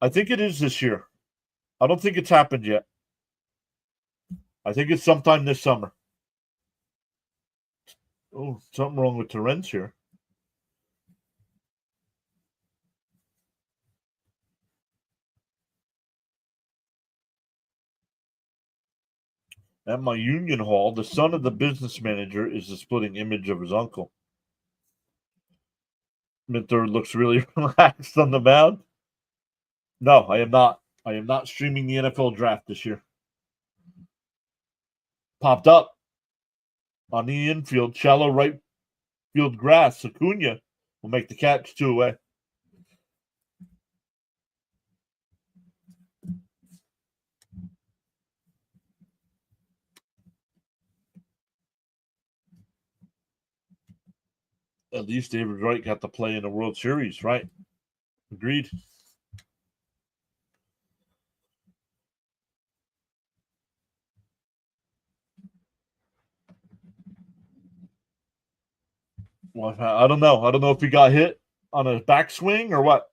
I think it is this year. I don't think it's happened yet. I think it's sometime this summer. Oh, something wrong with Terrence here. At my union hall, the son of the business manager is the splitting image of his uncle. Minter looks really relaxed on the mound. No, I am not. I am not streaming the NFL draft this year. Popped up on the infield, shallow right field grass. Acuna will make the catch 2 away. At least David Wright got to play in the World Series, right? Agreed. Well, I don't know. I don't know if he got hit on a backswing or what.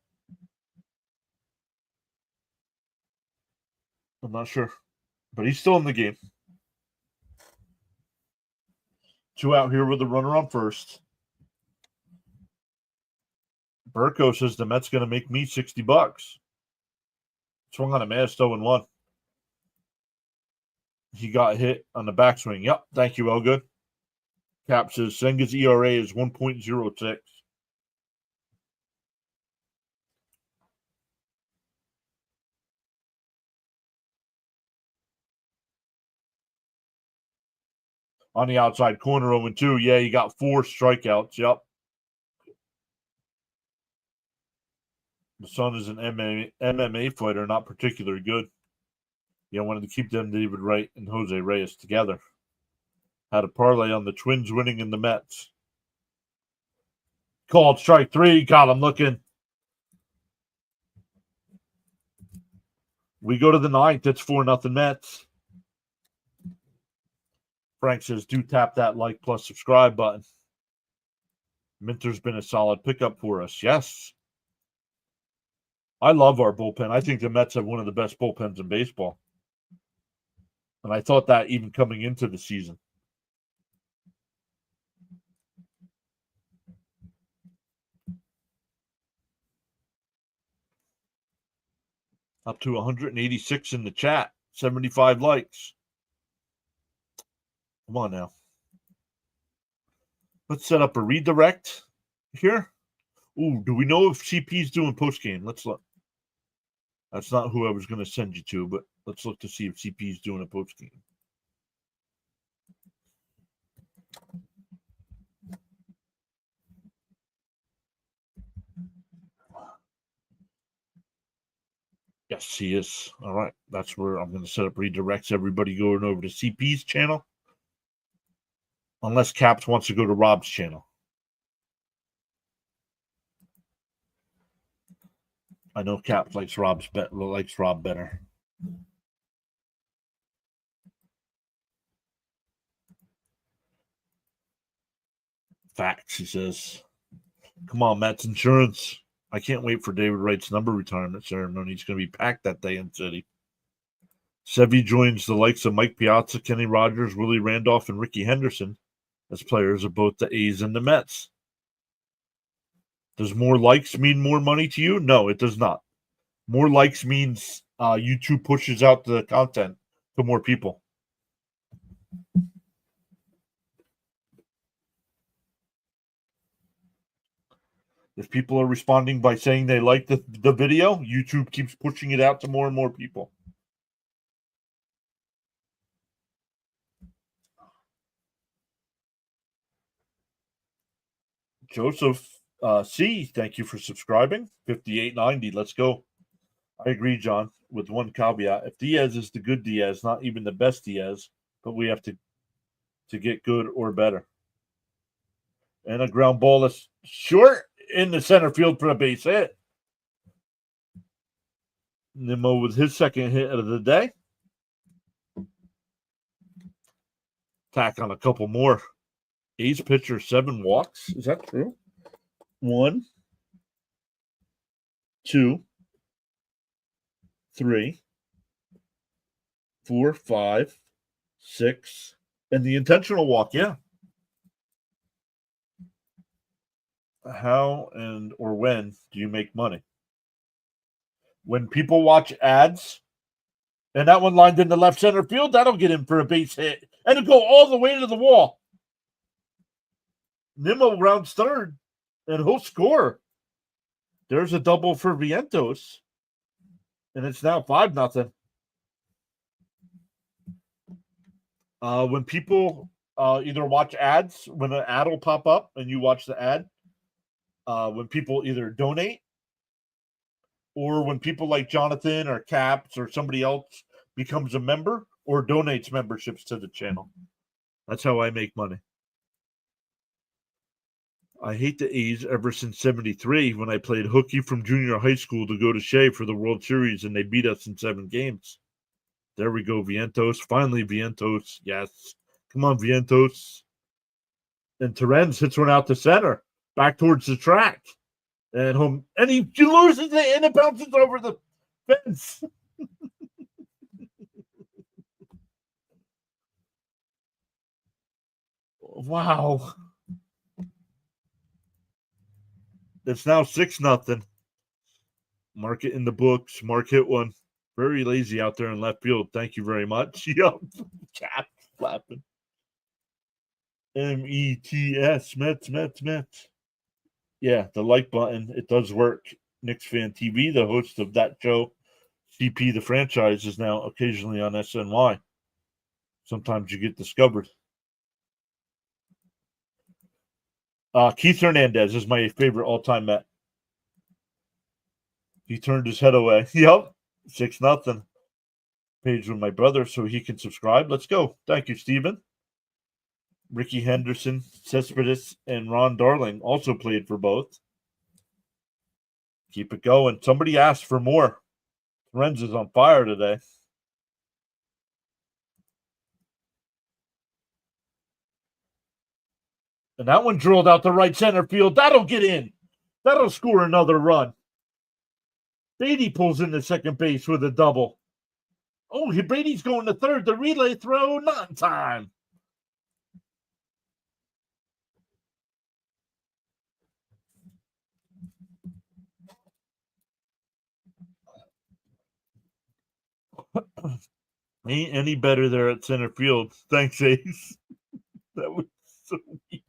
I'm not sure. But he's still in the game. 2 out here with a runner on first. Burko says the Mets going to make me $60. Swung on a mast 0-1. He got hit on the backswing. Yep. Thank you, Elgood. Cap says Senga's ERA is 1.06. On the outside corner, 0-2. Yeah, he got 4 strikeouts. Yep. The son is an MMA fighter, not particularly good. Yeah, I wanted to keep them, David Wright and Jose Reyes, together. Had a parlay on the Twins winning in the Mets. Called strike 3. Got him looking. We go to the 9th. It's 4-0 Mets. Frank says, do tap that like plus subscribe button. Minter's been a solid pickup for us. Yes. I love our bullpen. I think the Mets have one of the best bullpens in baseball. And I thought that even coming into the season. Up to 186 in the chat. 75 likes. Come on now. Let's set up a redirect here. Ooh, do we know if CP's doing postgame? Let's look. That's not who I was going to send you to, but let's look to see if CP's doing a postgame. Yes, he is. All right. That's where I'm going to set up redirects. Everybody going over to CP's channel. Unless Caps wants to go to Rob's channel. I know Caps likes Rob better. Facts, he says. Come on, Mets Insurance. I can't wait for David Wright's number retirement ceremony. It's going to be packed that day in City. Sevy joins the likes of Mike Piazza, Kenny Rogers, Willie Randolph, and Ricky Henderson as players of both the A's and the Mets. Does more likes mean more money to you? No, it does not. More likes means YouTube pushes out the content to more people. If people are responding by saying they like the video, YouTube keeps pushing it out to more and more people. Joseph C, thank you for subscribing. 5890, let's go. I agree, John, with one caveat. If Diaz is the good Diaz, not even the best Diaz, but we have to get good or better. And a ground ball is short in the center field for a base hit. Nimmo with his second hit of the day. Tack on a couple more. A's pitcher, 7 walks. Is that true? 1, 2, 3, 4, 5, 6, and the intentional walk. Yeah. How and or when do you make money? When people watch ads, and that one lined in the left center field, that'll get in for a base hit, and it'll go all the way to the wall. Nimmo rounds third, and he'll score. There's a double for Vientos, and it's now 5-0. When people either watch ads, when an ad will pop up and you watch the ad, when people either donate or when people like Jonathan or Caps or somebody else becomes a member or donates memberships to the channel. That's how I make money. I hate the A's ever since 73 when I played hooky from junior high school to go to Shea for the World Series and they beat us in 7 games. There we go, Vientos. Finally, Vientos. Yes. Come on, Vientos. And Terens hits one out to center, back towards the track. And home. And he loses it and it bounces over the fence. Wow. It's now 6-0. Mark it in the books. Mark hit one. Very lazy out there in left field. Thank you very much. Yup. Cat flapping. METS. Mets. Yeah, the like button. It does work. Knicks Fan TV, the host of that show, CP the franchise, is now occasionally on SNY. Sometimes you get discovered. Keith Hernandez is my favorite all-time Met. He turned his head away. Yep. 6-0. Page with my brother so he can subscribe. Let's go. Thank you, Steven. Ricky Henderson, Cespedes, and Ron Darling also played for both. Keep it going. Somebody asked for more. Renz is on fire today. And that one drilled out the right center field. That'll get in. That'll score another run. Beatty pulls into second base with a double. Oh, Brady's going to third. The relay throw, not in time. Ain't any better there at center field. Thanks, Ace. That was so weak.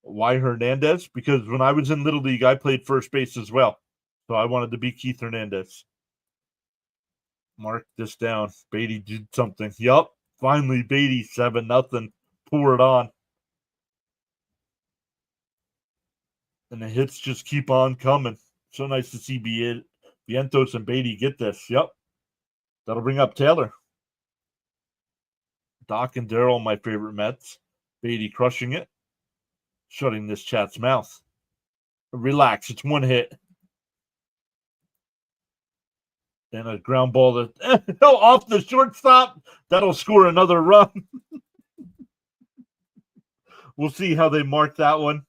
Why Hernandez? Because when I was in Little League, I played first base as well. So I wanted to be Keith Hernandez. Mark this down. Beatty did something. Yup. Finally, Beatty 7-0. Pour it on. And the hits just keep on coming. So nice to see Vientos and Beatty get this. Yep. That'll bring up Taylor. Doc and Darryl, my favorite Mets. Beatty crushing it. Shutting this chat's mouth. Relax. It's one hit. And a ground ball that off the shortstop. That'll score another run. We'll see how they mark that one.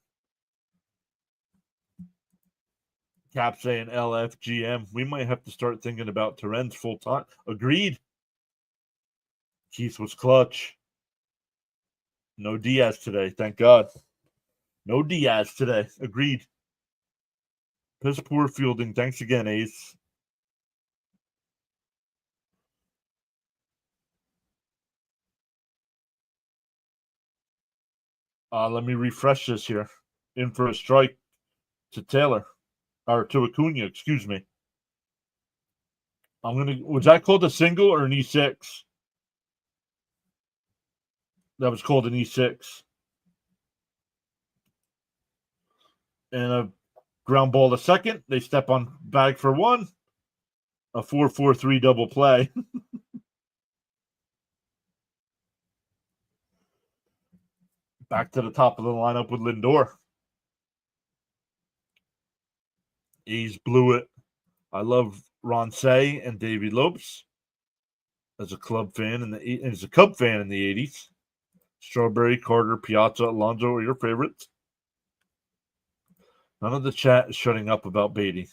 Cap saying LFGM. We might have to start thinking about Terens full time. Agreed. Keith was clutch. No Diaz today, thank God. No Diaz today. Agreed. Piss poor fielding. Thanks again, Ace. Let me refresh this here. in for a strike to Taylor, or to Acuna, excuse me. Was that called a single or an E6? That was called an E6. And a ground ball to second. They step on bag for one. A 4-4-3 double play. Back to the top of the lineup with Lindor. A's blew it. I love Ron Say and Davey Lopes as a club fan as a Cub fan in the 80s. Strawberry, Carter, Piazza, Alonso are your favorites. None of the chat is shutting up about Beatty.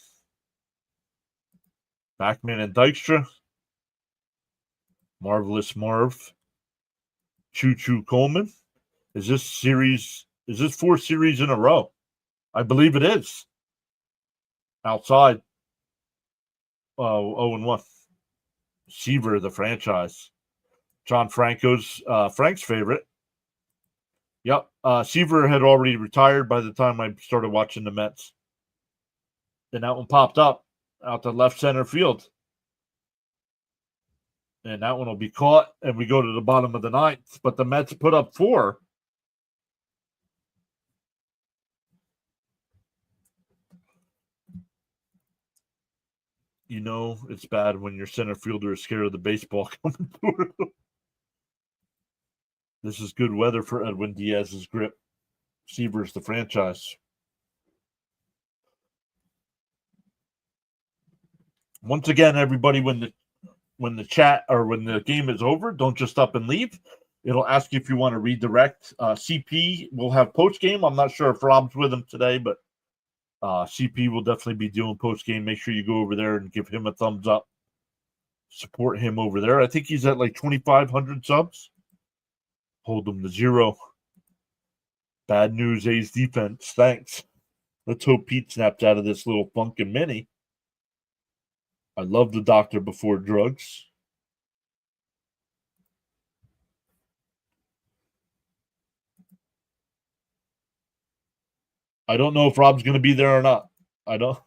Backman and Dykstra. Marvelous Marv. Choo Choo Coleman. Is this 4 series in a row? I believe it is. Outside. 0-1. Seaver, the franchise. John Frank's favorite. Yep. Seaver had already retired by the time I started watching the Mets. And that one popped up out to left center field. And that one will be caught, and we go to the bottom of the ninth. But the Mets put up 4. You know it's bad when your center fielder is scared of the baseball coming through. This is good weather for Edwin Diaz's grip. Seaver's the franchise. Once again, everybody, when the chat or when the game is over, don't just up and leave. It'll ask you if you want to redirect. CP will have post game. I'm not sure if Rob's with him today, but CP will definitely be doing post game. Make sure you go over there and give him a thumbs up. Support him over there. I think he's at like 2,500 subs. Hold him to 0. Bad news, A's defense. Thanks. Let's hope Pete snaps out of this little funk and mini. I love the doctor before drugs. I don't know if Rob's going to be there or not. I don't.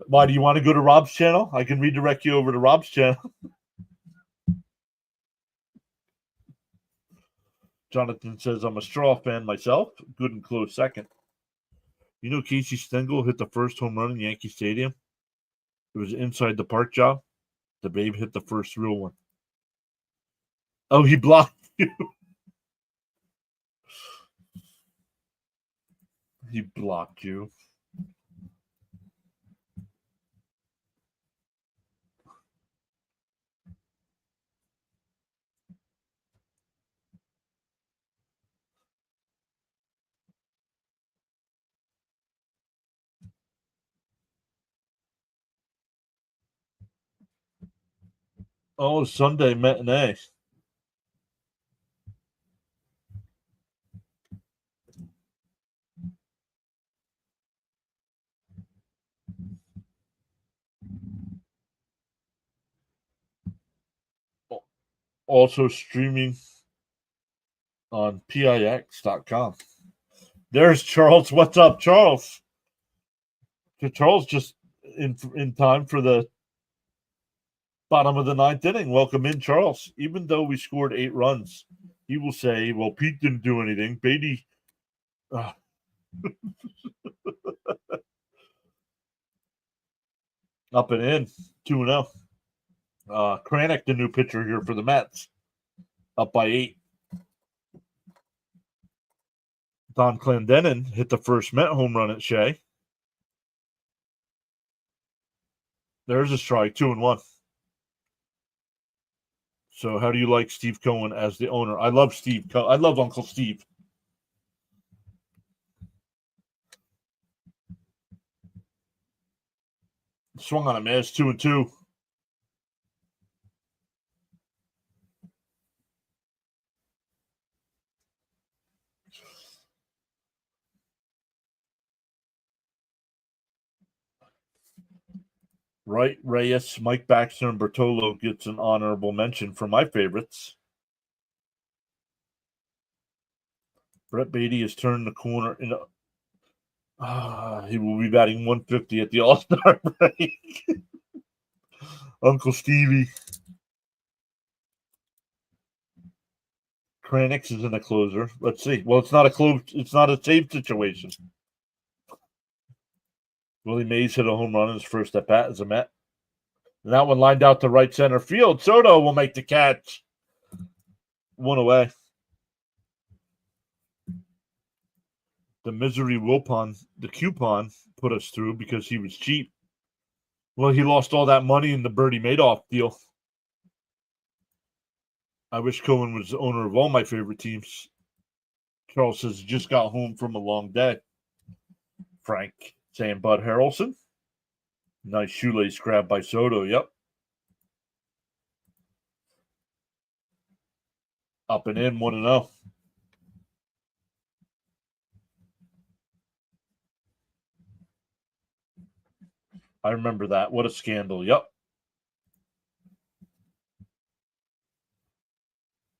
Why, do you want to go to Rob's channel? I can redirect you over to Rob's channel. Jonathan says, I'm a Straw fan myself. Good and close second. You know Casey Stengel hit the first home run in Yankee Stadium? It was inside the park job. The Babe hit the first real one. Oh, he blocked you. He blocked you. Oh, Sunday matinee. Also streaming on PIX.com. There's Charles. What's up, Charles? Charles just in time for the bottom of the ninth inning. Welcome in, Charles. Even though we scored 8 runs, he will say, well, Pete didn't do anything. Beatty. Up and in, 2-0. Kranick, the new pitcher here for the Mets, up by 8. Don Clendenin hit the first Met home run at Shea. There's a strike, 2-1. So how do you like Steve Cohen as the owner? I love Steve Cohen. I love Uncle Steve. Swung on him, man. It's 2-2. Wright, Reyes, Mike Baxter, and Bertolo gets an honorable mention for my favorites. Brett Beatty has turned the corner. He will be batting 150 at the All-Star break. Uncle Stevie. Kranix is in a closer. Let's see. Well, it's not a save situation. Willie Mays hit a home run in his first at bat as a Met. And that one lined out to right center field. Soto will make the catch. One away. The misery Wilpon, the coupon, put us through because he was cheap. Well, he lost all that money in the Bertie Madoff deal. I wish Cohen was the owner of all my favorite teams. Charles says he just got home from a long day. Frank saying Bud Harrelson. Nice shoelace grab by Soto. Yep. Up and in, 1-0. I remember that. What a scandal. Yep.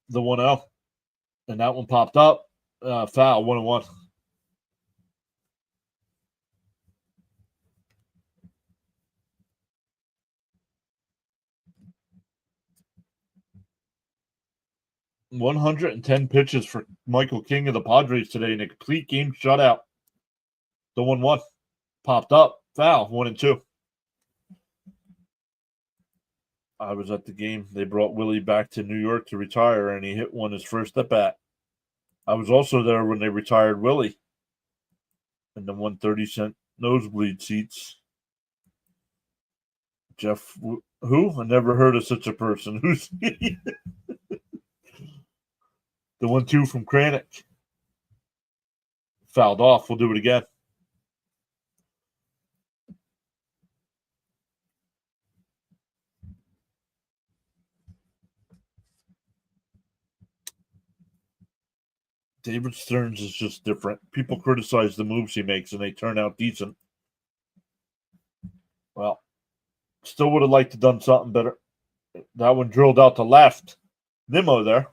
The 1-0. And that one popped up. Foul, 1-1. $110 pitches for Michael King of the Padres today in a complete game shutout. The 1-1 popped up. Foul, 1-2. I was at the game. They brought Willie back to New York to retire, and he hit one his first at bat. I was also there when they retired Willie in the 130-cent nosebleed seats. Jeff, who? I never heard of such a person. Who's the 1-2 from Kranick? Fouled off. We'll do it again. David Stearns is just different. People criticize the moves he makes, and they turn out decent. Well, still would have liked to done something better. That one drilled out to left. Nimmo there.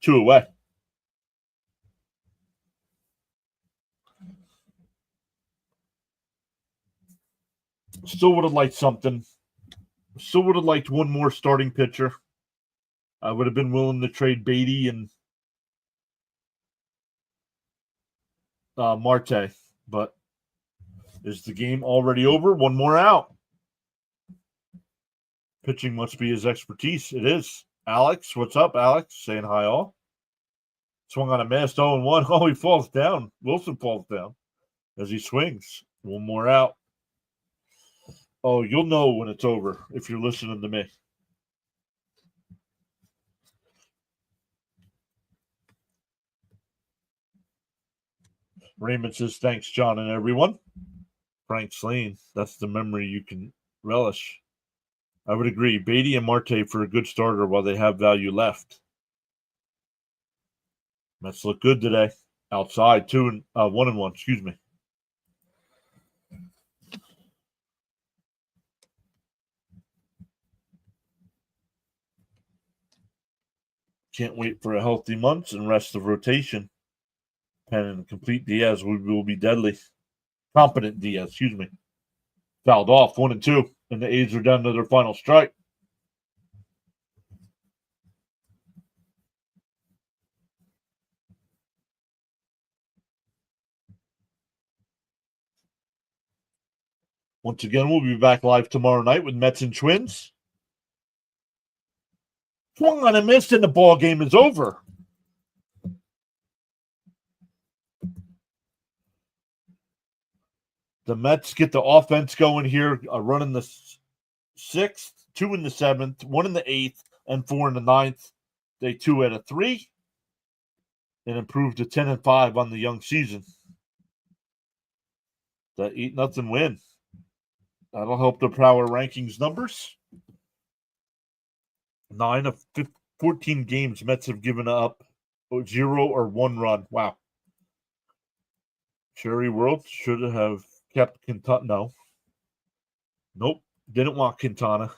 2 away. Still would have liked something. Still would have liked one more starting pitcher. I would have been willing to trade Beatty and Marte, but is the game already over? One more out. Pitching must be his expertise. It is. Alex, what's up, Alex? Saying hi all. Swung on a missed 0-1. Oh, he falls down. Wilson falls down as he swings. One more out. Oh, you'll know when it's over if you're listening to me. Raymond says, thanks, John and everyone. Frank Slane, that's the memory you can relish. I would agree. Beatty and Marte for a good starter while they have value left. Mets look good today. Outside, 1-1, excuse me. Can't wait for a healthy month and rest of rotation. Penn and complete Diaz will be deadly. Competent Diaz, excuse me. Fouled off, 1-2, and the A's are down to their final strike. Once again, we'll be back live tomorrow night with Mets and Twins. Swung on a miss, and the ball game is over. The Mets get the offense going here, a run in the 6th, 2 in the 7th, 1 in the 8th, and 4 in the 9th. They 2 out of 3 and improved to 10-5 on the young season. The 8-0 win. That'll help the power rankings numbers. 9 of 14 games, Mets have given up 0 or 1 run. Wow. Cherry World should have kept Quintana. No. Nope. Didn't want Quintana.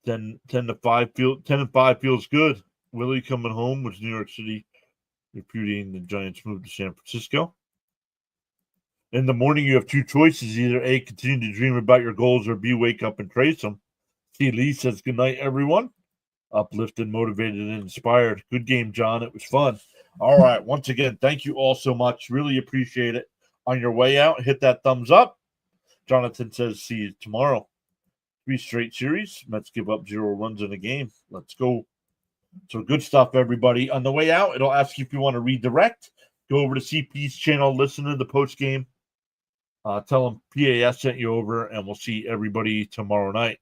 10-5 feels good. Willie coming home with New York City repudiating the Giants' move to San Francisco. In the morning, you have two choices. Either A, continue to dream about your goals, or B, wake up and trace them. C. Lee says, good night, everyone. Uplifted, motivated, and inspired. Good game, John. It was fun. All right. Once again, thank you all so much. Really appreciate it. On your way out, hit that thumbs up. Jonathan says, see you tomorrow. 3 straight series. Mets give up 0 runs in a game. Let's go. So good stuff, everybody. On the way out, it'll ask you if you want to redirect. Go over to CP's channel, listen to the post game. Tell them PAS sent you over, and we'll see everybody tomorrow night.